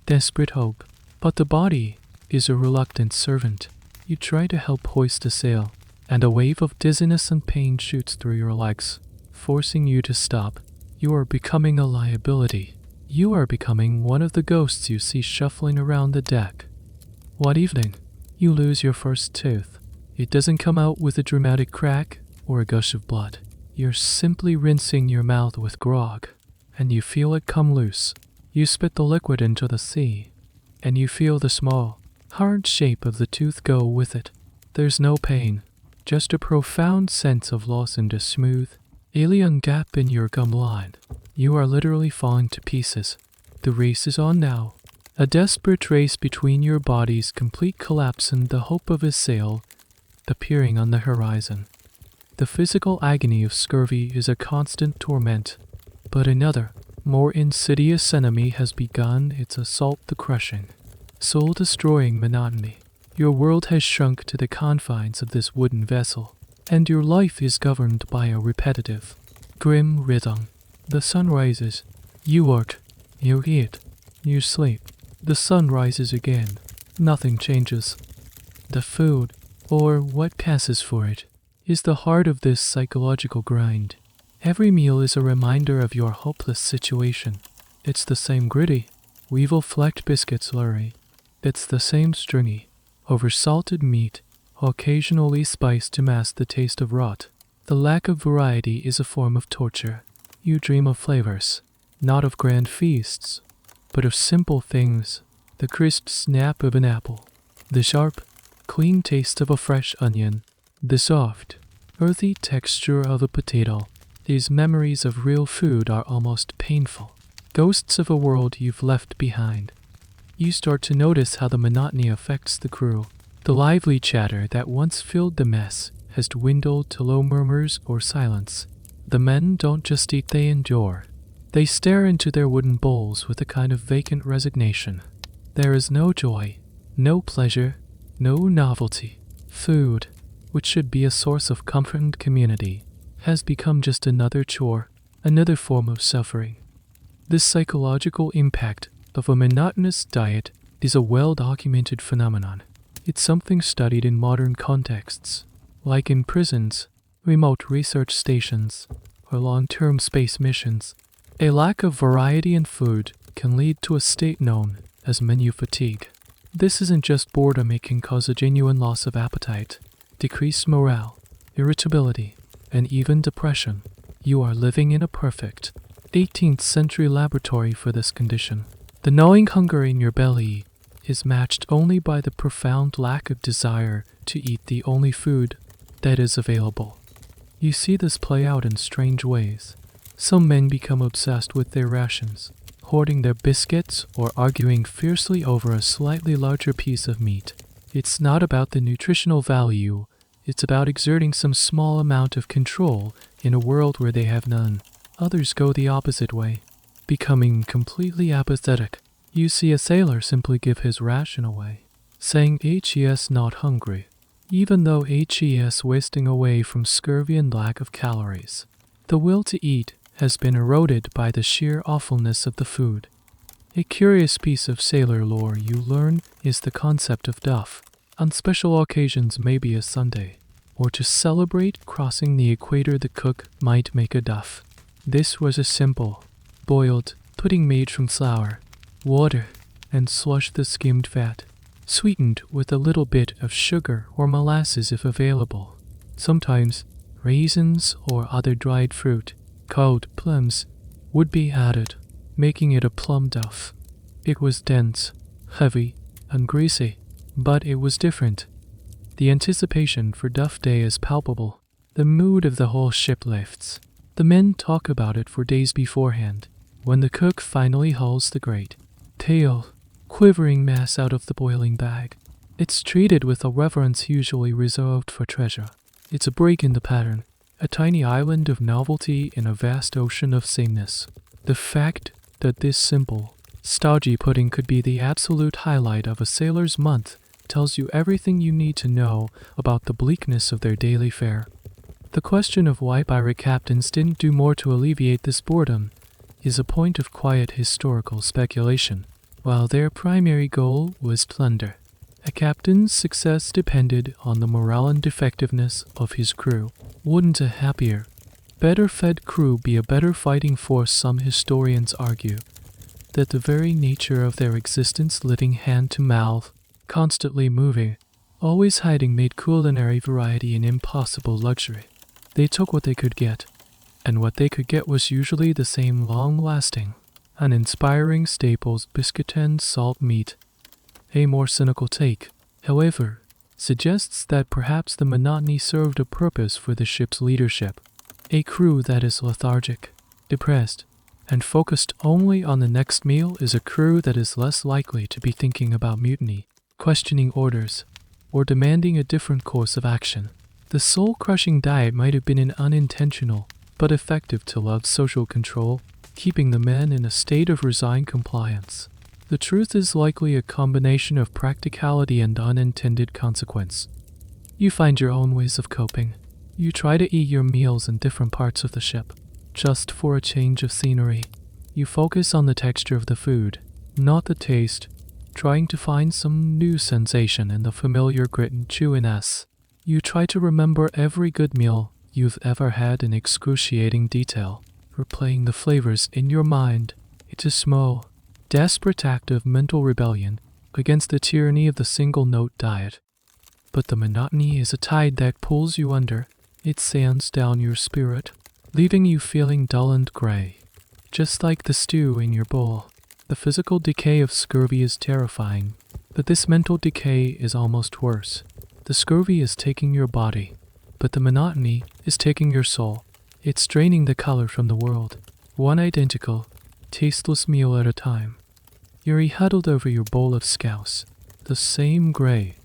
desperate hope. But the body is a reluctant servant. You try to help hoist a sail, and a wave of dizziness and pain shoots through your legs, forcing you to stop. You are becoming a liability. You are becoming one of the ghosts you see shuffling around the deck. One evening, you lose your first tooth. It doesn't come out with a dramatic crack or a gush of blood. You're simply rinsing your mouth with grog, and you feel it come loose. You spit the liquid into the sea, and you feel the small, hard shape of the tooth go with it. There's no pain, just a profound sense of loss and a smooth, alien gap in your gum line. You are literally falling to pieces. The race is on now. A desperate race between your body's complete collapse and the hope of a sail appearing on the horizon. The physical agony of scurvy is a constant torment, but another, more insidious enemy has begun its assault, the crushing, soul-destroying monotony. Your world has shrunk to the confines of this wooden vessel, and your life is governed by a repetitive, grim rhythm. The sun rises, you work, you eat, you sleep. The sun rises again, nothing changes. The food, or what passes for it, is the heart of this psychological grind. Every meal is a reminder of your hopeless situation. It's the same gritty, weevil-flecked biscuit slurry. It's the same stringy, over-salted meat, occasionally spiced to mask the taste of rot. The lack of variety is a form of torture. You dream of flavors, not of grand feasts, but of simple things. The crisp snap of an apple, the sharp, clean taste of a fresh onion, the soft, earthy texture of a potato. These memories of real food are almost painful, ghosts of a world you've left behind. You start to notice how the monotony affects the crew. The lively chatter that once filled the mess has dwindled to low murmurs or silence. The men don't just eat, they endure. They stare into their wooden bowls with a kind of vacant resignation. There is no joy, no pleasure, no novelty. Food, which should be a source of comfort and community, has become just another chore, another form of suffering. This psychological impact of a monotonous diet is a well-documented phenomenon. It's something studied in modern contexts, like in prisons, remote research stations, or long-term space missions. A lack of variety in food can lead to a state known as menu fatigue. This isn't just boredom, it can cause a genuine loss of appetite, decreased morale, irritability, and even depression. You are living in a perfect 18th century laboratory for this condition. The gnawing hunger in your belly is matched only by the profound lack of desire to eat the only food that is available. You see this play out in strange ways. Some men become obsessed with their rations, hoarding their biscuits or arguing fiercely over a slightly larger piece of meat. It's not about the nutritional value, it's about exerting some small amount of control in a world where they have none. Others go the opposite way, becoming completely apathetic. You see a sailor simply give his ration away, saying HES not hungry, even though HES wasting away from scurvy and lack of calories. The will to eat has been eroded by the sheer awfulness of the food. A curious piece of sailor lore you learn is the concept of duff. On special occasions, maybe a Sunday, or to celebrate crossing the equator, the cook might make a duff. This was a simple, boiled pudding made from flour, water, and slush the skimmed fat, sweetened with a little bit of sugar or molasses if available. Sometimes raisins or other dried fruit, called plums, would be added, making it a plum duff. It was dense, heavy, and greasy, but it was different. The anticipation for Duff Day is palpable. The mood of the whole ship lifts. The men talk about it for days beforehand, when the cook finally hauls the great tail, quivering mass out of the boiling bag. It's treated with a reverence usually reserved for treasure. It's a break in the pattern, a tiny island of novelty in a vast ocean of sameness. The fact that this simple, stodgy pudding could be the absolute highlight of a sailor's month tells you everything you need to know about the bleakness of their daily fare. The question of why pirate captains didn't do more to alleviate this boredom is a point of quiet historical speculation. While their primary goal was plunder, a captain's success depended on the morale and effectiveness of his crew. Wouldn't a happier, better-fed crew be a better fighting force? Some historians argue that the very nature of their existence, living hand to mouth, constantly moving, always hiding, made culinary variety an impossible luxury. They took what they could get, and what they could get was usually the same long-lasting, uninspiring staples: biscuit and salt meat. A more cynical take, however, suggests that perhaps the monotony served a purpose for the ship's leadership. A crew that is lethargic, depressed, and focused only on the next meal is a crew that is less likely to be thinking about mutiny, questioning orders, or demanding a different course of action. The soul-crushing diet might have been an unintentional but effective tool of social control, keeping the men in a state of resigned compliance. The truth is likely a combination of practicality and unintended consequence. You find your own ways of coping. You try to eat your meals in different parts of the ship, just for a change of scenery. You focus on the texture of the food, not the taste, trying to find some new sensation in the familiar grit and chewiness. You try to remember every good meal you've ever had in excruciating detail, replaying the flavors in your mind. It's a small, desperate act of mental rebellion against the tyranny of the single-note diet. But the monotony is a tide that pulls you under. It sands down your spirit, leaving you feeling dull and gray, just like the stew in your bowl. The physical decay of scurvy is terrifying, but this mental decay is almost worse. The scurvy is taking your body, but the monotony is taking your soul. It's draining the color from the world, one identical, tasteless meal at a time. You're huddled over your bowl of scouse, the same gray,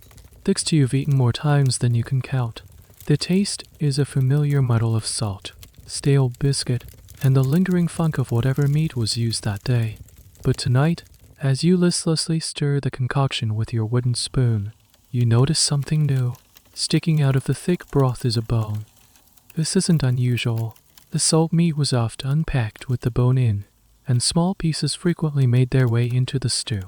thick stew you've eaten more times than you can count. The taste is a familiar muddle of salt, stale biscuit, and the lingering funk of whatever meat was used that day. But tonight, as you listlessly stir the concoction with your wooden spoon, you notice something new. Sticking out of the thick broth is a bone. This isn't unusual. The salt meat was oft unpacked with the bone in, and small pieces frequently made their way into the stew.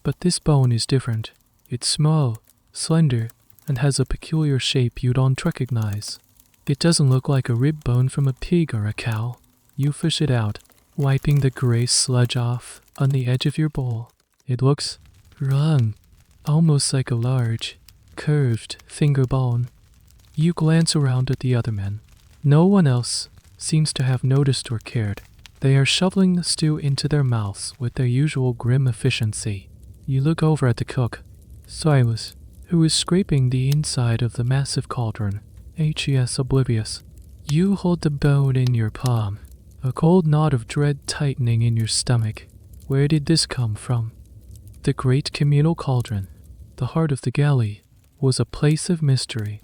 But this bone is different. It's small, slender, and has a peculiar shape you don't recognize. It doesn't look like a rib bone from a pig or a cow. You fish it out, wiping the gray sludge off on the edge of your bowl. It looks wrong, almost like a large, curved finger bone. You glance around at the other men. No one else seems to have noticed or cared. They are shoveling the stew into their mouths with their usual grim efficiency. You look over at the cook, Silas, who is scraping the inside of the massive cauldron, HES oblivious. You hold the bone in your palm, a cold knot of dread tightening in your stomach. Where did this come from? The great communal cauldron, the heart of the galley, was a place of mystery.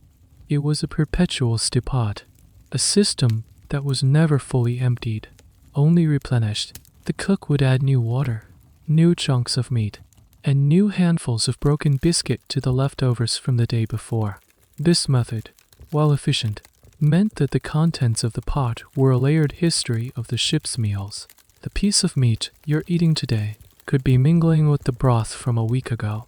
It was a perpetual stewpot, a system that was never fully emptied, only replenished. The cook would add new water, new chunks of meat, and new handfuls of broken biscuit to the leftovers from the day before. This method, while efficient, meant that the contents of the pot were a layered history of the ship's meals. The piece of meat you're eating today could be mingling with the broth from a week ago.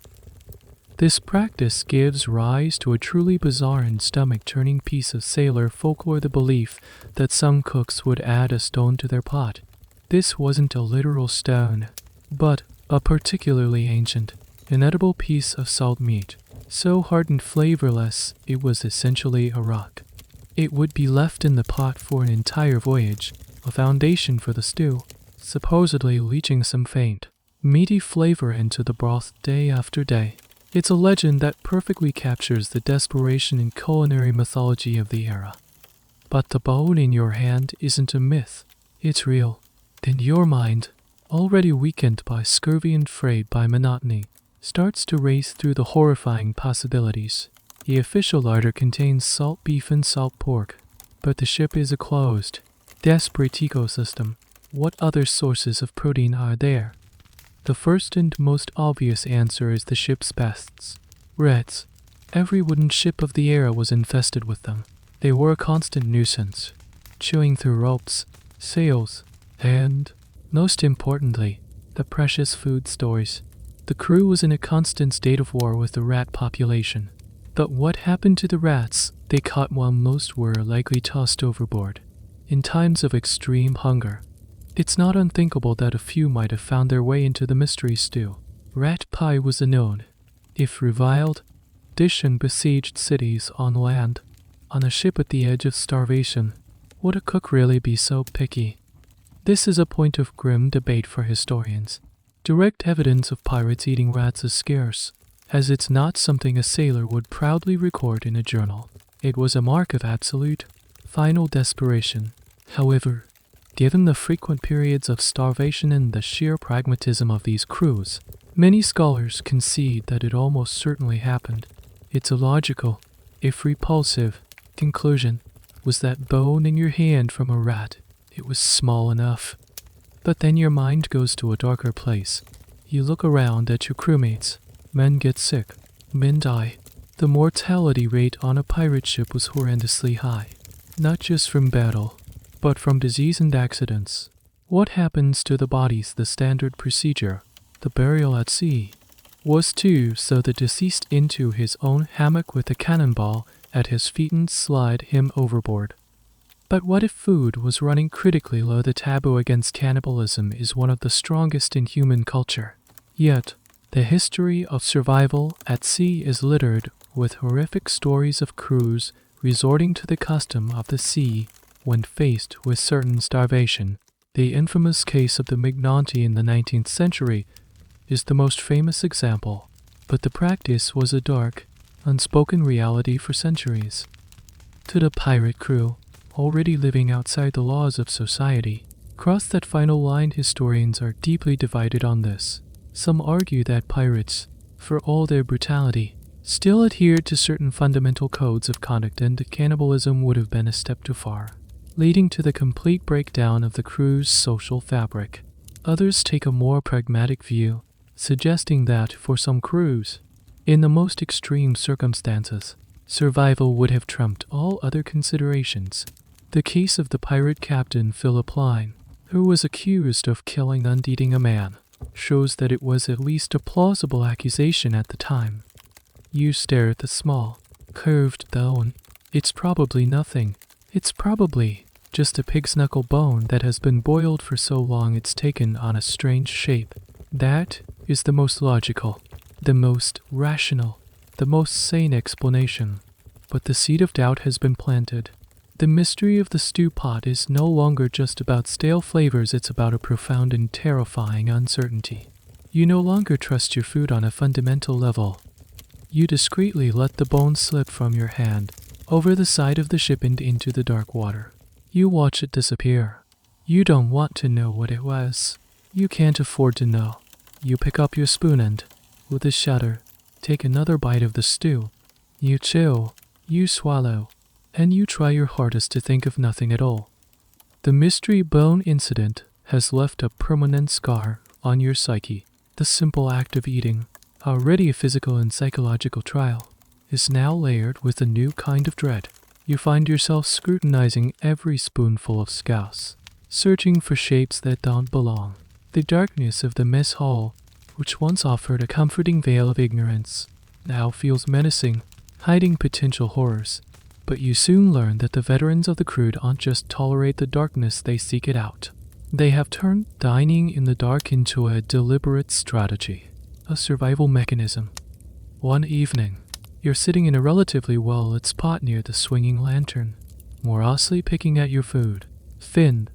This practice gives rise to a truly bizarre and stomach-turning piece of sailor folklore, the belief that some cooks would add a stone to their pot. This wasn't a literal stone, but a particularly ancient, inedible piece of salt meat, so hard and flavorless it was essentially a rock. It would be left in the pot for an entire voyage, a foundation for the stew, supposedly leaching some faint, meaty flavor into the broth day after day. It's a legend that perfectly captures the desperation and culinary mythology of the era. But the bone in your hand isn't a myth, it's real. And your mind, already weakened by scurvy and frayed by monotony, starts to race through the horrifying possibilities. The official larder contains salt beef and salt pork, but the ship is a closed, desperate ecosystem. What other sources of protein are there? The first and most obvious answer is the ship's pests. Rats. Every wooden ship of the era was infested with them. They were a constant nuisance, chewing through ropes, sails, and, most importantly, the precious food stores. The crew was in a constant state of war with the rat population. But what happened to the rats they caught while most were likely tossed overboard? In times of extreme hunger, it's not unthinkable that a few might have found their way into the mystery stew. Rat pie was a known, if reviled, dish in besieged cities on land. On a ship at the edge of starvation, would a cook really be so picky? This is a point of grim debate for historians. Direct evidence of pirates eating rats is scarce, as it's not something a sailor would proudly record in a journal. It was a mark of absolute, final desperation. However, given the frequent periods of starvation and the sheer pragmatism of these crews, many scholars concede that it almost certainly happened. Its illogical, if repulsive, conclusion was that bone in your hand from a rat. It was small enough. But then your mind goes to a darker place. You look around at your crewmates. Men get sick. Men die. The mortality rate on a pirate ship was horrendously high. Not just from battle, but from disease and accidents. What happens to the bodies? The standard procedure, the burial at sea, was to sew the deceased into his own hammock with a cannonball at his feet and slide him overboard. But what if food was running critically low? The taboo against cannibalism is one of the strongest in human culture. Yet, the history of survival at sea is littered with horrific stories of crews resorting to the custom of the sea when faced with certain starvation. The infamous case of the Mignonti in the 19th century is the most famous example, but the practice was a dark, unspoken reality for centuries. To the pirate crew, already living outside the laws of society. Cross that final line, historians are deeply divided on this. Some argue that pirates, for all their brutality, still adhered to certain fundamental codes of conduct, and cannibalism would have been a step too far, leading to the complete breakdown of the crew's social fabric. Others take a more pragmatic view, suggesting that, for some crews, in the most extreme circumstances, survival would have trumped all other considerations. The case of the pirate captain Philip Line, who was accused of killing and eating a man, shows that it was at least a plausible accusation at the time. You stare at the small, curved bone. It's probably nothing. It's probably just a pig's knuckle bone that has been boiled for so long it's taken on a strange shape. That is the most logical, the most rational, the most sane explanation. But the seed of doubt has been planted. The mystery of the stew pot is no longer just about stale flavors, it's about a profound and terrifying uncertainty. You no longer trust your food on a fundamental level. You discreetly let the bone slip from your hand, over the side of the ship and into the dark water. You watch it disappear. You don't want to know what it was. You can't afford to know. You pick up your spoon and, with a shudder, take another bite of the stew. You chew, you swallow, and you try your hardest to think of nothing at all. The mystery bone incident has left a permanent scar on your psyche. The simple act of eating, already a physical and psychological trial, is now layered with a new kind of dread. You find yourself scrutinizing every spoonful of scouse, searching for shapes that don't belong. The darkness of the mess hall, which once offered a comforting veil of ignorance, now feels menacing, hiding potential horrors. But you soon learn that the veterans of the crew don't just tolerate the darkness, they seek it out. They have turned dining in the dark into a deliberate strategy, a survival mechanism. One evening, you're sitting in a relatively well-lit spot near the swinging lantern, morosely picking at your food. Finn,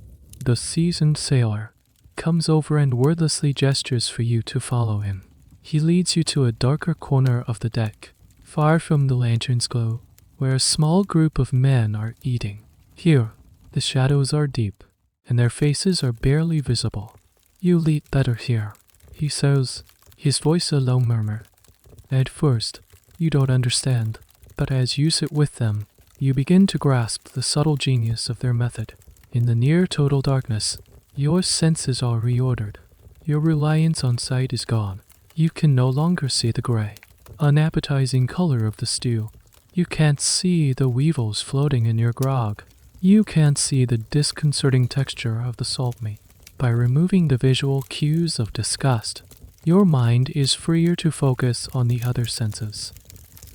the seasoned sailor, comes over and wordlessly gestures for you to follow him. He leads you to a darker corner of the deck, far from the lantern's glow, where a small group of men are eating. Here, the shadows are deep, and their faces are barely visible. "You'll eat better here," he says, his voice a low murmur. At first, you don't understand, but as you sit with them, you begin to grasp the subtle genius of their method. In the near total darkness, your senses are reordered. Your reliance on sight is gone. You can no longer see the gray, unappetizing color of the stew. You can't see the weevils floating in your grog. You can't see the disconcerting texture of the salt meat. By removing the visual cues of disgust, your mind is freer to focus on the other senses.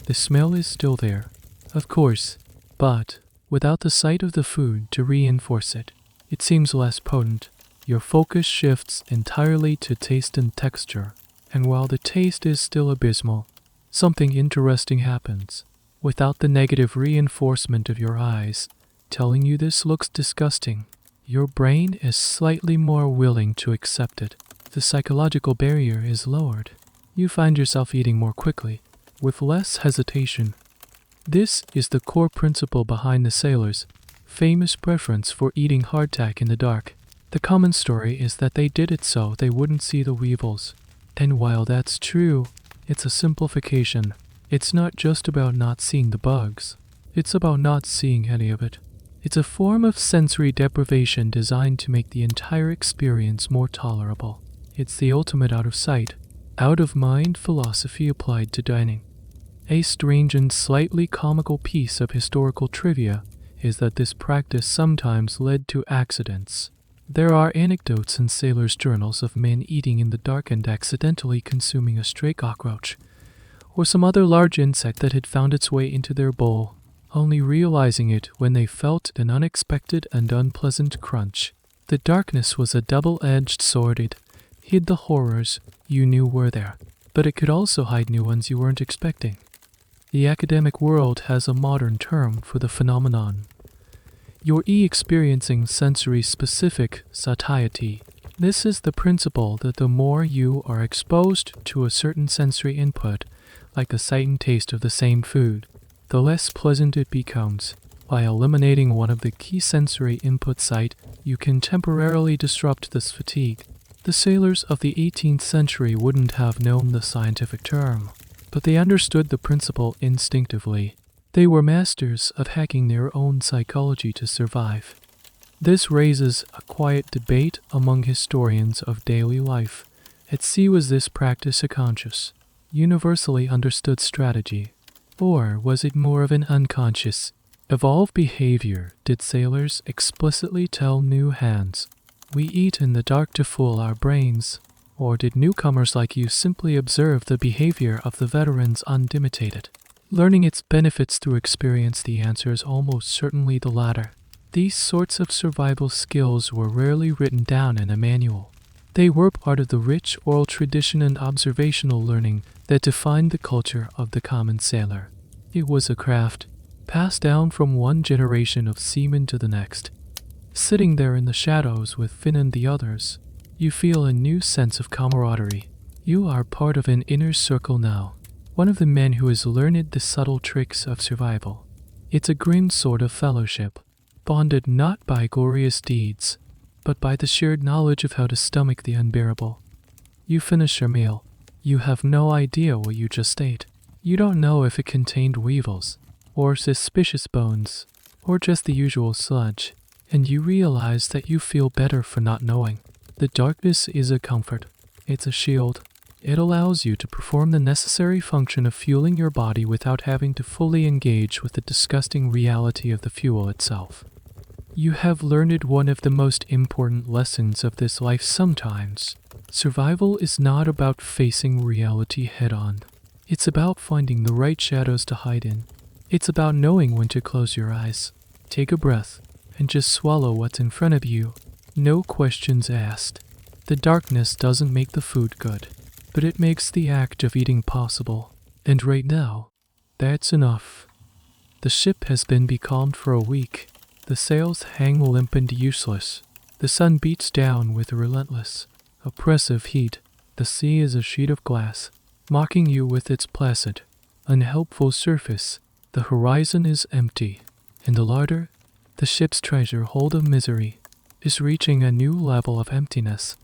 The smell is still there, of course, but without the sight of the food to reinforce it, it seems less potent. Your focus shifts entirely to taste and texture, and while the taste is still abysmal, something interesting happens. Without the negative reinforcement of your eyes telling you this looks disgusting, your brain is slightly more willing to accept it. The psychological barrier is lowered. You find yourself eating more quickly, with less hesitation. This is the core principle behind the sailors' famous preference for eating hardtack in the dark. The common story is that they did it so they wouldn't see the weevils. And while that's true, it's a simplification. It's not just about not seeing the bugs. It's about not seeing any of it. It's a form of sensory deprivation designed to make the entire experience more tolerable. It's the ultimate out of sight, out of mind philosophy applied to dining. A strange and slightly comical piece of historical trivia is that this practice sometimes led to accidents. There are anecdotes in sailors' journals of men eating in the dark and accidentally consuming a stray cockroach, or some other large insect that had found its way into their bowl, only realizing it when they felt an unexpected and unpleasant crunch. The darkness was a double-edged sword. It hid the horrors you knew were there, but it could also hide new ones you weren't expecting. The academic world has a modern term for the phenomenon. You're experiencing sensory-specific satiety. This is the principle that the more you are exposed to a certain sensory input, like the sight and taste of the same food, the less pleasant it becomes. By eliminating one of the key sensory input site, you can temporarily disrupt this fatigue. The sailors of the 18th century wouldn't have known the scientific term, but they understood the principle instinctively. They were masters of hacking their own psychology to survive. This raises a quiet debate among historians of daily life. At sea, was this practice a conscious, universally understood strategy, or was it more of an unconscious, evolved behavior? Did sailors explicitly tell new hands, "We eat in the dark to fool our brains"? Or did newcomers like you simply observe the behavior of the veterans undimitated, learning its benefits through experience? The answer is almost certainly the latter. These sorts of survival skills were rarely written down in a manual. They were part of the rich oral tradition and observational learning that defined the culture of the common sailor. It was a craft, passed down from one generation of seamen to the next. Sitting there in the shadows with Finn and the others, you feel a new sense of camaraderie. You are part of an inner circle now, one of the men who has learned the subtle tricks of survival. It's a grim sort of fellowship, bonded not by glorious deeds, but by the shared knowledge of how to stomach the unbearable. You finish your meal. You have no idea what you just ate. You don't know if it contained weevils, or suspicious bones, or just the usual sludge, and you realize that you feel better for not knowing. The darkness is a comfort. It's a shield. It allows you to perform the necessary function of fueling your body without having to fully engage with the disgusting reality of the fuel itself. You have learned one of the most important lessons of this life sometimes. Survival is not about facing reality head-on. It's about finding the right shadows to hide in. It's about knowing when to close your eyes, take a breath, and just swallow what's in front of you. No questions asked. The darkness doesn't make the food good, but it makes the act of eating possible. And right now, that's enough. The ship has been becalmed for a week. The sails hang limp and useless. The sun beats down with a relentless, oppressive heat. The sea is a sheet of glass, mocking you with its placid, unhelpful surface. The horizon is empty, and the larder, the ship's treasure hold of misery, is reaching a new level of emptiness.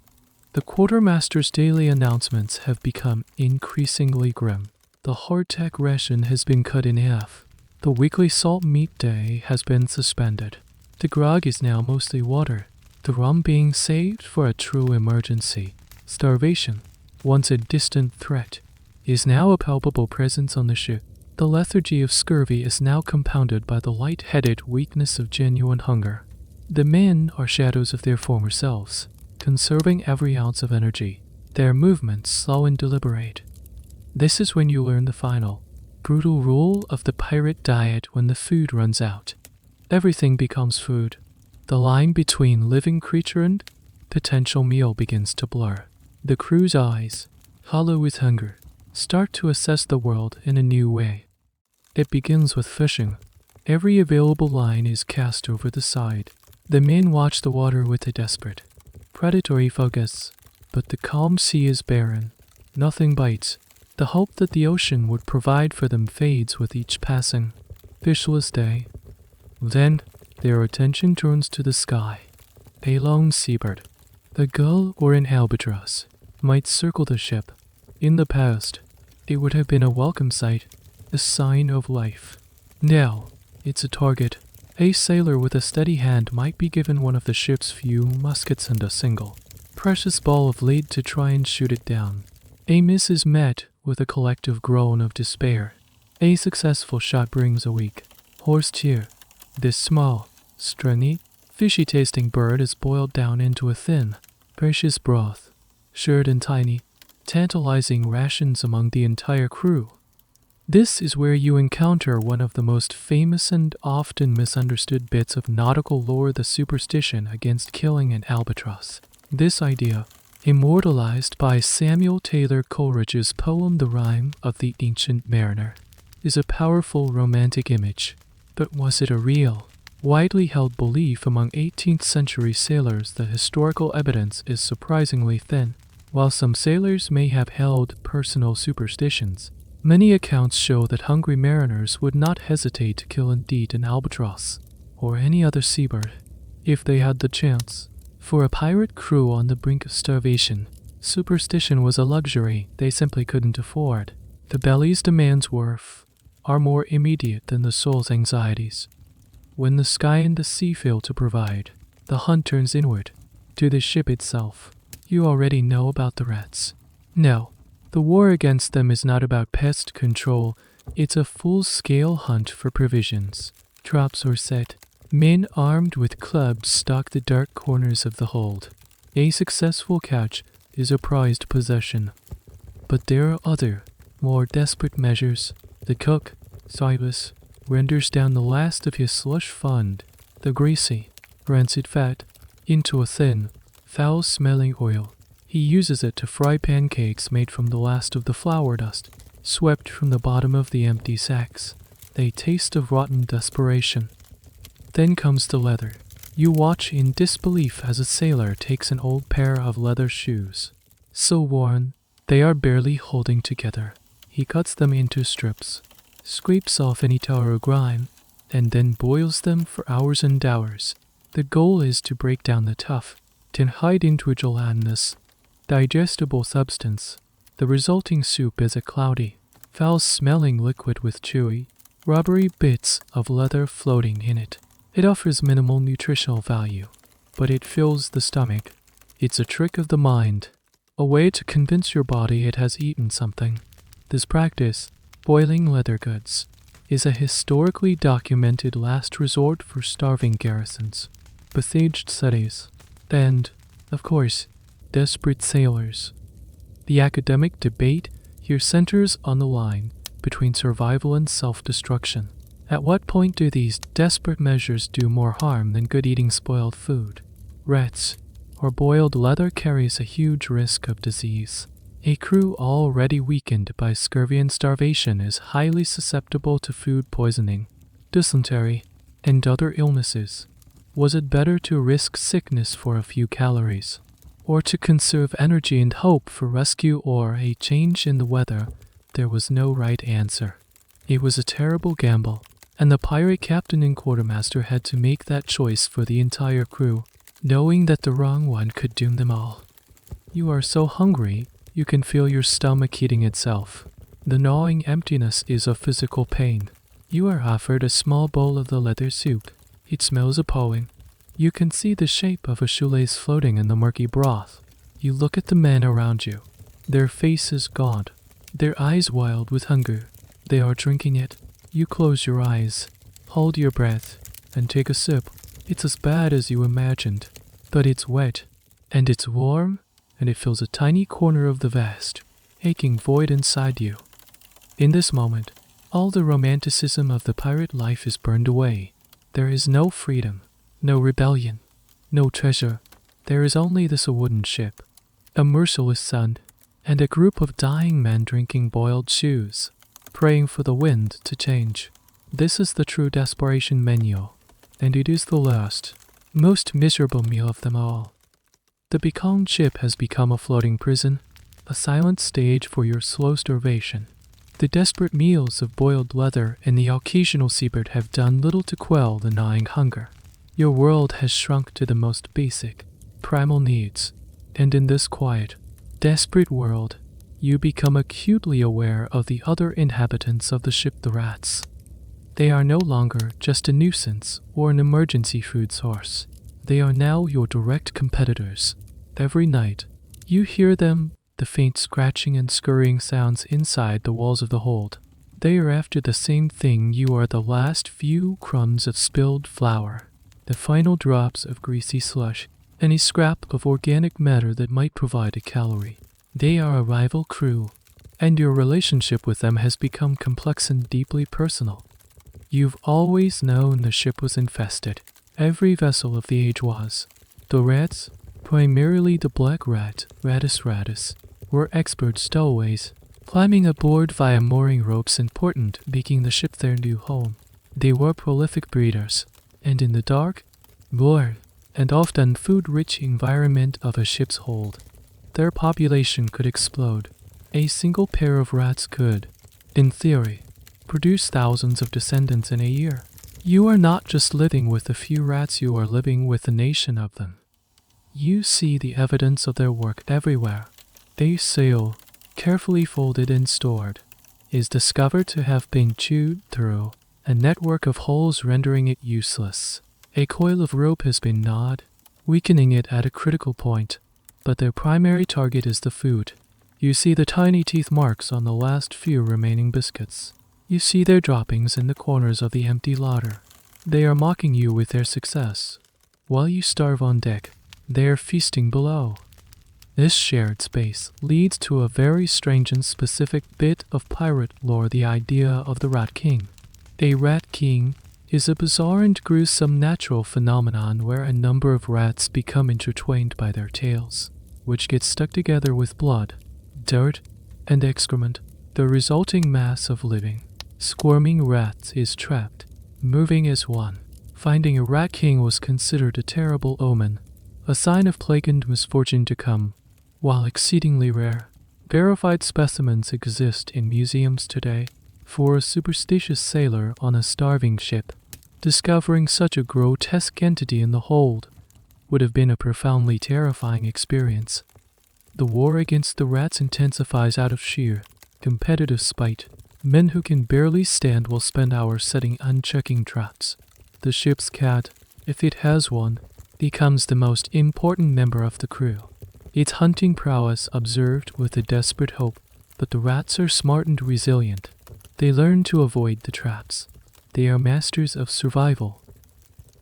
The quartermaster's daily announcements have become increasingly grim. The hardtack ration has been cut in half. The weekly salt meat day has been suspended. The grog is now mostly water, the rum being saved for a true emergency. Starvation, once a distant threat, is now a palpable presence on the ship. The lethargy of scurvy is now compounded by the light-headed weakness of genuine hunger. The men are shadows of their former selves, conserving every ounce of energy, their movements slow and deliberate. This is when you learn the final, brutal rule of the pirate diet. When the food runs out, everything becomes food. The line between living creature and potential meal begins to blur. The crew's eyes, hollow with hunger, start to assess the world in a new way. It begins with fishing. Every available line is cast over the side. The men watch the water with a desperate, predatory focus, but the calm sea is barren. Nothing bites. The hope that the ocean would provide for them fades with each passing, fishless day. Then, their attention turns to the sky. A lone seabird, a gull or an albatross, might circle the ship. In the past, it would have been a welcome sight, a sign of life. Now, it's a target. A sailor with a steady hand might be given one of the ship's few muskets and a single, precious ball of lead to try and shoot it down. A miss is met with a collective groan of despair. A successful shot brings a weak, hoarse cheer. This small, stringy, fishy-tasting bird is boiled down into a thin, precious broth, shared in tiny, tantalizing rations among the entire crew. This is where you encounter one of the most famous and often misunderstood bits of nautical lore: the superstition against killing an albatross. This idea, immortalized by Samuel Taylor Coleridge's poem The Rime of the Ancient Mariner, is a powerful romantic image. But was it a real, widely held belief among 18th century sailors? The historical evidence is surprisingly thin. While some sailors may have held personal superstitions, Many accounts show that hungry mariners would not hesitate to kill and eat an albatross or any other seabird if they had the chance. For a pirate crew on the brink of starvation, superstition was a luxury they simply couldn't afford. The belly's demands are more immediate than the soul's anxieties. When the sky and the sea fail to provide, the hunt turns inward, to the ship itself. You already know about the rats. No, the war against them is not about pest control, it's a full-scale hunt for provisions. Traps are set. Men armed with clubs stalk the dark corners of the hold. A successful catch is a prized possession. But there are other, more desperate measures. The cook, Cybus, renders down the last of his slush fund, the greasy, rancid fat, into a thin, foul-smelling oil. He uses it to fry pancakes made from the last of the flour dust, swept from the bottom of the empty sacks. They taste of rotten desperation. Then comes the leather. You watch in disbelief as a sailor takes an old pair of leather shoes. So worn, they are barely holding together. He cuts them into strips, scrapes off any tar or grime, and then boils them for hours and hours. The goal is to break down the tough, to hide into a gelatinous, digestible substance. The resulting soup is a cloudy, foul-smelling liquid with chewy, rubbery bits of leather floating in it. It offers minimal nutritional value, but it fills the stomach. It's a trick of the mind, a way to convince your body it has eaten something. This practice, boiling leather goods, is a historically documented last resort for starving garrisons, besieged cities, and, of course, desperate sailors. The academic debate here centers on the line between survival and self-destruction. At what point do these desperate measures do more harm than good eating spoiled food? Rats or boiled leather carries a huge risk of disease. A crew already weakened by scurvy and starvation is highly susceptible to food poisoning, dysentery, and other illnesses. Was it better to risk sickness for a few calories, or to conserve energy and hope for rescue or a change in the weather? There was no right answer. It was a terrible gamble, and the pirate captain and quartermaster had to make that choice for the entire crew, knowing that the wrong one could doom them all. You are so hungry, you can feel your stomach eating itself. The gnawing emptiness is a physical pain. You are offered a small bowl of the leather soup. It smells appalling. You can see the shape of a shoelace floating in the murky broth. You look at the men around you. Their faces gaunt, their eyes wild with hunger. They are drinking it. You close your eyes, hold your breath, and take a sip. It's as bad as you imagined, but it's wet, and it's warm, and it fills a tiny corner of the vast, aching void inside you. In this moment, all the romanticism of the pirate life is burned away. There is no freedom, no rebellion, no treasure. There is only this wooden ship, a merciless sun, and a group of dying men drinking boiled shoes, praying for the wind to change. This is the true desperation menu, and it is the last, most miserable meal of them all. The becalmed ship has become a floating prison, a silent stage for your slow starvation. The desperate meals of boiled leather and the occasional seabird have done little to quell the gnawing hunger. Your world has shrunk to the most basic, primal needs, and in this quiet, desperate world, you become acutely aware of the other inhabitants of the ship, the rats. They are no longer just a nuisance or an emergency food source. They are now your direct competitors. Every night, you hear them, the faint scratching and scurrying sounds inside the walls of the hold. They are after the same thing you are, the last few crumbs of spilled flour, the final drops of greasy slush, any scrap of organic matter that might provide a calorie. They are a rival crew, and your relationship with them has become complex and deeply personal. You've always known the ship was infested. Every vessel of the age was. The rats, primarily the black rat, Rattus rattus, were expert stowaways, climbing aboard via mooring ropes important, making the ship their new home. They were prolific breeders, and in the dark, warm, and often food-rich environment of a ship's hold, their population could explode. A single pair of rats could, in theory, produce thousands of descendants in a year. You are not just living with a few rats, you are living with a nation of them. You see the evidence of their work everywhere. Their cell, carefully folded and stored, is discovered to have been chewed through a network of holes, rendering it useless. A coil of rope has been gnawed, weakening it at a critical point, but their primary target is the food. You see the tiny teeth marks on the last few remaining biscuits. You see their droppings in the corners of the empty larder. They are mocking you with their success. While you starve on deck, they are feasting below. This shared space leads to a very strange and specific bit of pirate lore, the idea of the Rat King. A Rat King is a bizarre and gruesome natural phenomenon where a number of rats become intertwined by their tails, which get stuck together with blood, dirt, and excrement. The resulting mass of living, squirming rats is trapped, moving as one. Finding a Rat King was considered a terrible omen, a sign of plague and misfortune to come. While exceedingly rare, verified specimens exist in museums today. For a superstitious sailor on a starving ship, discovering such a grotesque entity in the hold would have been a profoundly terrifying experience. The war against the rats intensifies out of sheer competitive spite. Men who can barely stand will spend hours setting unchecking traps. The ship's cat, if it has one, becomes the most important member of the crew. Its hunting prowess observed with a desperate hope, but the rats are smart and resilient. They learn to avoid the traps. They are masters of survival.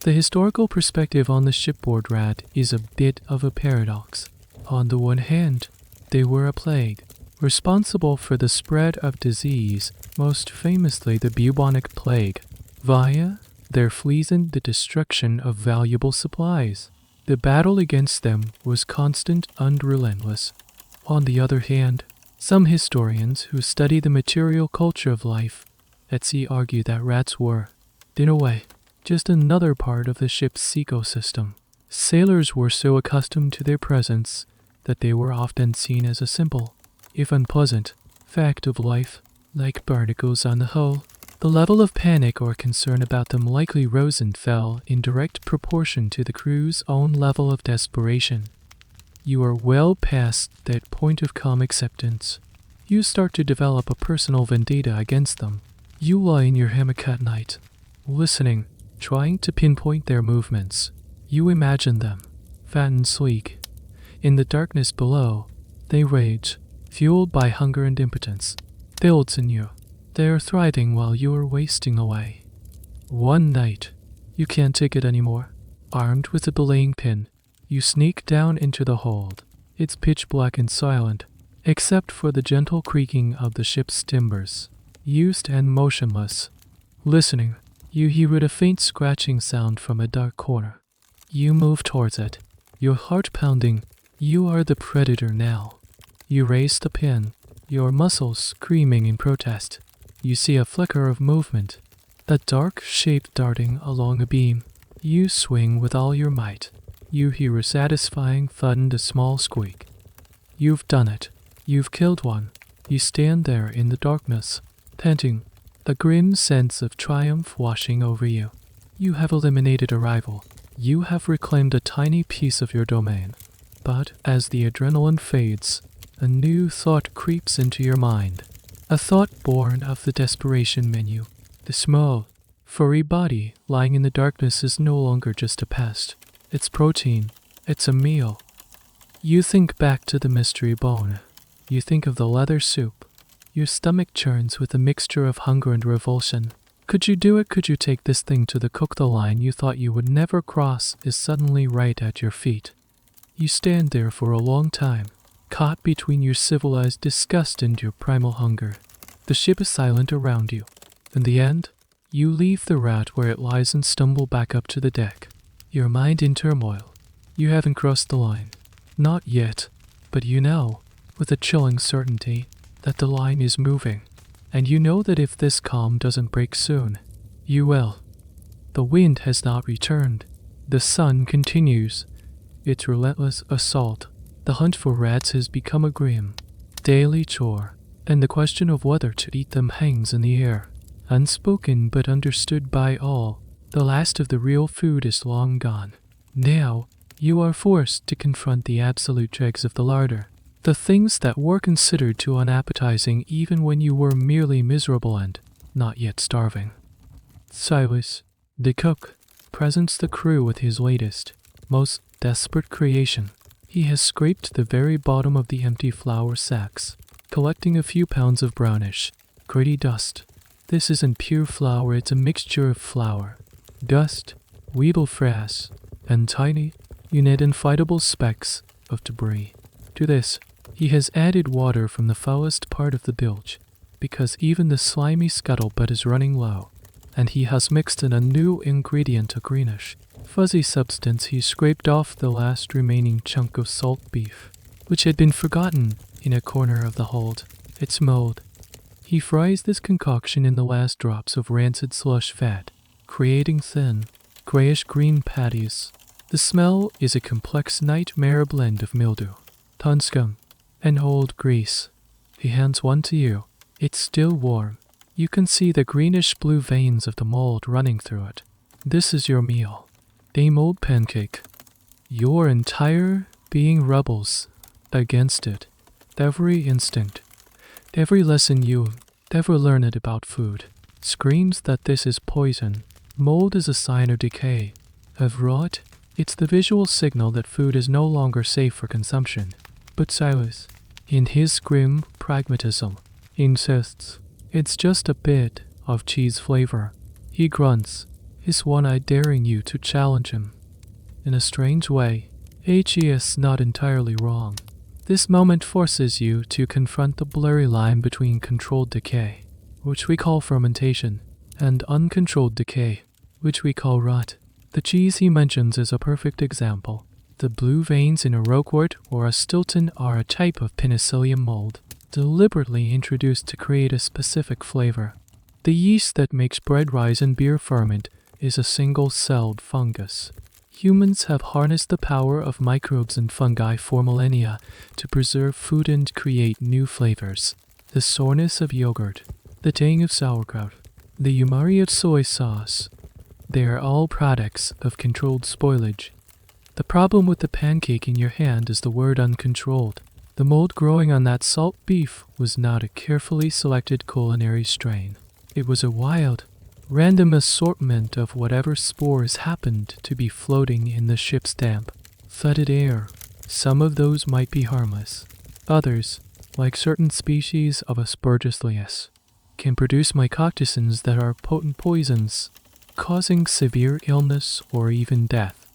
The historical perspective on the shipboard rat is a bit of a paradox. On the one hand, they were a plague, responsible for the spread of disease, most famously the bubonic plague, via their fleas and the destruction of valuable supplies. The battle against them was constant and relentless. On the other hand, some historians who study the material culture of life at sea argue that rats were, in a way, just another part of the ship's ecosystem. Sailors were so accustomed to their presence that they were often seen as a simple, if unpleasant, fact of life, like barnacles on the hull. The level of panic or concern about them likely rose and fell in direct proportion to the crew's own level of desperation. You are well past that point of calm acceptance. You start to develop a personal vendetta against them. You lie in your hammock at night, listening, trying to pinpoint their movements. You imagine them, fat and sleek. In the darkness below, they rage, fueled by hunger and impotence. Builds in you. They are thriving while you are wasting away. One night, you can't take it anymore. Armed with a belaying pin, you sneak down into the hold. It's pitch black and silent, except for the gentle creaking of the ship's timbers. You stand motionless. Listening, you hear a faint scratching sound from a dark corner. You move towards it, your heart pounding. You are the predator now. You raise the pin, your muscles screaming in protest. You see a flicker of movement, a dark shape darting along a beam. You swing with all your might. You hear a satisfying thud and a small squeak. You've done it. You've killed one. You stand there in the darkness, panting, a grim sense of triumph washing over you. You have eliminated a rival. You have reclaimed a tiny piece of your domain. But as the adrenaline fades, a new thought creeps into your mind. A thought born of the desperation menu. The small, furry body lying in the darkness is no longer just a pest. It's protein. It's a meal. You think back to the mystery bone. You think of the leather soup. Your stomach churns with a mixture of hunger and revulsion. Could you do it? Could you take this thing to the cook? The line you thought you would never cross is suddenly right at your feet. You stand there for a long time, caught between your civilized disgust and your primal hunger. The ship is silent around you. In the end, you leave the rat where it lies and stumble back up to the deck, your mind in turmoil. You haven't crossed the line. Not yet, but you know, with a chilling certainty, that the line is moving. And you know that if this calm doesn't break soon, you will. The wind has not returned. The sun continues its relentless assault. The hunt for rats has become a grim, daily chore, and the question of whether to eat them hangs in the air. Unspoken but understood by all, the last of the real food is long gone. Now, you are forced to confront the absolute dregs of the larder, the things that were considered too unappetizing even when you were merely miserable and not yet starving. Silas, the cook, presents the crew with his latest, most desperate creation. He has scraped the very bottom of the empty flour sacks, collecting a few pounds of brownish, gritty dust. This isn't pure flour, it's a mixture of flour, dust, weevil frass, and tiny, unidentifiable specks of debris. To this, he has added water from the foulest part of the bilge, because even the slimy scuttlebutt is running low, and he has mixed in a new ingredient, a greenish, fuzzy substance. He scraped off the last remaining chunk of salt beef, which had been forgotten in a corner of the hold. It's mold. He fries this concoction in the last drops of rancid slush fat, creating thin, grayish-green patties. The smell is a complex nightmare blend of mildew, ton scum, and old grease. He hands one to you. It's still warm. You can see the greenish-blue veins of the mold running through it. This is your meal. A mold pancake. Your entire being rebels against it. Every instinct, every lesson you ever learned about food, screams that this is poison. Mold is a sign of decay, of rot. It's the visual signal that food is no longer safe for consumption. But Silas, in his grim pragmatism, insists it's just a bit of cheese flavor. He grunts, his one eye daring you to challenge him. In a strange way, he is not entirely wrong. This moment forces you to confront the blurry line between controlled decay, which we call fermentation, and uncontrolled decay, which we call rot. The cheese he mentions is a perfect example. The blue veins in a Roquefort or a Stilton are a type of penicillium mold, deliberately introduced to create a specific flavor. The yeast that makes bread rise and beer ferment is a single-celled fungus. Humans have harnessed the power of microbes and fungi for millennia to preserve food and create new flavors. The sourness of yogurt, the tang of sauerkraut, the umami of soy sauce. They are all products of controlled spoilage. The problem with the pancake in your hand is the word uncontrolled. The mold growing on that salt beef was not a carefully selected culinary strain. It was a wild, random assortment of whatever spores happened to be floating in the ship's damp, fetid air. Some of those might be harmless. Others, like certain species of Aspergillosis, can produce mycotoxins that are potent poisons, causing severe illness or even death.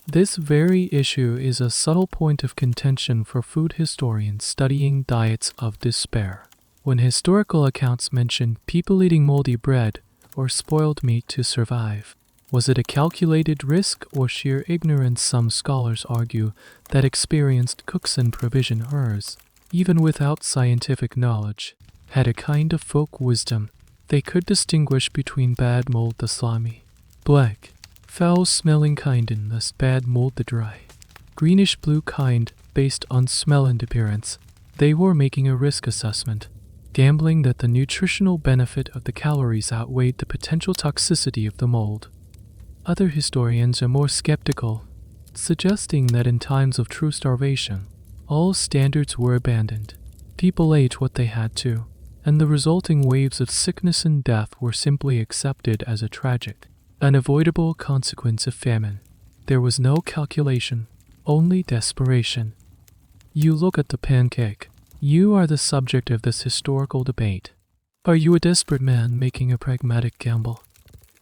This very issue is a subtle point of contention for food historians studying diets of despair. When historical accounts mention people eating moldy bread or spoiled meat to survive, was it a calculated risk or sheer ignorance? Some scholars argue that experienced cooks and provisioners, even without scientific knowledge, had a kind of folk wisdom. They could distinguish between bad mold, the slimy, black, foul-smelling kind, and thus bad mold, the dry, greenish-blue kind, based on smell and appearance. They were making a risk assessment, gambling that the nutritional benefit of the calories outweighed the potential toxicity of the mold. Other historians are more skeptical, suggesting that in times of true starvation, all standards were abandoned. People ate what they had to, and the resulting waves of sickness and death were simply accepted as a tragic, unavoidable consequence of famine. There was no calculation, only desperation. You look at the pancake. You are the subject of this historical debate. Are you a desperate man making a pragmatic gamble?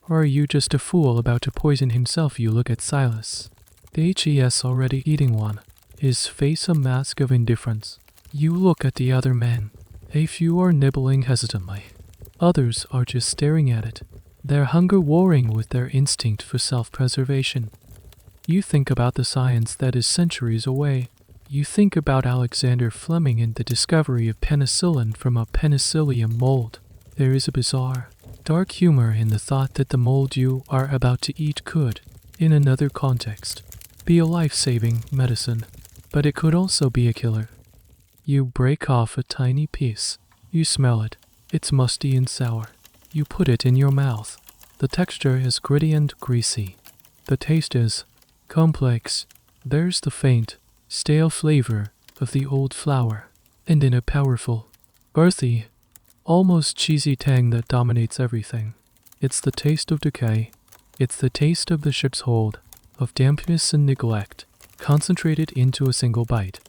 Or are you just a fool about to poison himself? You look at Silas. The HES already eating one, his face a mask of indifference. You look at the other men. A few are nibbling hesitantly. Others are just staring at it, their hunger warring with their instinct for self-preservation. You think about the science that is centuries away. You think about Alexander Fleming and the discovery of penicillin from a penicillium mold. There is a bizarre, dark humor in the thought that the mold you are about to eat could, in another context, be a life-saving medicine, but it could also be a killer. You break off a tiny piece, You smell it. It's musty and sour. You put it in your mouth. The texture is gritty and greasy. The taste is complex. There's the faint, stale flavor of the old flour, and in a powerful, earthy, almost cheesy tang that dominates everything. It's the taste of decay. It's the taste of the ship's hold, of dampness and neglect, concentrated into a single bite.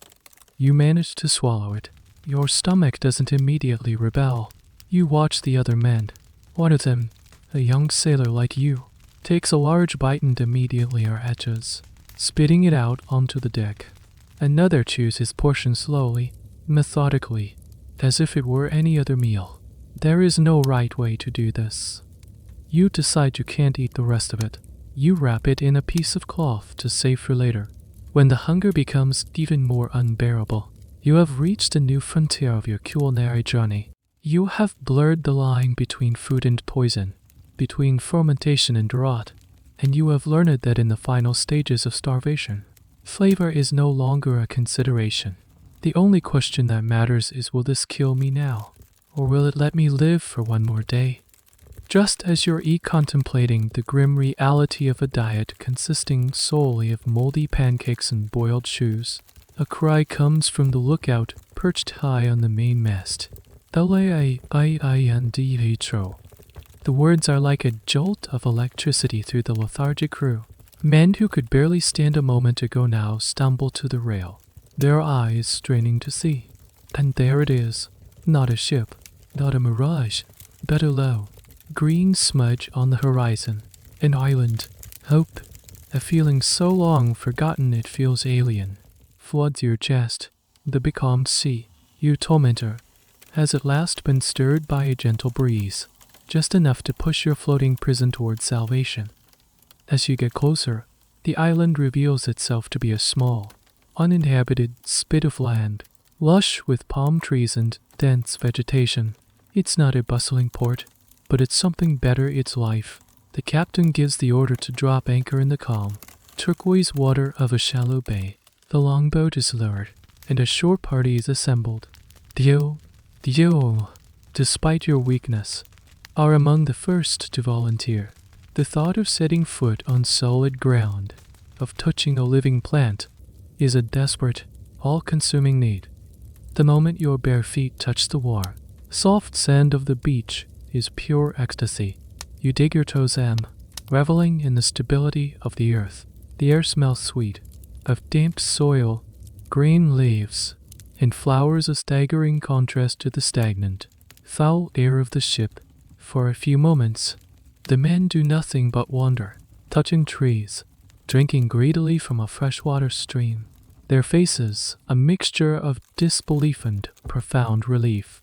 You manage to swallow it. Your stomach doesn't immediately rebel. You watch the other men. One of them, a young sailor like you, takes a large bite and immediately retches, spitting it out onto the deck. Another chews his portion slowly, methodically, as if it were any other meal. There is no right way to do this. You decide you can't eat the rest of it. You wrap it in a piece of cloth to save for later. When the hunger becomes even more unbearable, you have reached a new frontier of your culinary journey. You have blurred the line between food and poison, between fermentation and rot, and you have learned that in the final stages of starvation, flavor is no longer a consideration. The only question that matters is, will this kill me now, or will it let me live for one more day? Just as you're contemplating the grim reality of a diet consisting solely of moldy pancakes and boiled shoes, a cry comes from the lookout perched high on the mainmast. The words are like a jolt of electricity through the lethargic crew. Men who could barely stand a moment ago now stumble to the rail, their eyes straining to see. And there it is, not a ship, not a mirage, but a low, green smudge on the horizon, an island, hope, a feeling so long forgotten it feels alien, floods your chest. The becalmed sea, you tormentor, has at last been stirred by a gentle breeze, just enough to push your floating prison towards salvation. As you get closer, the island reveals itself to be a small, uninhabited spit of land, lush with palm trees and dense vegetation. It's not a bustling port, but it's something better. It's life. The captain gives the order to drop anchor in the calm, turquoise water of a shallow bay. The longboat is lowered, and a shore party is assembled. You, despite your weakness, are among the first to volunteer. The thought of setting foot on solid ground, of touching a living plant, is a desperate, all-consuming need. The moment your bare feet touch the warm, soft sand of the beach is pure ecstasy. You dig your toes in, reveling in the stability of the earth. The air smells sweet, of damp soil, green leaves, and flowers, a staggering contrast to the stagnant, foul air of the ship. For a few moments, the men do nothing but wander, touching trees, drinking greedily from a freshwater stream. Their faces a mixture of disbelief and profound relief.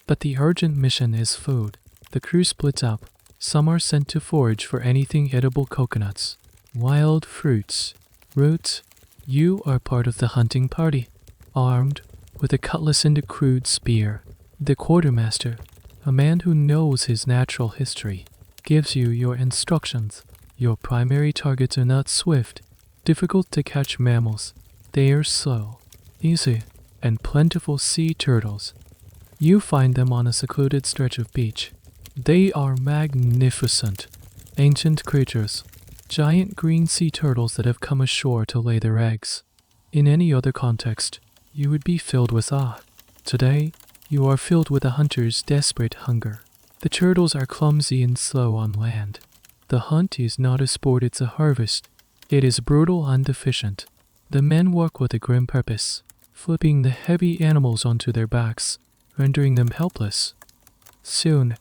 But the urgent mission is food. The crew splits up. Some are sent to forage for anything edible: coconuts, wild fruits, roots. You are part of the hunting party, armed with a cutlass and a crude spear. The quartermaster, a man who knows his natural history, gives you your instructions. Your primary targets are not swift, difficult to catch mammals. They are slow, easy, and plentiful sea turtles. You find them on a secluded stretch of beach. They are magnificent, ancient creatures, giant green sea turtles that have come ashore to lay their eggs. In any other context, you would be filled with awe. Today, you are filled with a hunter's desperate hunger. The turtles are clumsy and slow on land. The hunt is not a sport, it's a harvest. It is brutal and efficient. The men work with a grim purpose, flipping the heavy animals onto their backs, rendering them helpless. Soon,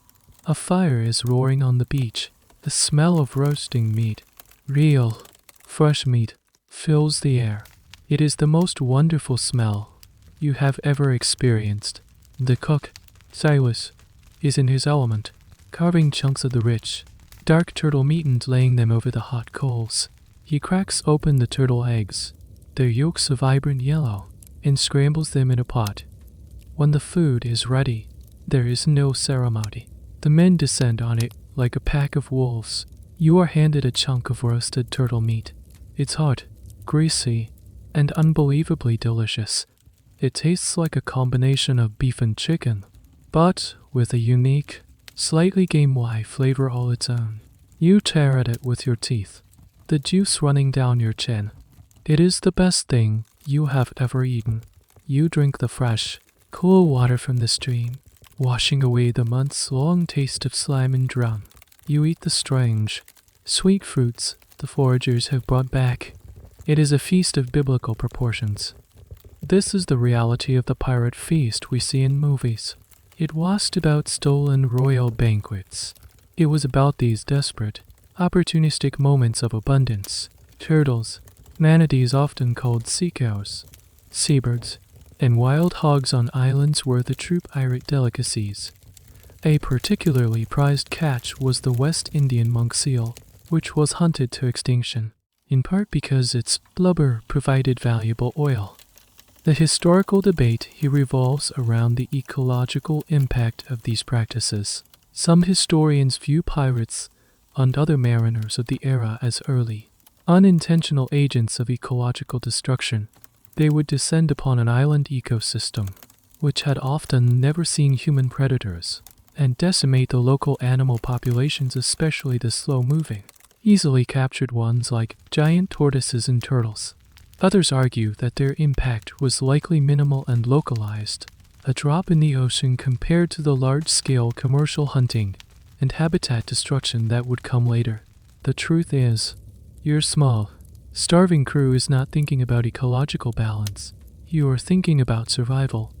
a fire is roaring on the beach. The smell of roasting meat, real, fresh meat, fills the air. It is the most wonderful smell you have ever experienced. The cook, Silas, is in his element, carving chunks of the rich, dark turtle meat and laying them over the hot coals. He cracks open the turtle eggs, their yolks a vibrant yellow, and scrambles them in a pot. When the food is ready, there is no ceremony. The men descend on it like a pack of wolves. You are handed a chunk of roasted turtle meat. It's hot, greasy, and unbelievably delicious. It tastes like a combination of beef and chicken. but with a unique, slightly gamey flavor all its own. You tear at it with your teeth, the juice running down your chin. It is the best thing you have ever eaten. You drink the fresh, cool water from the stream, washing away the months-long taste of slime and drum. You eat the strange, sweet fruits the foragers have brought back. It is a feast of biblical proportions. This is the reality of the pirate feast we see in movies. It wasn't about stolen royal banquets. It was about these desperate, opportunistic moments of abundance. Turtles, manatees often called sea cows, seabirds, and wild hogs on islands were the true pirate delicacies. A particularly prized catch was the West Indian monk seal, which was hunted to extinction, in part because its blubber provided valuable oil. The historical debate here revolves around the ecological impact of these practices. Some historians view pirates and other mariners of the era as early, unintentional agents of ecological destruction. They would descend upon an island ecosystem, which had often never seen human predators, and decimate the local animal populations, especially the slow-moving, easily captured ones like giant tortoises and turtles. Others argue that their impact was likely minimal and localized, a drop in the ocean compared to the large-scale commercial hunting and habitat destruction that would come later. The truth is, your small, starving crew is not thinking about ecological balance. You are thinking about survival.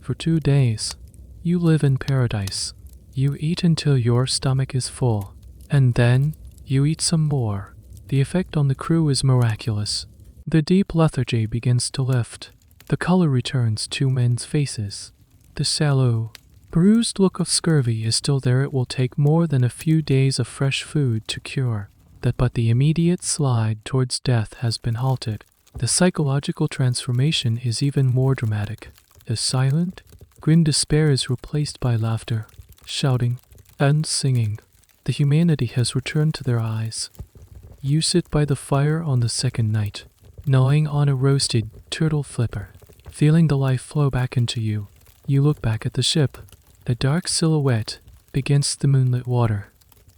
For 2 days, you live in paradise. You eat until your stomach is full, and then you eat some more. The effect on the crew is miraculous. The deep lethargy begins to lift. The color returns to men's faces. The sallow, bruised look of scurvy is still there. It will take more than a few days of fresh food to cure that, but the immediate slide towards death has been halted. The psychological transformation is even more dramatic. The silent, grim despair is replaced by laughter, shouting, and singing. The humanity has returned to their eyes. You sit by the fire on the second night, gnawing on a roasted turtle flipper, feeling the life flow back into you. You look back at the ship, a dark silhouette against the moonlit water.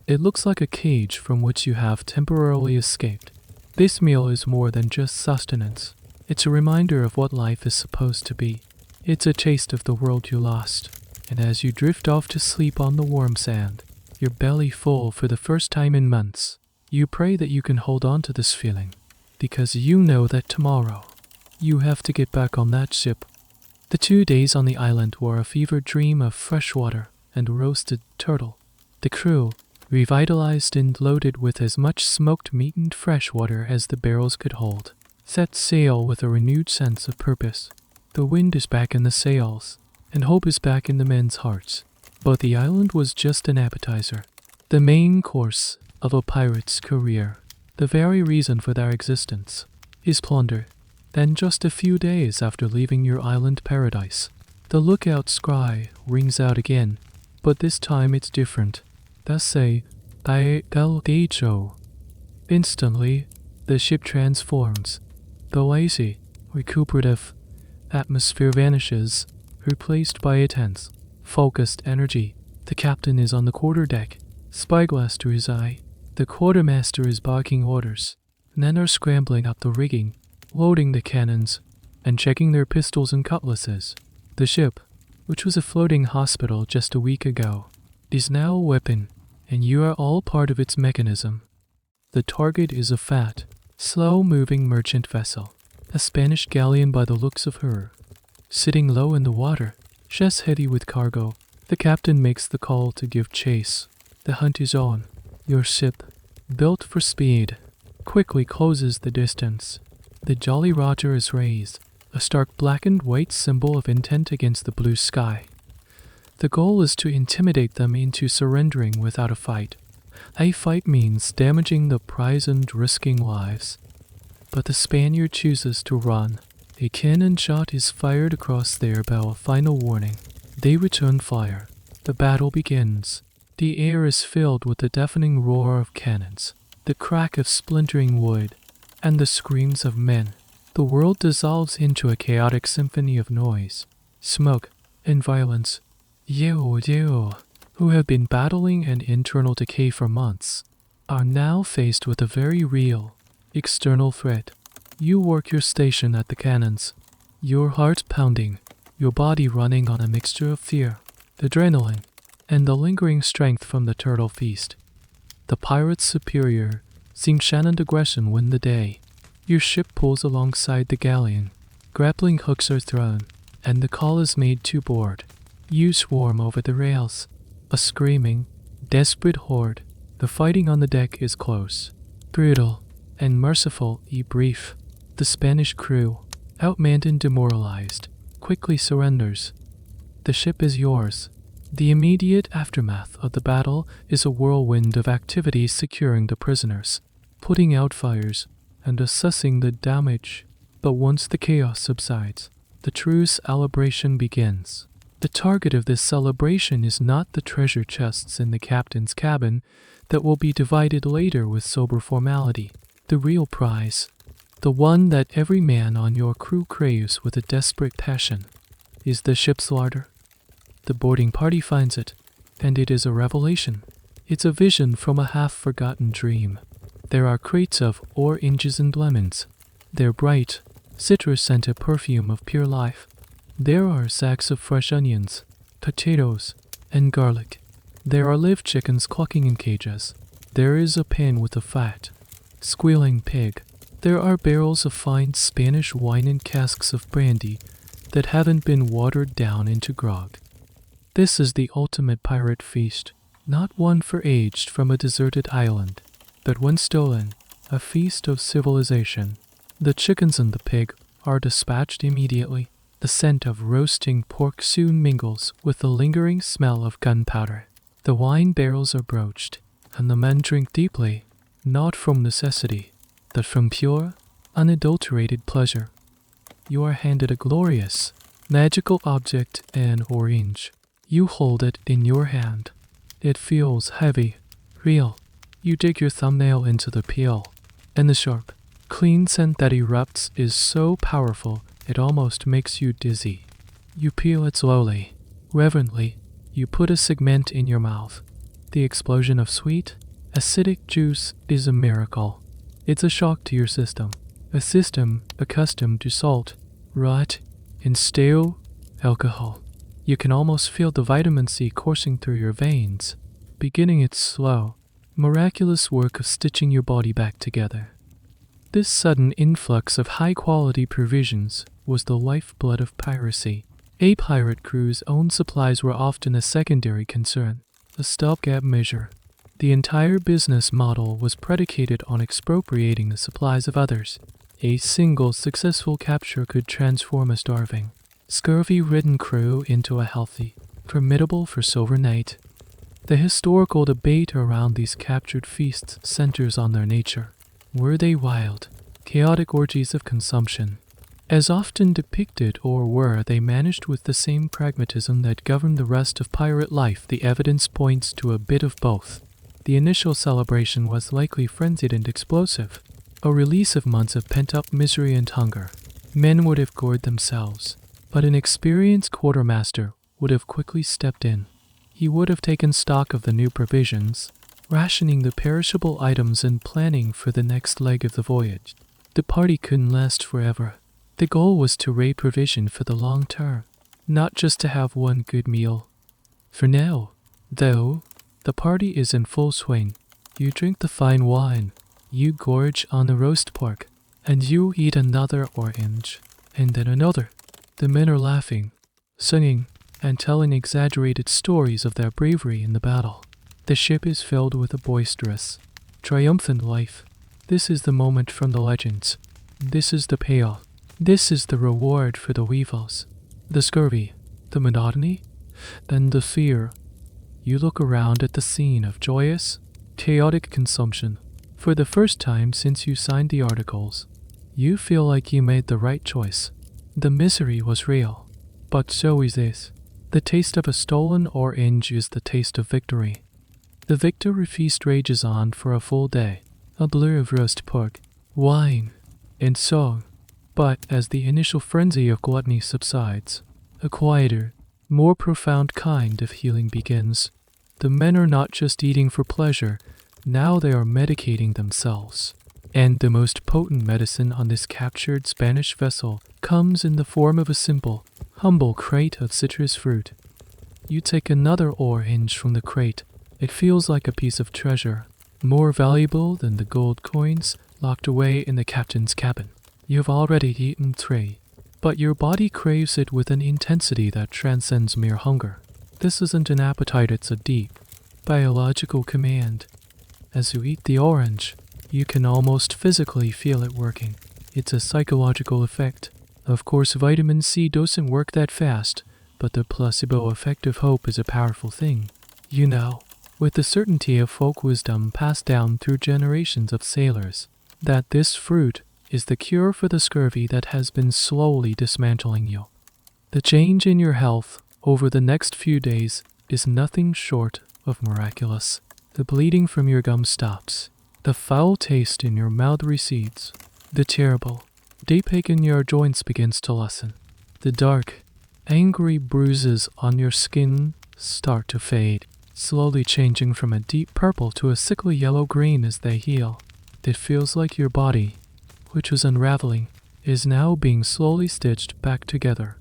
It looks like a cage from which you have temporarily escaped. This meal is more than just sustenance. It's a reminder of what life is supposed to be. It's a taste of the world you lost. And as you drift off to sleep on the warm sand, your belly full for the first time in months, you pray that you can hold on to this feeling, because you know that tomorrow you have to get back on that ship. The 2 days on the island were a fever dream of fresh water and roasted turtle. The crew, revitalized and loaded with as much smoked meat and fresh water as the barrels could hold, set sail with a renewed sense of purpose. The wind is back in the sails, and hope is back in the men's hearts. But the island was just an appetizer, the main course of a pirate's career. The very reason for their existence is plunder. Then just a few days after leaving your island paradise, the lookout's cry rings out again, but this time it's different. Thus say, "Dai del Dejo." Instantly, the ship transforms. The lazy, recuperative atmosphere vanishes, replaced by a tense, focused energy. The captain is on the quarterdeck, spyglass to his eye. The quartermaster is barking orders. Men are scrambling up the rigging, loading the cannons, and checking their pistols and cutlasses. The ship, which was a floating hospital just a week ago, is now a weapon, and you are all part of its mechanism. The target is a fat, slow-moving merchant vessel, a Spanish galleon by the looks of her. Sitting low in the water, chest heavy with cargo, the captain makes the call to give chase. The hunt is on. Your ship, built for speed, quickly closes the distance. The Jolly Roger is raised, a stark black and white symbol of intent against the blue sky. The goal is to intimidate them into surrendering without a fight. A fight means damaging the prize and risking lives. But the Spaniard chooses to run. A cannon shot is fired across their bow, a final warning. They return fire. The battle begins. The air is filled with the deafening roar of cannons, the crack of splintering wood, and the screams of men. The world dissolves into a chaotic symphony of noise, smoke, and violence. you, who have been battling an internal decay for months, are now faced with a very real, external threat. You work your station at the cannons, your heart pounding, your body running on a mixture of fear, adrenaline, and the lingering strength from the turtle feast. The pirate's superior, seeing Shannon's aggression win the day. Your ship pulls alongside the galleon, grappling hooks are thrown, and the call is made to board. You swarm over the rails, a screaming, desperate horde. The fighting on the deck is close, brutal, and merciful yet brief. The Spanish crew, outmanned and demoralized, quickly surrenders. The ship is yours. The immediate aftermath of the battle is a whirlwind of activities securing the prisoners, putting out fires, and assessing the damage. But once the chaos subsides, the true celebration begins. The target of this celebration is not the treasure chests in the captain's cabin that will be divided later with sober formality. The real prize, the one that every man on your crew craves with a desperate passion, is the ship's larder. The boarding party finds it, and it is a revelation. It's a vision from a half-forgotten dream. There are crates of oranges and lemons. Their bright, citrus-scented perfume of pure life. There are sacks of fresh onions, potatoes, and garlic. There are live chickens clucking in cages. There is a pen with a fat, squealing pig. There are barrels of fine Spanish wine and casks of brandy that haven't been watered down into grog. This is the ultimate pirate feast, not one for aged from a deserted island, but when stolen, a feast of civilization. The chickens and the pig are dispatched immediately. The scent of roasting pork soon mingles with the lingering smell of gunpowder. The wine barrels are broached, and the men drink deeply, not from necessity, but from pure, unadulterated pleasure. You are handed a glorious, magical object, an orange. You hold it in your hand. It feels heavy, real. You dig your thumbnail into the peel, and the sharp, clean scent that erupts is so powerful it almost makes you dizzy. You peel it slowly, reverently. You put a segment in your mouth. The explosion of sweet, acidic juice is a miracle. It's a shock to your system, a system accustomed to salt, rot, and stale alcohol. You can almost feel the vitamin C coursing through your veins, beginning its slow, miraculous work of stitching your body back together. This sudden influx of high-quality provisions was the lifeblood of piracy. A pirate crew's own supplies were often a secondary concern, a stopgap measure. The entire business model was predicated on expropriating the supplies of others. A single successful capture could transform a starving, scurvy-ridden crew into a healthy, formidable for silver knight. The historical debate around these captured feasts centers on their nature. Were they wild, chaotic orgies of consumption, as often depicted, or were they managed with the same pragmatism that governed the rest of pirate life? The evidence points to a bit of both. The initial celebration was likely frenzied and explosive, a release of months of pent-up misery and hunger. Men would have gored themselves, but an experienced quartermaster would have quickly stepped in. He would have taken stock of the new provisions, rationing the perishable items and planning for the next leg of the voyage. The party couldn't last forever. The goal was to raid provision for the long term, not just to have one good meal. For now, though, the party is in full swing. You drink the fine wine, you gorge on the roast pork, and you eat another orange, and then another. The men are laughing, singing, and telling exaggerated stories of their bravery in the battle. The ship is filled with a boisterous, triumphant life. This is the moment from the legends. This is the payoff. This is the reward for the weevils, the scurvy, the monotony, then the fear. You look around at the scene of joyous, chaotic consumption. For the first time since you signed the articles, you feel like you made the right choice. The misery was real, but so is this. The taste of a stolen orange is the taste of victory. The victory feast rages on for a full day, a blur of roast pork, wine, and song. But as the initial frenzy of gluttony subsides, a quieter, more profound kind of healing begins. The men are not just eating for pleasure, now they are medicating themselves. And the most potent medicine on this captured Spanish vessel comes in the form of a simple, humble crate of citrus fruit. You take another orange from the crate. It feels like a piece of treasure, more valuable than the gold coins locked away in the captain's cabin. You've already eaten 3, but your body craves it with an intensity that transcends mere hunger. This isn't an appetite, it's a deep, biological command. As you eat the orange, you can almost physically feel it working. It's a psychological effect. Of course, vitamin C doesn't work that fast, but the placebo effect of hope is a powerful thing. You know, with the certainty of folk wisdom passed down through generations of sailors, that this fruit is the cure for the scurvy that has been slowly dismantling you. The change in your health over the next few days is nothing short of miraculous. The bleeding from your gums stops. The foul taste in your mouth recedes. The terrible deep ache in your joints begins to lessen. The dark, angry bruises on your skin start to fade, slowly changing from a deep purple to a sickly yellow-green as they heal. It feels like your body, which was unraveling, is now being slowly stitched back together.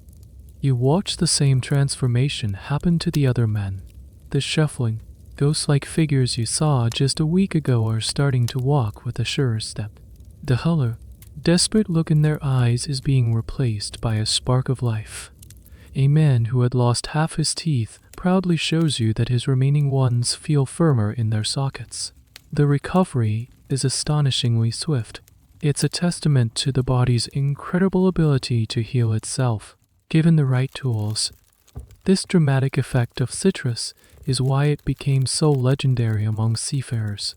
You watch the same transformation happen to the other men. The shuffling, ghost-like figures you saw just a week ago are starting to walk with a surer step. The hollow, desperate look in their eyes is being replaced by a spark of life. A man who had lost half his teeth proudly shows you that his remaining ones feel firmer in their sockets. The recovery is astonishingly swift. It's a testament to the body's incredible ability to heal itself, given the right tools. This dramatic effect of citrus is why it became so legendary among seafarers.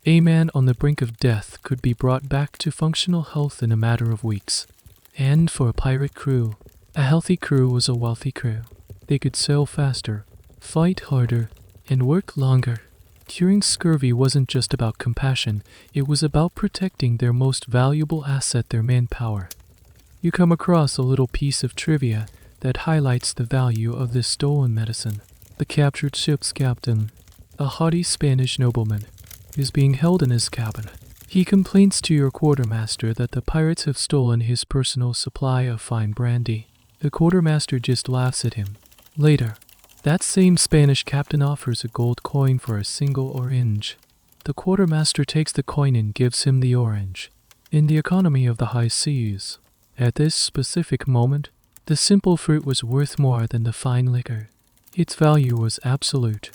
A man on the brink of death could be brought back to functional health in a matter of weeks. And for a pirate crew, a healthy crew was a wealthy crew. They could sail faster, fight harder, and work longer. Curing scurvy wasn't just about compassion, it was about protecting their most valuable asset, their manpower. You come across a little piece of trivia that highlights the value of this stolen medicine. The captured ship's captain, a haughty Spanish nobleman, is being held in his cabin. He complains to your quartermaster that the pirates have stolen his personal supply of fine brandy. The quartermaster just laughs at him. Later, that same Spanish captain offers a gold coin for a single orange. The quartermaster takes the coin and gives him the orange. In the economy of the high seas, at this specific moment, the simple fruit was worth more than the fine liquor. Its value was absolute.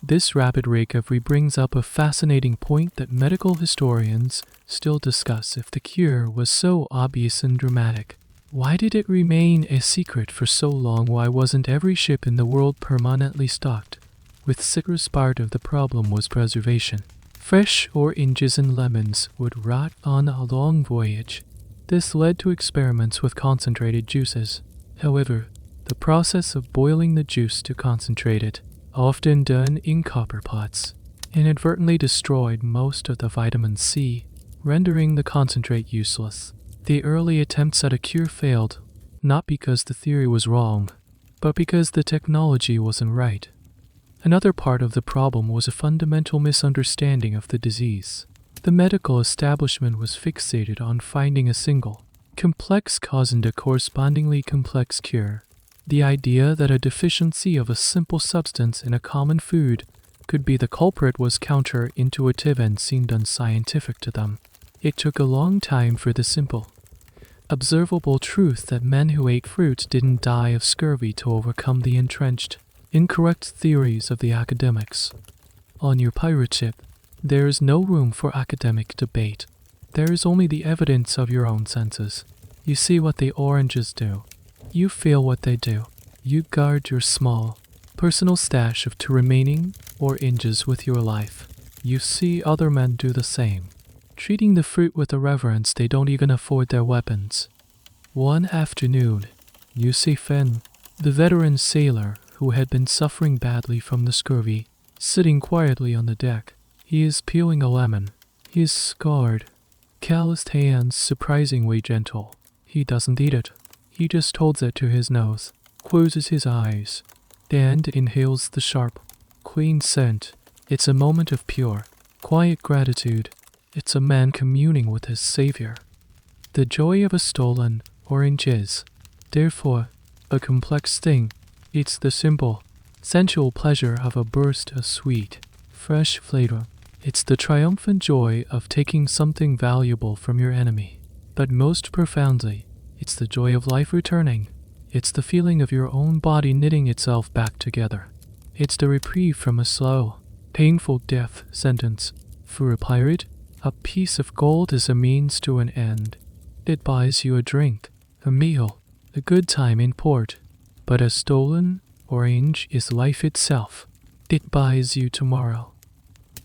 This rapid recovery brings up a fascinating point that medical historians still discuss. If the cure was so obvious and dramatic, why did it remain a secret for so long? Why wasn't every ship in the world permanently stocked with citrus? Part of the problem was preservation. Fresh oranges and lemons would rot on a long voyage. This led to experiments with concentrated juices. However, the process of boiling the juice to concentrate it, often done in copper pots, inadvertently destroyed most of the vitamin C, rendering the concentrate useless. The early attempts at a cure failed, not because the theory was wrong, but because the technology wasn't right. Another part of the problem was a fundamental misunderstanding of the disease. The medical establishment was fixated on finding a single, complex cause and a correspondingly complex cure. The idea that a deficiency of a simple substance in a common food could be the culprit was counterintuitive and seemed unscientific to them. It took a long time for the simple, observable truth that men who ate fruit didn't die of scurvy to overcome the entrenched, incorrect theories of the academics. On your pirate ship, there is no room for academic debate. There is only the evidence of your own senses. You see what the oranges do. You feel what they do. You guard your small, personal stash of 2 remaining oranges with your life. You see other men do the same, treating the fruit with a reverence they don't even afford their weapons. One afternoon, you see Finn, the veteran sailor who had been suffering badly from the scurvy, sitting quietly on the deck. He is peeling a lemon. He is scarred, calloused hands surprisingly gentle. He doesn't eat it. He just holds it to his nose, closes his eyes, and inhales the sharp, clean scent. It's a moment of pure, quiet gratitude. It's a man communing with his savior. The joy of a stolen orange is, therefore, a complex thing. It's the simple, sensual pleasure of a burst of sweet, fresh flavor. It's the triumphant joy of taking something valuable from your enemy. But most profoundly, it's the joy of life returning. It's the feeling of your own body knitting itself back together. It's the reprieve from a slow, painful death sentence. For a pirate, a piece of gold is a means to an end. It buys you a drink, a meal, a good time in port. But a stolen orange is life itself. It buys you tomorrow.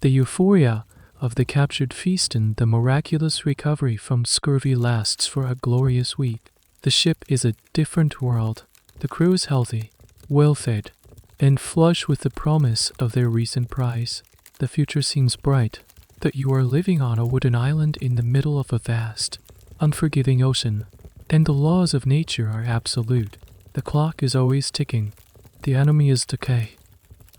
The euphoria of the captured feast and the miraculous recovery from scurvy lasts for a glorious week. The ship is a different world. The crew is healthy, well-fed, and flush with the promise of their recent prize. The future seems bright, that you are living on a wooden island in the middle of a vast, unforgiving ocean, and the laws of nature are absolute. The clock is always ticking. The enemy is decay.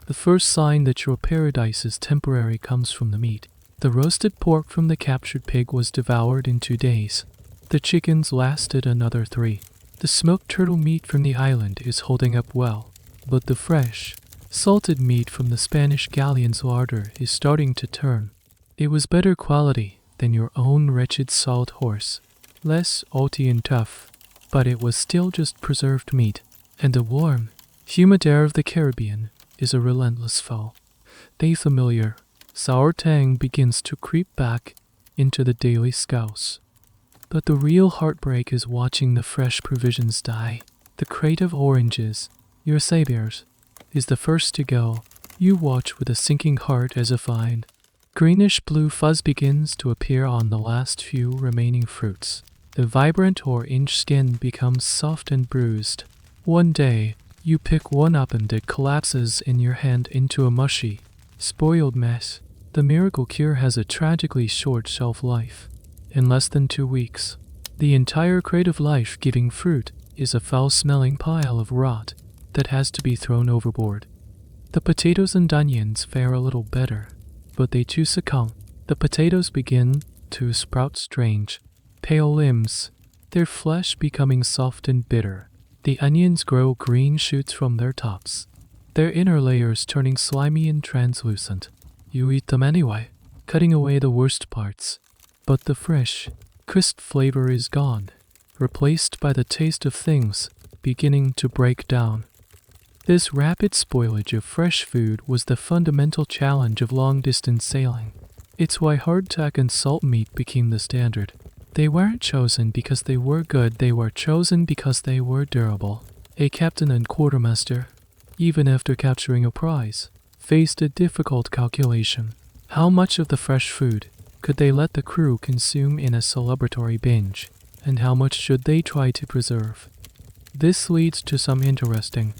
The first sign that your paradise is temporary comes from the meat. The roasted pork from the captured pig was devoured in 2 days. The chickens lasted another 3. The smoked turtle meat from the island is holding up well, but the fresh, salted meat from the Spanish galleon's larder is starting to turn. It was better quality than your own wretched salt horse, less oaty and tough, but it was still just preserved meat, and the warm, humid air of the Caribbean is a relentless foe. The familiar, sour tang begins to creep back into the daily scouse. But the real heartbreak is watching the fresh provisions die. The crate of oranges, your saviors, is the first to go. You watch with a sinking heart as a fine, greenish-blue fuzz begins to appear on the last few remaining fruits. The vibrant orange skin becomes soft and bruised. One day, you pick one up and it collapses in your hand into a mushy, spoiled mess. The miracle cure has a tragically short shelf life. In less than 2 weeks, the entire crate of life-giving fruit is a foul-smelling pile of rot that has to be thrown overboard. The potatoes and onions fare a little better, but they too succumb. The potatoes begin to sprout strange, pale limbs, their flesh becoming soft and bitter. The onions grow green shoots from their tops, their inner layers turning slimy and translucent. You eat them anyway, cutting away the worst parts. But the fresh, crisp flavor is gone, replaced by the taste of things beginning to break down. This rapid spoilage of fresh food was the fundamental challenge of long-distance sailing. It's why hardtack and salt meat became the standard. They weren't chosen because they were good, they were chosen because they were durable. A captain and quartermaster, even after capturing a prize, faced a difficult calculation. How much of the fresh food could they let the crew consume in a celebratory binge, and how much should they try to preserve? This leads to some interesting,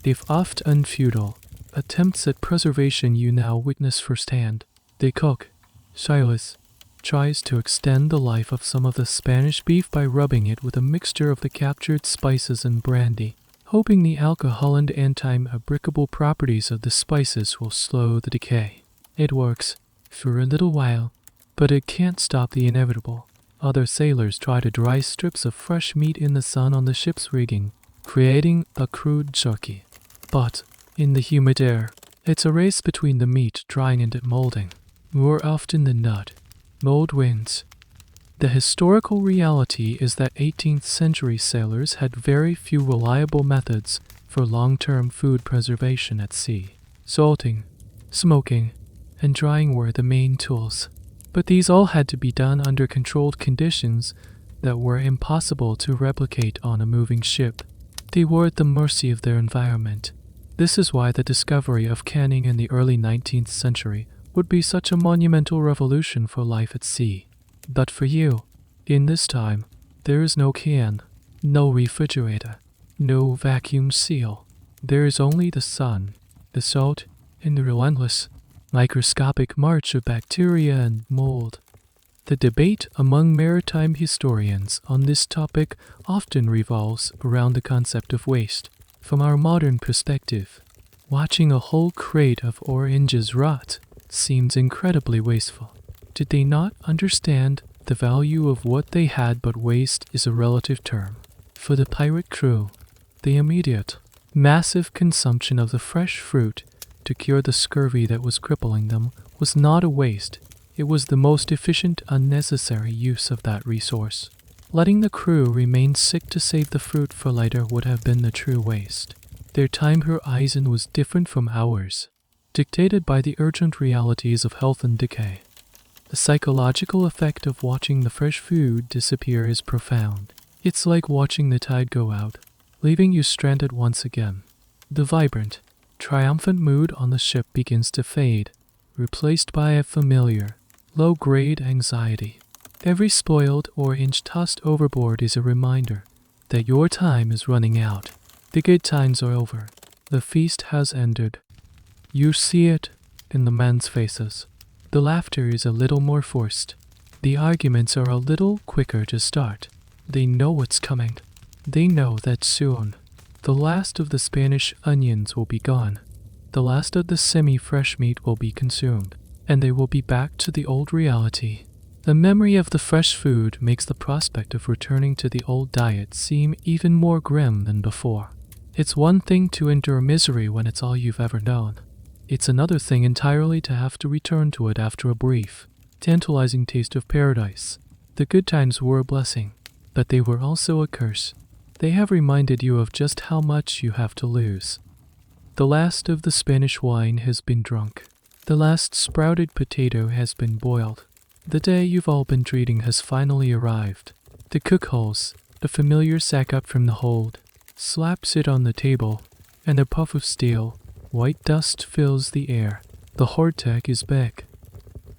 if oft unfutile, attempts at preservation you now witness firsthand. The cook, Silas, tries to extend the life of some of the Spanish beef by rubbing it with a mixture of the captured spices and brandy, hoping the alcohol and anti-abricable properties of the spices will slow the decay. It works, for a little while, but it can't stop the inevitable. Other sailors try to dry strips of fresh meat in the sun on the ship's rigging, creating a crude jerky. But, in the humid air, it's a race between the meat drying and it molding. More often than not, mold wins. The historical reality is that 18th century sailors had very few reliable methods for long-term food preservation at sea. Salting, smoking, and drying were the main tools. But these all had to be done under controlled conditions that were impossible to replicate on a moving ship. They were at the mercy of their environment. This is why the discovery of canning in the early 19th century would be such a monumental revolution for life at sea. But for you, in this time, there is no can, no refrigerator, no vacuum seal. There is only the sun, the salt, and the relentless, microscopic march of bacteria and mold. The debate among maritime historians on this topic often revolves around the concept of waste. From our modern perspective, watching a whole crate of oranges rot seems incredibly wasteful. Did they not understand the value of what they had? But waste is a relative term. For the pirate crew, the immediate, massive consumption of the fresh fruit to cure the scurvy that was crippling them was not a waste. It was the most efficient, unnecessary use of that resource. Letting the crew remain sick to save the fruit for later would have been the true waste. Their time horizon was different from ours, dictated by the urgent realities of health and decay. The psychological effect of watching the fresh food disappear is profound. It's like watching the tide go out, leaving you stranded once again. The vibrant, triumphant mood on the ship begins to fade, replaced by a familiar, low-grade anxiety. Every spoiled orange tossed overboard is a reminder that your time is running out. The good times are over. The feast has ended. You see it in the men's faces. The laughter is a little more forced. The arguments are a little quicker to start. They know what's coming. They know that soon the last of the Spanish onions will be gone. The last of the semi-fresh meat will be consumed, and they will be back to the old reality. The memory of the fresh food makes the prospect of returning to the old diet seem even more grim than before. It's one thing to endure misery when it's all you've ever known. It's another thing entirely to have to return to it after a brief, tantalizing taste of paradise. The good times were a blessing, but they were also a curse. They have reminded you of just how much you have to lose. The last of the Spanish wine has been drunk. The last sprouted potato has been boiled. The day you've all been dreading has finally arrived. The cook hauls the familiar sack up from the hold, slaps it on the table, and a puff of steel, white dust fills the air. The hardtack is back.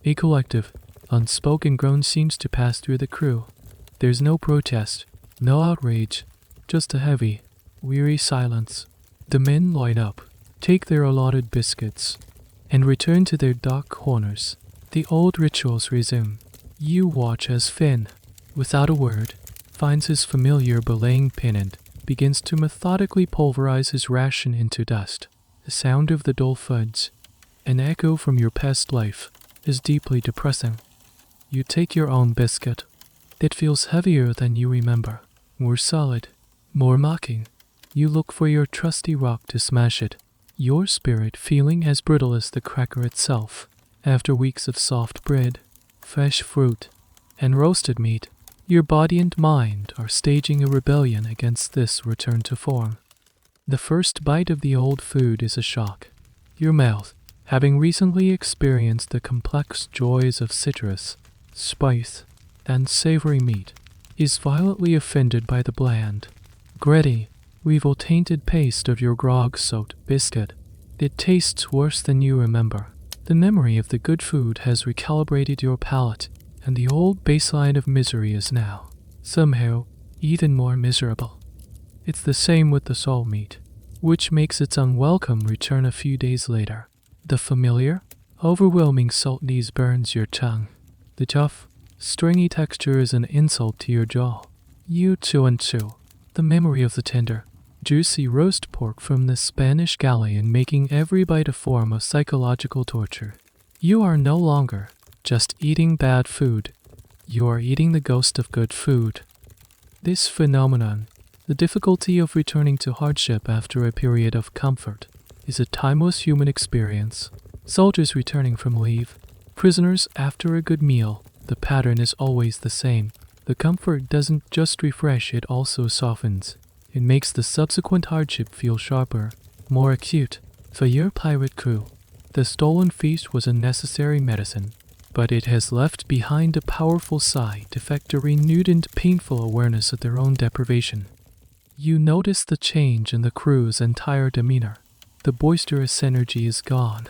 A collective, unspoken groan seems to pass through the crew. There's no protest, no outrage, just a heavy, weary silence. The men line up, take their allotted biscuits, and return to their dark corners. The old rituals resume. You watch as Finn, without a word, finds his familiar belaying pin and begins to methodically pulverize his ration into dust. The sound of the dull thuds, an echo from your past life, is deeply depressing. You take your own biscuit. It feels heavier than you remember, more solid, more mocking. You look for your trusty rock to smash it, your spirit feeling as brittle as the cracker itself. After weeks of soft bread, fresh fruit, and roasted meat, your body and mind are staging a rebellion against this return to form. The first bite of the old food is a shock. Your mouth, having recently experienced the complex joys of citrus, spice, and savory meat, is violently offended by the bland, gritty, weevil-tainted paste of your grog-soaked biscuit. It tastes worse than you remember. The memory of the good food has recalibrated your palate, and the old baseline of misery is now, somehow, even more miserable. It's the same with the salt meat, which makes its unwelcome return a few days later. The familiar, overwhelming saltness burns your tongue. The tough, stringy texture is an insult to your jaw. You chew and chew. The memory of the tender, juicy roast pork from the Spanish galleon making every bite a form of psychological torture. You are no longer just eating bad food. You are eating the ghost of good food. This phenomenon, the difficulty of returning to hardship after a period of comfort, is a timeless human experience. Soldiers returning from leave, prisoners after a good meal, the pattern is always the same. The comfort doesn't just refresh, it also softens. It makes the subsequent hardship feel sharper, more acute. For your pirate crew, the stolen feast was a necessary medicine, but it has left behind a powerful side effect, a renewed and painful awareness of their own deprivation. You notice the change in the crew's entire demeanor. The boisterous energy is gone.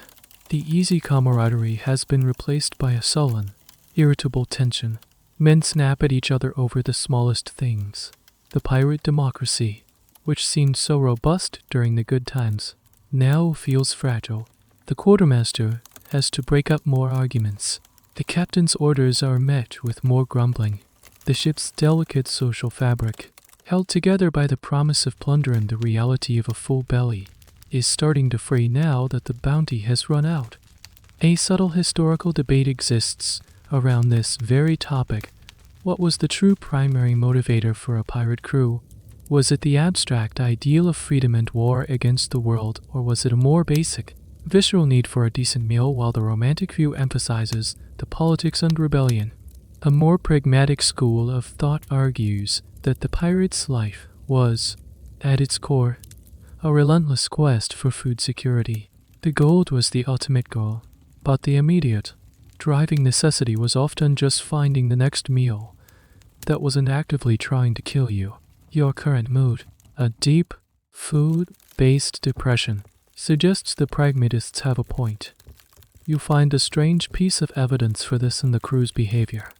The easy camaraderie has been replaced by a sullen, irritable tension. Men snap at each other over the smallest things. The pirate democracy, which seemed so robust during the good times, now feels fragile. The quartermaster has to break up more arguments. The captain's orders are met with more grumbling. The ship's delicate social fabric held together by the promise of plunder and the reality of a full belly, is starting to fray now that the bounty has run out. A subtle historical debate exists around this very topic. What was the true primary motivator for a pirate crew? Was it the abstract ideal of freedom and war against the world, or was it a more basic, visceral need for a decent meal, while the romantic view emphasizes the politics and rebellion? A more pragmatic school of thought argues that the pirate's life was, at its core, a relentless quest for food security. The gold was the ultimate goal, but the immediate, driving necessity was often just finding the next meal that wasn't actively trying to kill you. Your current mood, a deep, food-based depression, suggests the pragmatists have a point. You find a strange piece of evidence for this in the crew's behavior.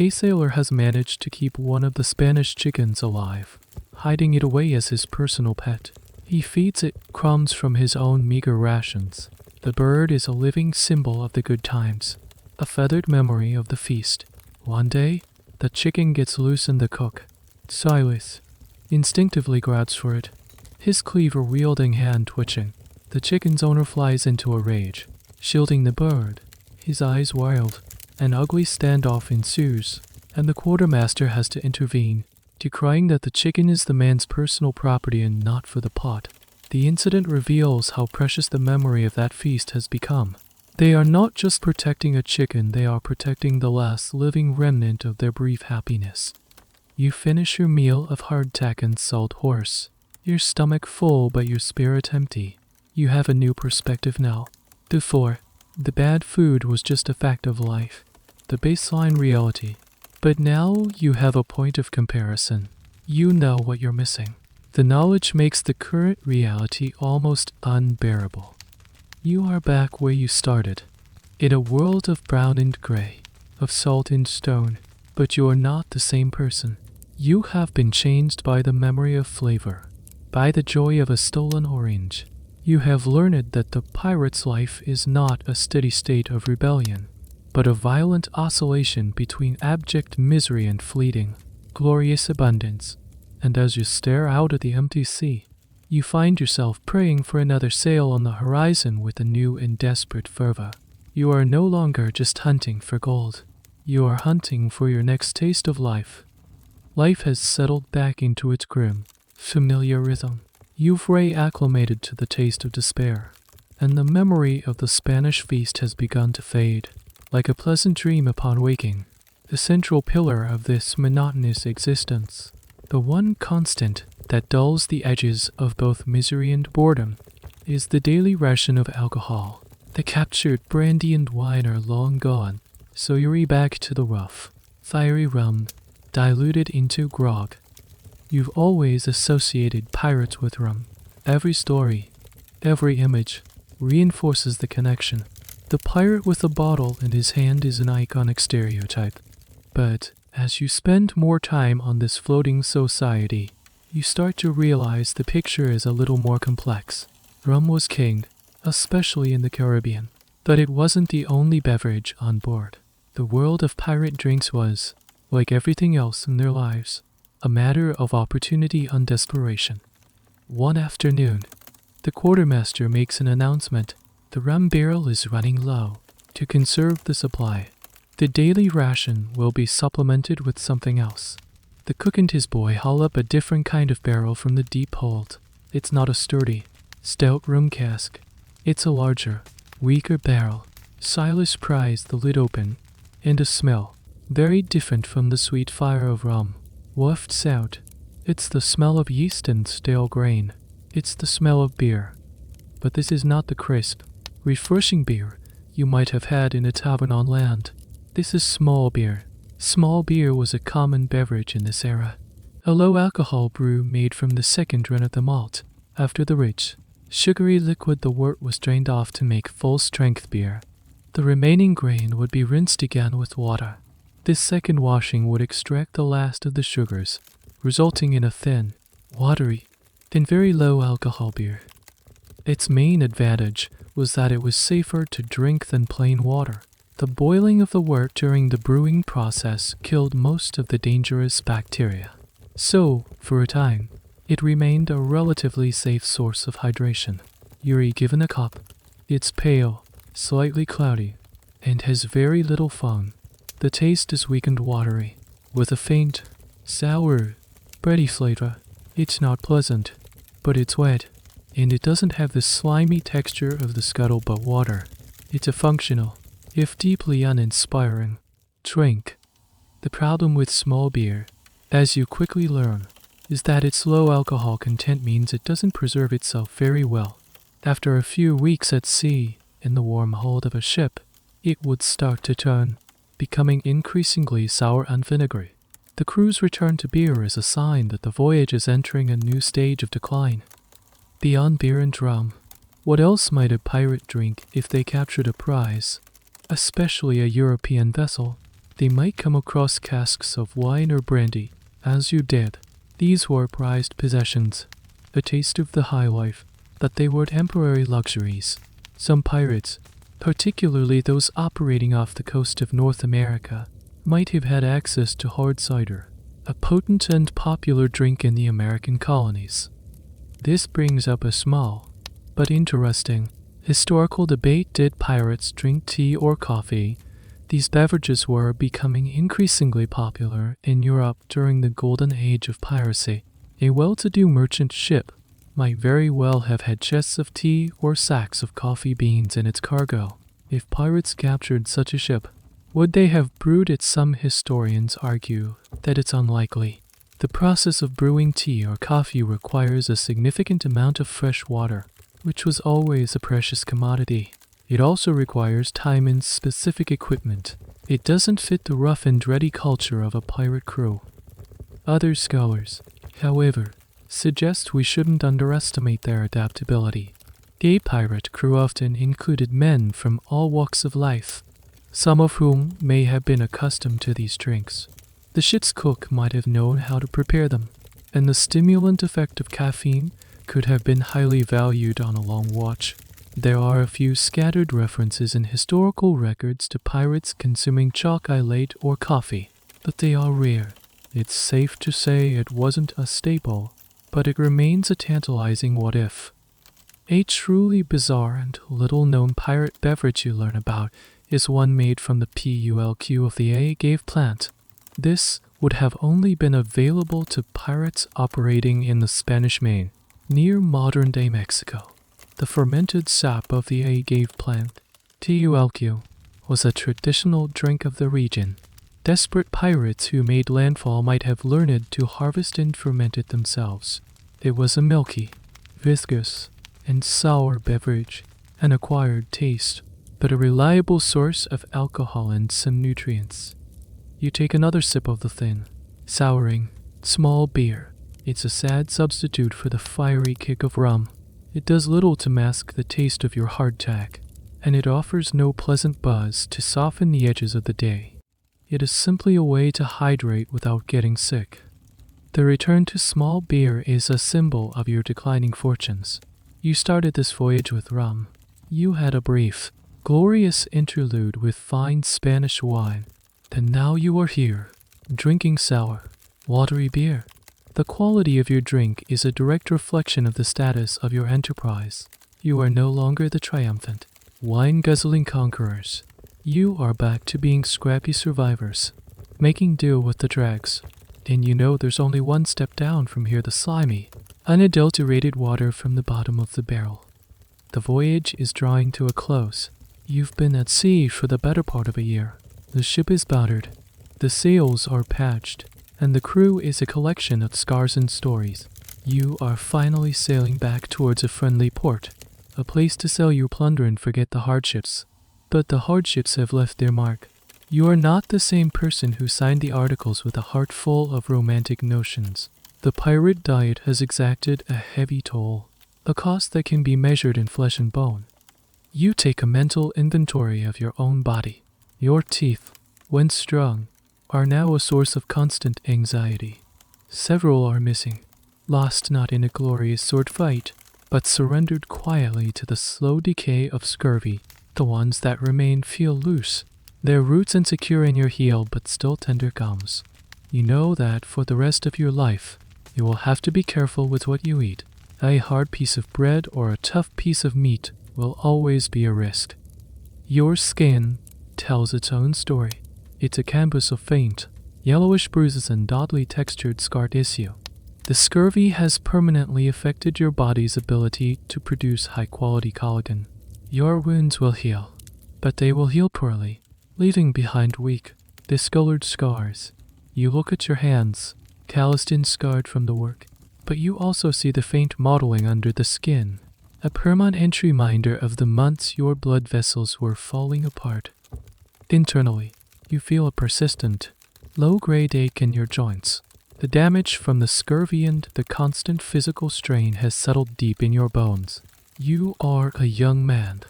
A sailor has managed to keep one of the Spanish chickens alive, hiding it away as his personal pet. He feeds it crumbs from his own meager rations. The bird is a living symbol of the good times, a feathered memory of the feast. One day, the chicken gets loose and the cook, Silas, instinctively grabs for it, his cleaver-wielding hand twitching. The chicken's owner flies into a rage, shielding the bird, his eyes wild. An ugly standoff ensues, and the quartermaster has to intervene, decrying that the chicken is the man's personal property and not for the pot. The incident reveals how precious the memory of that feast has become. They are not just protecting a chicken, they are protecting the last living remnant of their brief happiness. You finish your meal of hardtack and salt horse, your stomach full but your spirit empty. You have a new perspective now. Before, the bad food was just a fact of life, the baseline reality. But now you have a point of comparison. You know what you're missing. The knowledge makes the current reality almost unbearable. You are back where you started, in a world of brown and gray, of salt and stone, but you are not the same person. You have been changed by the memory of flavor, by the joy of a stolen orange. You have learned that the pirate's life is not a steady state of rebellion, but a violent oscillation between abject misery and fleeting, glorious abundance. And as you stare out at the empty sea, you find yourself praying for another sail on the horizon with a new and desperate fervor. You are no longer just hunting for gold. You are hunting for your next taste of life. Life has settled back into its grim, familiar rhythm. You've reacclimated to the taste of despair, and the memory of the Spanish feast has begun to fade. Like a pleasant dream upon waking, the central pillar of this monotonous existence, the one constant that dulls the edges of both misery and boredom, is the daily ration of alcohol. The captured brandy and wine are long gone, so you're back to the rough, fiery rum, diluted into grog. You've always associated pirates with rum. Every story, every image, reinforces the connection. The pirate with a bottle in his hand is an iconic stereotype. But as you spend more time on this floating society, you start to realize the picture is a little more complex. Rum was king, especially in the Caribbean, but it wasn't the only beverage on board. The world of pirate drinks was, like everything else in their lives, a matter of opportunity and desperation. One afternoon, the quartermaster makes an announcement. The rum barrel is running low. To conserve the supply, the daily ration will be supplemented with something else. The cook and his boy haul up a different kind of barrel from the deep hold. It's not a sturdy, stout rum cask. It's a larger, weaker barrel. Silas pries the lid open, and a smell, very different from the sweet fire of rum, wafts out. It's the smell of yeast and stale grain. It's the smell of beer. But this is not the crisp, refreshing beer you might have had in a tavern on land. This is small beer. Small beer was a common beverage in this era. A low-alcohol brew made from the second run of the malt. After the rich, sugary liquid, the wort was drained off to make full-strength beer. The remaining grain would be rinsed again with water. This second washing would extract the last of the sugars, resulting in a thin, watery, and very low-alcohol beer. Its main advantage was that it was safer to drink than plain water. The boiling of the wort during the brewing process killed most of the dangerous bacteria. So, for a time, it remained a relatively safe source of hydration. You're given a cup. It's pale, slightly cloudy, and has very little foam. The taste is weak and watery, with a faint, sour, bready flavor. It's not pleasant, but it's wet, and it doesn't have the slimy texture of the scuttlebutt water. It's a functional, if deeply uninspiring, drink. The problem with small beer, as you quickly learn, is that its low alcohol content means it doesn't preserve itself very well. After a few weeks at sea, in the warm hold of a ship, it would start to turn, becoming increasingly sour and vinegary. The crew's return to beer is a sign that the voyage is entering a new stage of decline. Beyond beer and rum, what else might a pirate drink if they captured a prize? Especially a European vessel, they might come across casks of wine or brandy, as you did. These were prized possessions, a taste of the high life, but they were temporary luxuries. Some pirates, particularly those operating off the coast of North America, might have had access to hard cider, a potent and popular drink in the American colonies. This brings up a small, but interesting, historical debate. Did pirates drink tea or coffee? These beverages were becoming increasingly popular in Europe during the Golden Age of Piracy. A well-to-do merchant ship might very well have had chests of tea or sacks of coffee beans in its cargo. If pirates captured such a ship, would they have brewed it? Some historians argue that it's unlikely. The process of brewing tea or coffee requires a significant amount of fresh water, which was always a precious commodity. It also requires time and specific equipment. It doesn't fit the rough and ready culture of a pirate crew. Other scholars, however, suggest we shouldn't underestimate their adaptability. A pirate crew often included men from all walks of life, some of whom may have been accustomed to these drinks. The ship's cook might have known how to prepare them, and the stimulant effect of caffeine could have been highly valued on a long watch. There are a few scattered references in historical records to pirates consuming chocolate or coffee, but they are rare. It's safe to say it wasn't a staple, but it remains a tantalizing what if. A truly bizarre and little-known pirate beverage you learn about is one made from the pulp of the agave plant. This would have only been available to pirates operating in the Spanish Main, near modern-day Mexico. The fermented sap of the agave plant, pulp, was a traditional drink of the region. Desperate pirates who made landfall might have learned to harvest and ferment it themselves. It was a milky, viscous, and sour beverage, an acquired taste, but a reliable source of alcohol and some nutrients. You take another sip of the thin, souring, small beer. It's a sad substitute for the fiery kick of rum. It does little to mask the taste of your hardtack, and it offers no pleasant buzz to soften the edges of the day. It is simply a way to hydrate without getting sick. The return to small beer is a symbol of your declining fortunes. You started this voyage with rum. You had a brief, glorious interlude with fine Spanish wine. And now you are here, drinking sour, watery beer. The quality of your drink is a direct reflection of the status of your enterprise. You are no longer the triumphant, wine-guzzling conquerors. You are back to being scrappy survivors, making do with the dregs. And you know there's only one step down from here: the slimy, unadulterated water from the bottom of the barrel. The voyage is drawing to a close. You've been at sea for the better part of a year. The ship is battered, the sails are patched, and the crew is a collection of scars and stories. You are finally sailing back towards a friendly port, a place to sell your plunder and forget the hardships. But the hardships have left their mark. You are not the same person who signed the articles with a heart full of romantic notions. The pirate diet has exacted a heavy toll, a cost that can be measured in flesh and bone. You take a mental inventory of your own body. Your teeth, when strung, are now a source of constant anxiety. Several are missing, lost not in a glorious sword fight, but surrendered quietly to the slow decay of scurvy. The ones that remain feel loose, their roots insecure in your heel but still tender gums. You know that for the rest of your life, you will have to be careful with what you eat. A hard piece of bread or a tough piece of meat will always be a risk. Your skin tells its own story. It's a canvas of faint, yellowish bruises and oddly textured scar tissue. The scurvy has permanently affected your body's ability to produce high-quality collagen. Your wounds will heal, but they will heal poorly, leaving behind weak, discolored scars. You look at your hands, calloused and scarred from the work, but you also see the faint mottling under the skin, a permanent reminder of the months your blood vessels were falling apart. Internally, you feel a persistent, low-grade ache in your joints. The damage from the scurvy and the constant physical strain has settled deep in your bones. You are a young man,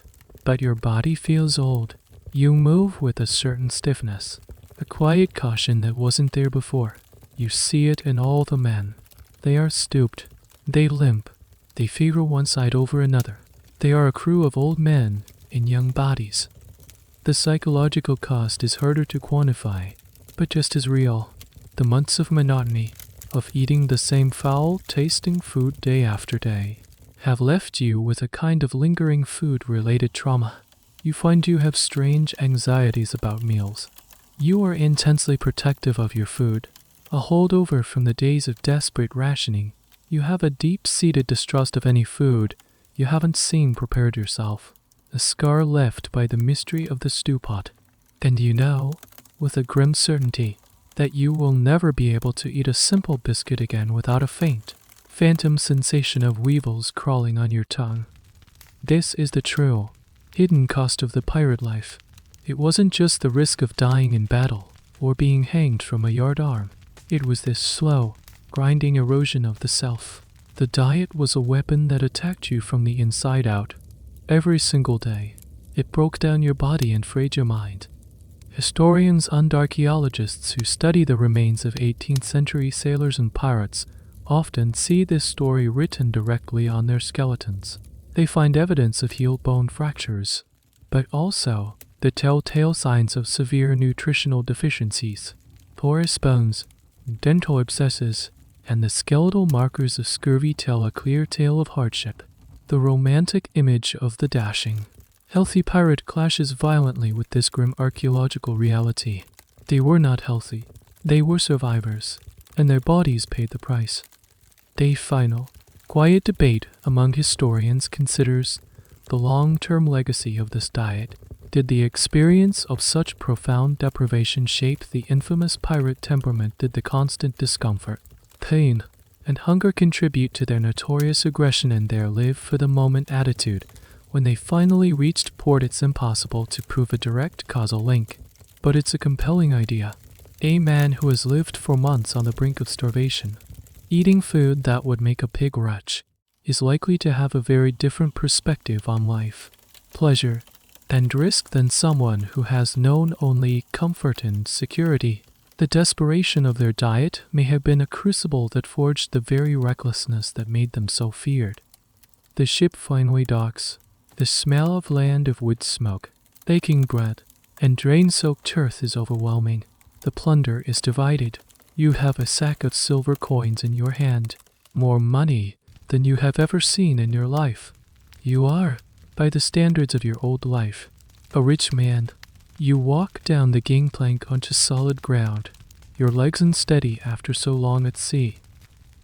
but your body feels old. You move with a certain stiffness, a quiet caution that wasn't there before. You see it in all the men. They are stooped. They limp. They favor one side over another. They are a crew of old men in young bodies. The psychological cost is harder to quantify, but just as real. The months of monotony, of eating the same foul-tasting food day after day, have left you with a kind of lingering food-related trauma. You find you have strange anxieties about meals. You are intensely protective of your food, a holdover from the days of desperate rationing. You have a deep-seated distrust of any food you haven't seen prepared yourself, a scar left by the mystery of the stew pot. And you know, with a grim certainty, that you will never be able to eat a simple biscuit again without a phantom sensation of weevils crawling on your tongue. This is the true, hidden cost of the pirate life. It wasn't just the risk of dying in battle or being hanged from a yardarm. It was this slow, grinding erosion of the self. The diet was a weapon that attacked you from the inside out. Every single day, it broke down your body and frayed your mind. Historians and archaeologists who study the remains of 18th century sailors and pirates often see this story written directly on their skeletons. They find evidence of heel bone fractures, but also the telltale signs of severe nutritional deficiencies, porous bones, dental abscesses, and the skeletal markers of scurvy tell a clear tale of hardship. The romantic image of the dashing, healthy pirate clashes violently with this grim archaeological reality. They were not healthy. They were survivors, and their bodies paid the price. Day final. Quiet debate among historians considers the long-term legacy of this diet. Did the experience of such profound deprivation shape the infamous pirate temperament? Did the constant discomfort, pain, and hunger contribute to their notorious aggression and their live-for-the-moment attitude? When they finally reached port, it's impossible to prove a direct causal link, but it's a compelling idea. A man who has lived for months on the brink of starvation, eating food that would make a pig retch, is likely to have a very different perspective on life, pleasure, and risk than someone who has known only comfort and security. The desperation of their diet may have been a crucible that forged the very recklessness that made them so feared. The ship finally docks. The smell of land of wood smoke, baking bread, and rain-soaked earth is overwhelming. The plunder is divided. You have a sack of silver coins in your hand, more money than you have ever seen in your life. You are, by the standards of your old life, a rich man. You walk down the gangplank onto solid ground, your legs unsteady after so long at sea.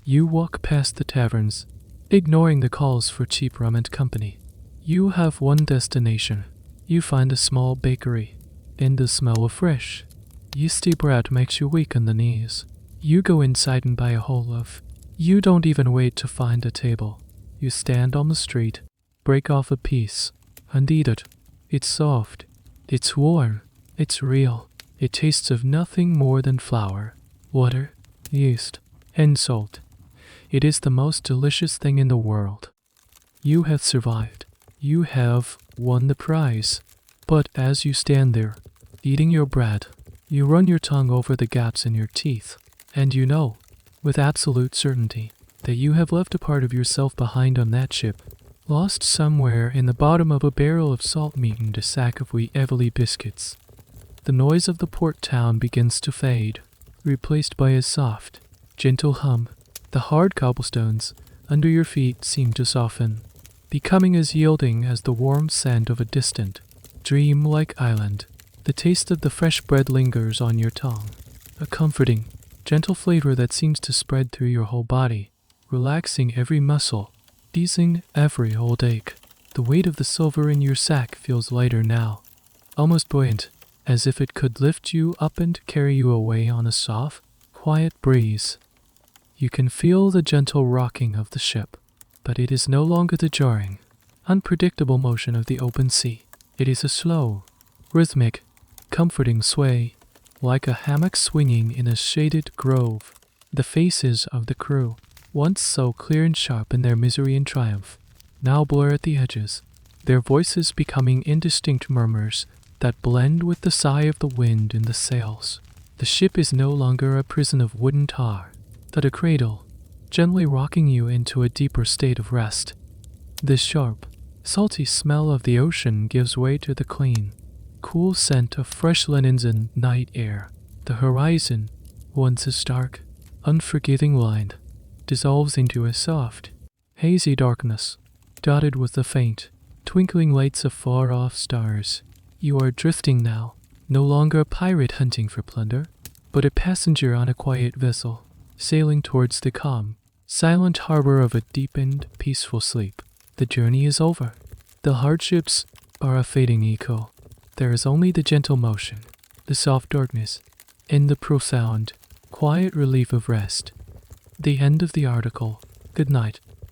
You walk past the taverns, ignoring the calls for cheap rum and company. You have one destination. You find a small bakery, and the smell of fresh, yeasty bread makes you weak in the knees. You go inside and buy a whole loaf. You don't even wait to find a table. You stand on the street, break off a piece, and eat it. It's soft. It's warm. It's real. It tastes of nothing more than flour, water, yeast, and salt. It is the most delicious thing in the world. You have survived. You have won the prize. But as you stand there, eating your bread, you run your tongue over the gaps in your teeth, and you know, with absolute certainty, that you have left a part of yourself behind on that ship, lost somewhere in the bottom of a barrel of salt meat and a sack of wheat Evely biscuits. The noise of the port town begins to fade. replaced by a soft, gentle hum. The hard cobblestones under your feet seem to soften, becoming as yielding as the warm sand of a distant, dream-like island. The taste of the fresh bread lingers on your tongue, a comforting, gentle flavor that seems to spread through your whole body, relaxing every muscle, easing every old ache. The weight of the silver in your sack feels lighter now, almost buoyant, as if it could lift you up and carry you away on a soft, quiet breeze. You can feel the gentle rocking of the ship, but it is no longer the jarring, unpredictable motion of the open sea. It is a slow, rhythmic, comforting sway, like a hammock swinging in a shaded grove. The faces of the crew, once so clear and sharp in their misery and triumph, now blur at the edges, their voices becoming indistinct murmurs that blend with the sigh of the wind in the sails. The ship is no longer a prison of wooden tar, but a cradle, gently rocking you into a deeper state of rest. The sharp, salty smell of the ocean gives way to the clean, cool scent of fresh linens and night air. The horizon, once a stark, unforgiving line, dissolves into a soft, hazy darkness, dotted with the faint, twinkling lights of far-off stars. You are drifting now, no longer a pirate hunting for plunder, but a passenger on a quiet vessel, sailing towards the calm, silent harbor of a deepened, peaceful sleep. The journey is over. The hardships are a fading echo. There is only the gentle motion, the soft darkness, and the profound, quiet relief of rest. The end of the article. Good night.